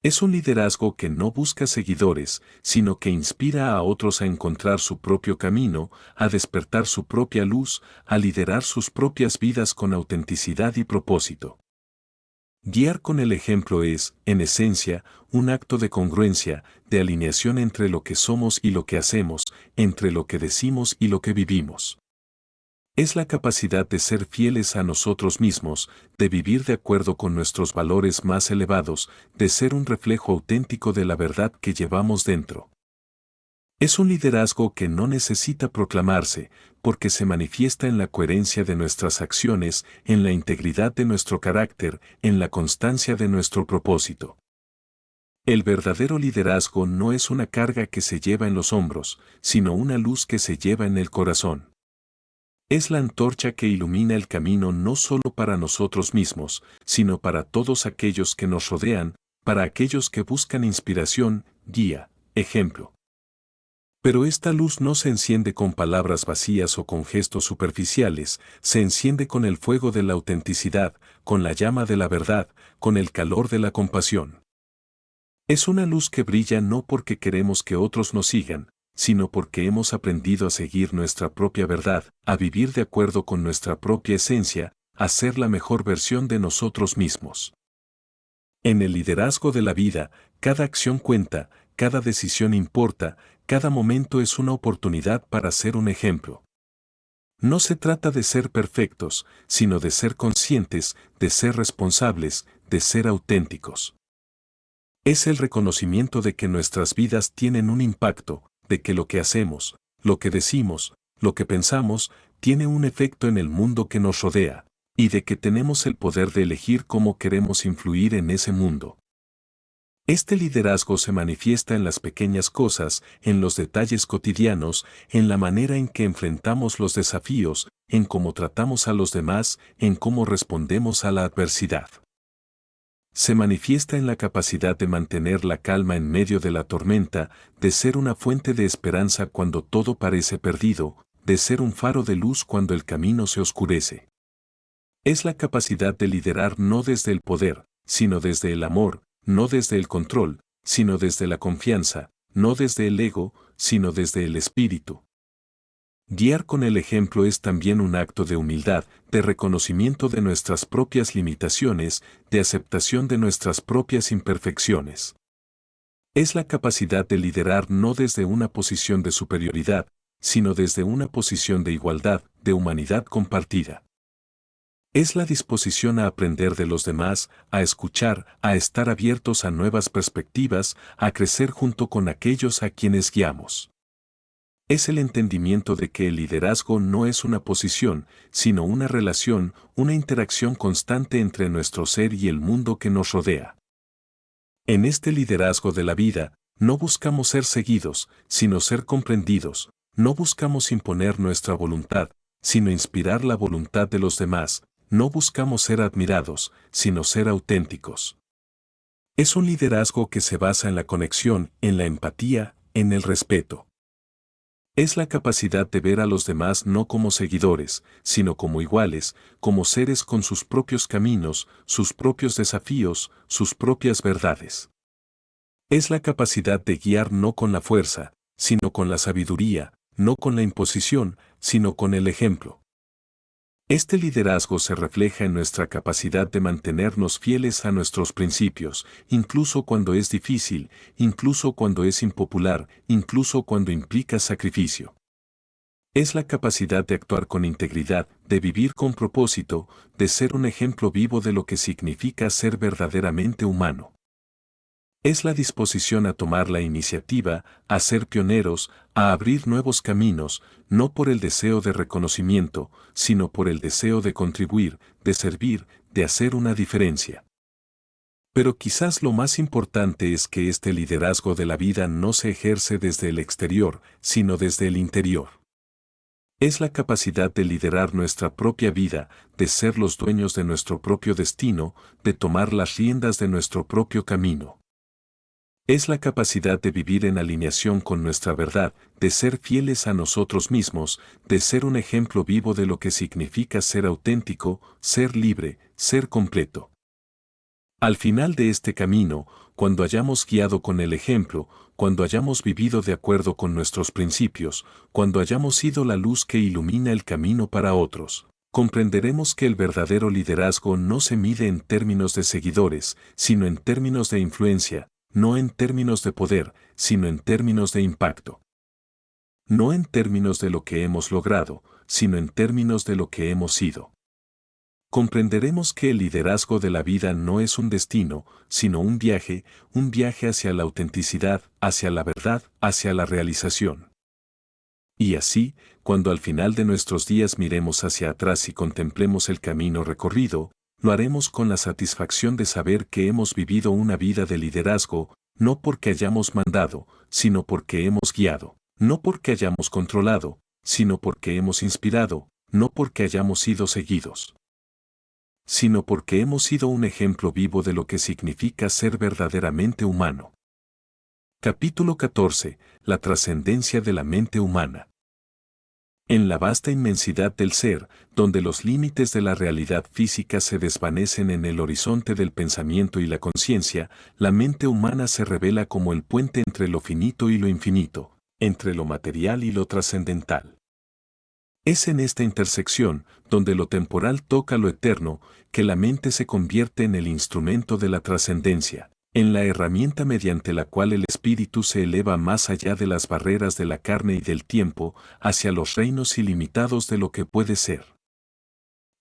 Es un liderazgo que no busca seguidores, sino que inspira a otros a encontrar su propio camino, a despertar su propia luz, a liderar sus propias vidas con autenticidad y propósito. Guiar con el ejemplo es, en esencia, un acto de congruencia, de alineación entre lo que somos y lo que hacemos, entre lo que decimos y lo que vivimos. Es la capacidad de ser fieles a nosotros mismos, de vivir de acuerdo con nuestros valores más elevados, de ser un reflejo auténtico de la verdad que llevamos dentro. Es un liderazgo que no necesita proclamarse, porque se manifiesta en la coherencia de nuestras acciones, en la integridad de nuestro carácter, en la constancia de nuestro propósito. El verdadero liderazgo no es una carga que se lleva en los hombros, sino una luz que se lleva en el corazón. Es la antorcha que ilumina el camino no solo para nosotros mismos, sino para todos aquellos que nos rodean, para aquellos que buscan inspiración, guía, ejemplo. Pero esta luz no se enciende con palabras vacías o con gestos superficiales, se enciende con el fuego de la autenticidad, con la llama de la verdad, con el calor de la compasión. Es una luz que brilla no porque queremos que otros nos sigan, sino porque hemos aprendido a seguir nuestra propia verdad, a vivir de acuerdo con nuestra propia esencia, a ser la mejor versión de nosotros mismos. En el liderazgo de la vida, cada acción cuenta, cada decisión importa, cada momento es una oportunidad para ser un ejemplo. No se trata de ser perfectos, sino de ser conscientes, de ser responsables, de ser auténticos. Es el reconocimiento de que nuestras vidas tienen un impacto, de que lo que hacemos, lo que decimos, lo que pensamos, tiene un efecto en el mundo que nos rodea, y de que tenemos el poder de elegir cómo queremos influir en ese mundo. Este liderazgo se manifiesta en las pequeñas cosas, en los detalles cotidianos, en la manera en que enfrentamos los desafíos, en cómo tratamos a los demás, en cómo respondemos a la adversidad. Se manifiesta en la capacidad de mantener la calma en medio de la tormenta, de ser una fuente de esperanza cuando todo parece perdido, de ser un faro de luz cuando el camino se oscurece. Es la capacidad de liderar no desde el poder, sino desde el amor, no desde el control, sino desde la confianza, no desde el ego, sino desde el espíritu. Guiar con el ejemplo es también un acto de humildad, de reconocimiento de nuestras propias limitaciones, de aceptación de nuestras propias imperfecciones. Es la capacidad de liderar no desde una posición de superioridad, sino desde una posición de igualdad, de humanidad compartida. Es la disposición a aprender de los demás, a escuchar, a estar abiertos a nuevas perspectivas, a crecer junto con aquellos a quienes guiamos. Es el entendimiento de que el liderazgo no es una posición, sino una relación, una interacción constante entre nuestro ser y el mundo que nos rodea. En este liderazgo de la vida, no buscamos ser seguidos, sino ser comprendidos, no buscamos imponer nuestra voluntad, sino inspirar la voluntad de los demás, no buscamos ser admirados, sino ser auténticos. Es un liderazgo que se basa en la conexión, en la empatía, en el respeto. Es la capacidad de ver a los demás no como seguidores, sino como iguales, como seres con sus propios caminos, sus propios desafíos, sus propias verdades. Es la capacidad de guiar no con la fuerza, sino con la sabiduría, no con la imposición, sino con el ejemplo. Este liderazgo se refleja en nuestra capacidad de mantenernos fieles a nuestros principios, incluso cuando es difícil, incluso cuando es impopular, incluso cuando implica sacrificio. Es la capacidad de actuar con integridad, de vivir con propósito, de ser un ejemplo vivo de lo que significa ser verdaderamente humano. Es la disposición a tomar la iniciativa, a ser pioneros, a abrir nuevos caminos, no por el deseo de reconocimiento, sino por el deseo de contribuir, de servir, de hacer una diferencia. Pero quizás lo más importante es que este liderazgo de la vida no se ejerce desde el exterior, sino desde el interior. Es la capacidad de liderar nuestra propia vida, de ser los dueños de nuestro propio destino, de tomar las riendas de nuestro propio camino. Es la capacidad de vivir en alineación con nuestra verdad, de ser fieles a nosotros mismos, de ser un ejemplo vivo de lo que significa ser auténtico, ser libre, ser completo. Al final de este camino, cuando hayamos guiado con el ejemplo, cuando hayamos vivido de acuerdo con nuestros principios, cuando hayamos sido la luz que ilumina el camino para otros, comprenderemos que el verdadero liderazgo no se mide en términos de seguidores, sino en términos de influencia, no en términos de poder, sino en términos de impacto. No en términos de lo que hemos logrado, sino en términos de lo que hemos sido. Comprenderemos que el liderazgo de la vida no es un destino, sino un viaje hacia la autenticidad, hacia la verdad, hacia la realización. Y así, cuando al final de nuestros días miremos hacia atrás y contemplemos el camino recorrido, lo haremos con la satisfacción de saber que hemos vivido una vida de liderazgo, no porque hayamos mandado, sino porque hemos guiado, no porque hayamos controlado, sino porque hemos inspirado, no porque hayamos sido seguidos, sino porque hemos sido un ejemplo vivo de lo que significa ser verdaderamente humano. Capítulo 14. La trascendencia de la mente humana. En la vasta inmensidad del ser, donde los límites de la realidad física se desvanecen en el horizonte del pensamiento y la conciencia, la mente humana se revela como el puente entre lo finito y lo infinito, entre lo material y lo trascendental. Es en esta intersección, donde lo temporal toca lo eterno, que la mente se convierte en el instrumento de la trascendencia, en la herramienta mediante la cual el espíritu se eleva más allá de las barreras de la carne y del tiempo, hacia los reinos ilimitados de lo que puede ser.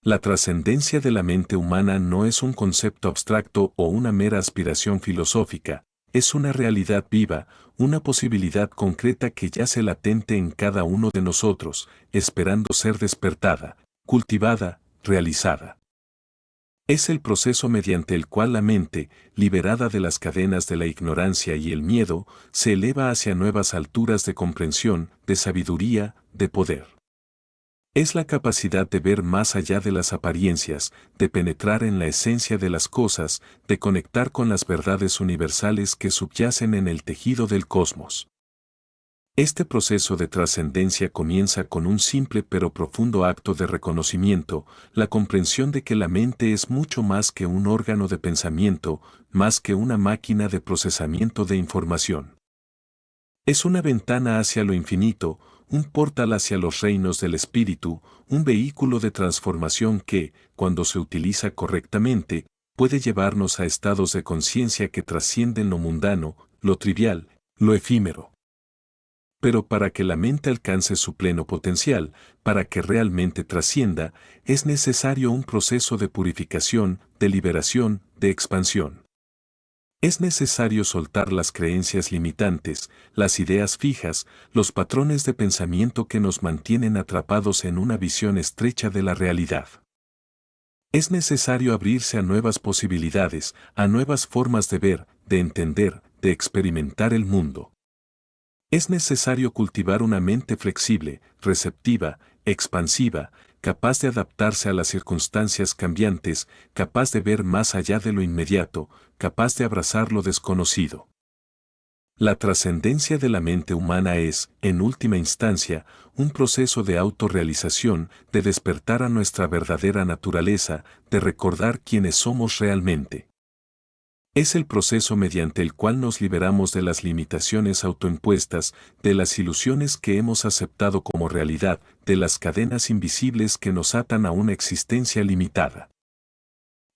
La trascendencia de la mente humana no es un concepto abstracto o una mera aspiración filosófica, es una realidad viva, una posibilidad concreta que yace latente en cada uno de nosotros, esperando ser despertada, cultivada, realizada. Es el proceso mediante el cual la mente, liberada de las cadenas de la ignorancia y el miedo, se eleva hacia nuevas alturas de comprensión, de sabiduría, de poder. Es la capacidad de ver más allá de las apariencias, de penetrar en la esencia de las cosas, de conectar con las verdades universales que subyacen en el tejido del cosmos. Este proceso de trascendencia comienza con un simple pero profundo acto de reconocimiento, la comprensión de que la mente es mucho más que un órgano de pensamiento, más que una máquina de procesamiento de información. Es una ventana hacia lo infinito, un portal hacia los reinos del espíritu, un vehículo de transformación que, cuando se utiliza correctamente, puede llevarnos a estados de conciencia que trascienden lo mundano, lo trivial, lo efímero. Pero para que la mente alcance su pleno potencial, para que realmente trascienda, es necesario un proceso de purificación, de liberación, de expansión. Es necesario soltar las creencias limitantes, las ideas fijas, los patrones de pensamiento que nos mantienen atrapados en una visión estrecha de la realidad. Es necesario abrirse a nuevas posibilidades, a nuevas formas de ver, de entender, de experimentar el mundo. Es necesario cultivar una mente flexible, receptiva, expansiva, capaz de adaptarse a las circunstancias cambiantes, capaz de ver más allá de lo inmediato, capaz de abrazar lo desconocido. La trascendencia de la mente humana es, en última instancia, un proceso de autorrealización, de despertar a nuestra verdadera naturaleza, de recordar quiénes somos realmente. Es el proceso mediante el cual nos liberamos de las limitaciones autoimpuestas, de las ilusiones que hemos aceptado como realidad, de las cadenas invisibles que nos atan a una existencia limitada.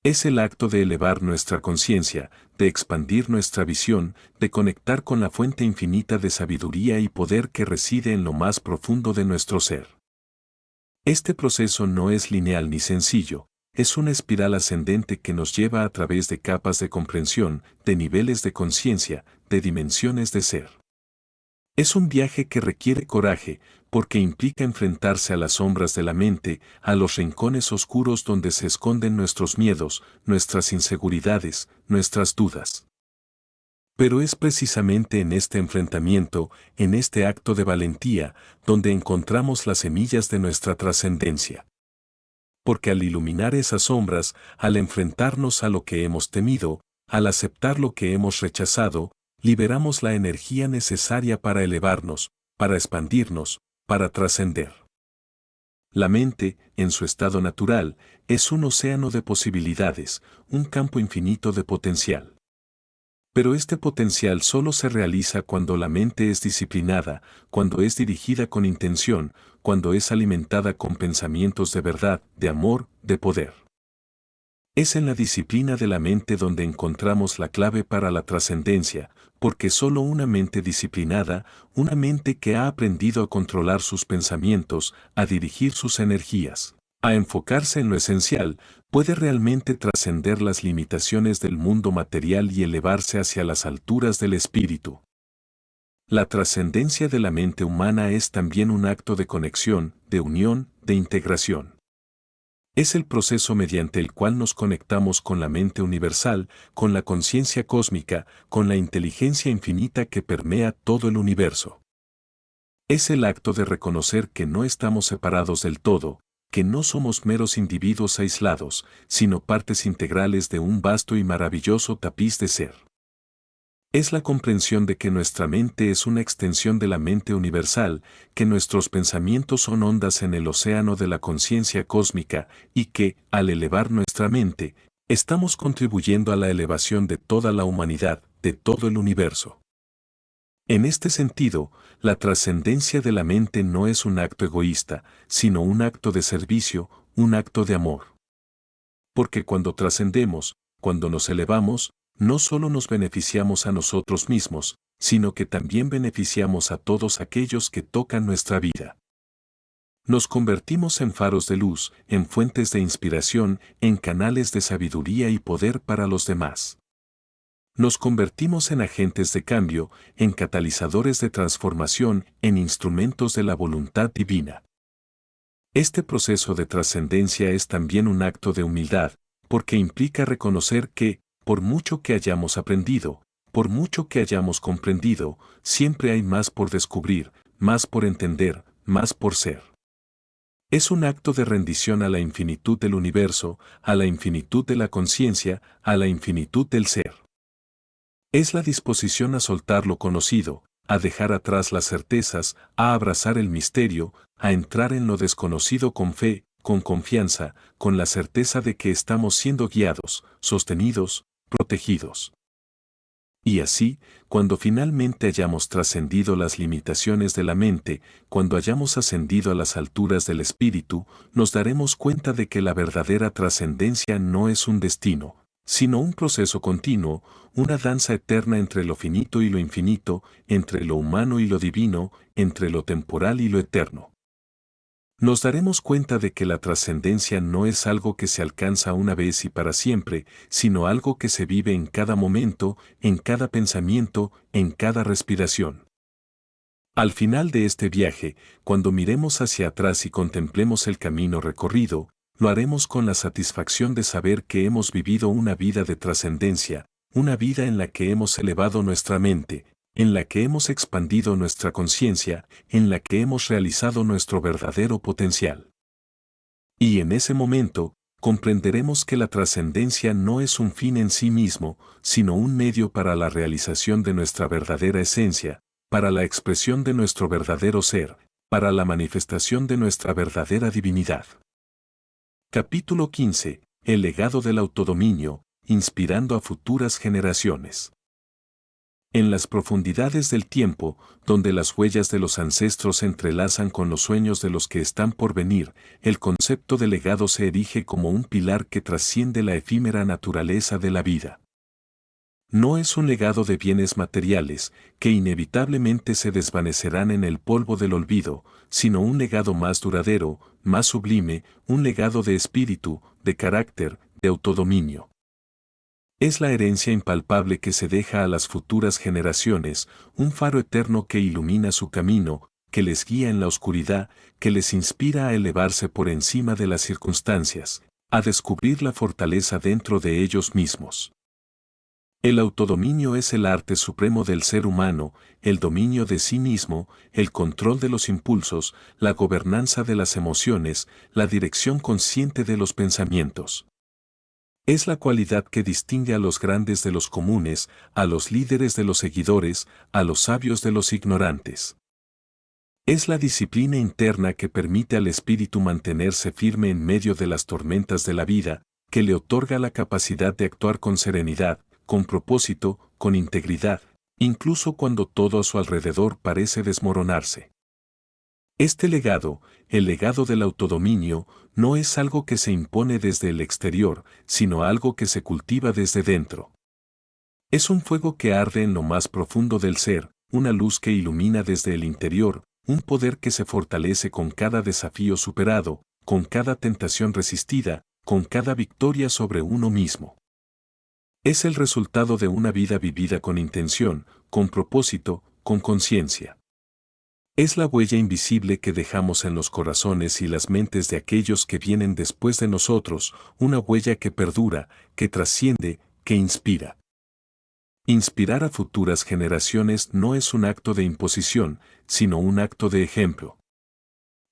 Es el acto de elevar nuestra conciencia, de expandir nuestra visión, de conectar con la fuente infinita de sabiduría y poder que reside en lo más profundo de nuestro ser. Este proceso no es lineal ni sencillo. Es una espiral ascendente que nos lleva a través de capas de comprensión, de niveles de conciencia, de dimensiones de ser. Es un viaje que requiere coraje, porque implica enfrentarse a las sombras de la mente, a los rincones oscuros donde se esconden nuestros miedos, nuestras inseguridades, nuestras dudas. Pero es precisamente en este enfrentamiento, en este acto de valentía, donde encontramos las semillas de nuestra trascendencia. Porque al iluminar esas sombras, al enfrentarnos a lo que hemos temido, al aceptar lo que hemos rechazado, liberamos la energía necesaria para elevarnos, para expandirnos, para trascender. La mente, en su estado natural, es un océano de posibilidades, un campo infinito de potencial. Pero este potencial solo se realiza cuando la mente es disciplinada, cuando es dirigida con intención, cuando es alimentada con pensamientos de verdad, de amor, de poder. Es en la disciplina de la mente donde encontramos la clave para la trascendencia, porque solo una mente disciplinada, una mente que ha aprendido a controlar sus pensamientos, a dirigir sus energías, a enfocarse en lo esencial, puede realmente trascender las limitaciones del mundo material y elevarse hacia las alturas del espíritu. La trascendencia de la mente humana es también un acto de conexión, de unión, de integración. Es el proceso mediante el cual nos conectamos con la mente universal, con la conciencia cósmica, con la inteligencia infinita que permea todo el universo. Es el acto de reconocer que no estamos separados del todo, que no somos meros individuos aislados, sino partes integrales de un vasto y maravilloso tapiz de ser. Es la comprensión de que nuestra mente es una extensión de la mente universal, que nuestros pensamientos son ondas en el océano de la conciencia cósmica y que, al elevar nuestra mente, estamos contribuyendo a la elevación de toda la humanidad, de todo el universo. En este sentido, la trascendencia de la mente no es un acto egoísta, sino un acto de servicio, un acto de amor. Porque cuando trascendemos, cuando nos elevamos, no solo nos beneficiamos a nosotros mismos, sino que también beneficiamos a todos aquellos que tocan nuestra vida. Nos convertimos en faros de luz, en fuentes de inspiración, en canales de sabiduría y poder para los demás. Nos convertimos en agentes de cambio, en catalizadores de transformación, en instrumentos de la voluntad divina. Este proceso de trascendencia es también un acto de humildad, porque implica reconocer que, por mucho que hayamos aprendido, por mucho que hayamos comprendido, siempre hay más por descubrir, más por entender, más por ser. Es un acto de rendición a la infinitud del universo, a la infinitud de la conciencia, a la infinitud del ser. Es la disposición a soltar lo conocido, a dejar atrás las certezas, a abrazar el misterio, a entrar en lo desconocido con fe, con confianza, con la certeza de que estamos siendo guiados, sostenidos, protegidos. Y así, cuando finalmente hayamos trascendido las limitaciones de la mente, cuando hayamos ascendido a las alturas del espíritu, nos daremos cuenta de que la verdadera trascendencia no es un destino, sino un proceso continuo, una danza eterna entre lo finito y lo infinito, entre lo humano y lo divino, entre lo temporal y lo eterno. Nos daremos cuenta de que la trascendencia no es algo que se alcanza una vez y para siempre, sino algo que se vive en cada momento, en cada pensamiento, en cada respiración. Al final de este viaje, cuando miremos hacia atrás y contemplemos el camino recorrido, lo haremos con la satisfacción de saber que hemos vivido una vida de trascendencia, una vida en la que hemos elevado nuestra mente, en la que hemos expandido nuestra conciencia, en la que hemos realizado nuestro verdadero potencial. Y en ese momento, comprenderemos que la trascendencia no es un fin en sí mismo, sino un medio para la realización de nuestra verdadera esencia, para la expresión de nuestro verdadero ser, para la manifestación de nuestra verdadera divinidad. Capítulo 15. El legado del autodominio, inspirando a futuras generaciones. En las profundidades del tiempo, donde las huellas de los ancestros se entrelazan con los sueños de los que están por venir, el concepto de legado se erige como un pilar que trasciende la efímera naturaleza de la vida. No es un legado de bienes materiales, que inevitablemente se desvanecerán en el polvo del olvido, sino un legado más duradero, más sublime, un legado de espíritu, de carácter, de autodominio. Es la herencia impalpable que se deja a las futuras generaciones, un faro eterno que ilumina su camino, que les guía en la oscuridad, que les inspira a elevarse por encima de las circunstancias, a descubrir la fortaleza dentro de ellos mismos. El autodominio es el arte supremo del ser humano, el dominio de sí mismo, el control de los impulsos, la gobernanza de las emociones, la dirección consciente de los pensamientos. Es la cualidad que distingue a los grandes de los comunes, a los líderes de los seguidores, a los sabios de los ignorantes. Es la disciplina interna que permite al espíritu mantenerse firme en medio de las tormentas de la vida, que le otorga la capacidad de actuar con serenidad, con propósito, con integridad, incluso cuando todo a su alrededor parece desmoronarse. Este legado, el legado del autodominio, no es algo que se impone desde el exterior, sino algo que se cultiva desde dentro. Es un fuego que arde en lo más profundo del ser, una luz que ilumina desde el interior, un poder que se fortalece con cada desafío superado, con cada tentación resistida, con cada victoria sobre uno mismo. Es el resultado de una vida vivida con intención, con propósito, con conciencia. Es la huella invisible que dejamos en los corazones y las mentes de aquellos que vienen después de nosotros, una huella que perdura, que trasciende, que inspira. Inspirar a futuras generaciones no es un acto de imposición, sino un acto de ejemplo.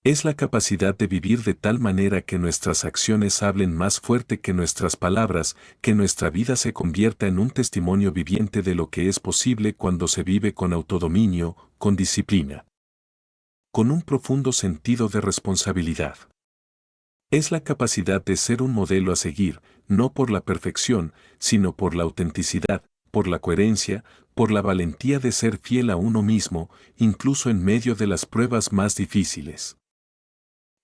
Es la capacidad de vivir de tal manera que nuestras acciones hablen más fuerte que nuestras palabras, que nuestra vida se convierta en un testimonio viviente de lo que es posible cuando se vive con autodominio, con disciplina, con un profundo sentido de responsabilidad. Es la capacidad de ser un modelo a seguir, no por la perfección, sino por la autenticidad, por la coherencia, por la valentía de ser fiel a uno mismo, incluso en medio de las pruebas más difíciles.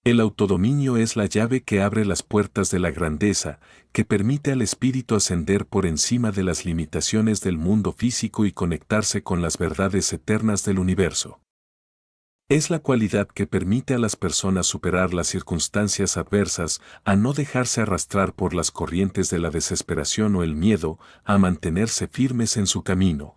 El autodominio es la llave que abre las puertas de la grandeza, que permite al espíritu ascender por encima de las limitaciones del mundo físico y conectarse con las verdades eternas del universo. Es la cualidad que permite a las personas superar las circunstancias adversas, a no dejarse arrastrar por las corrientes de la desesperación o el miedo, a mantenerse firmes en su camino,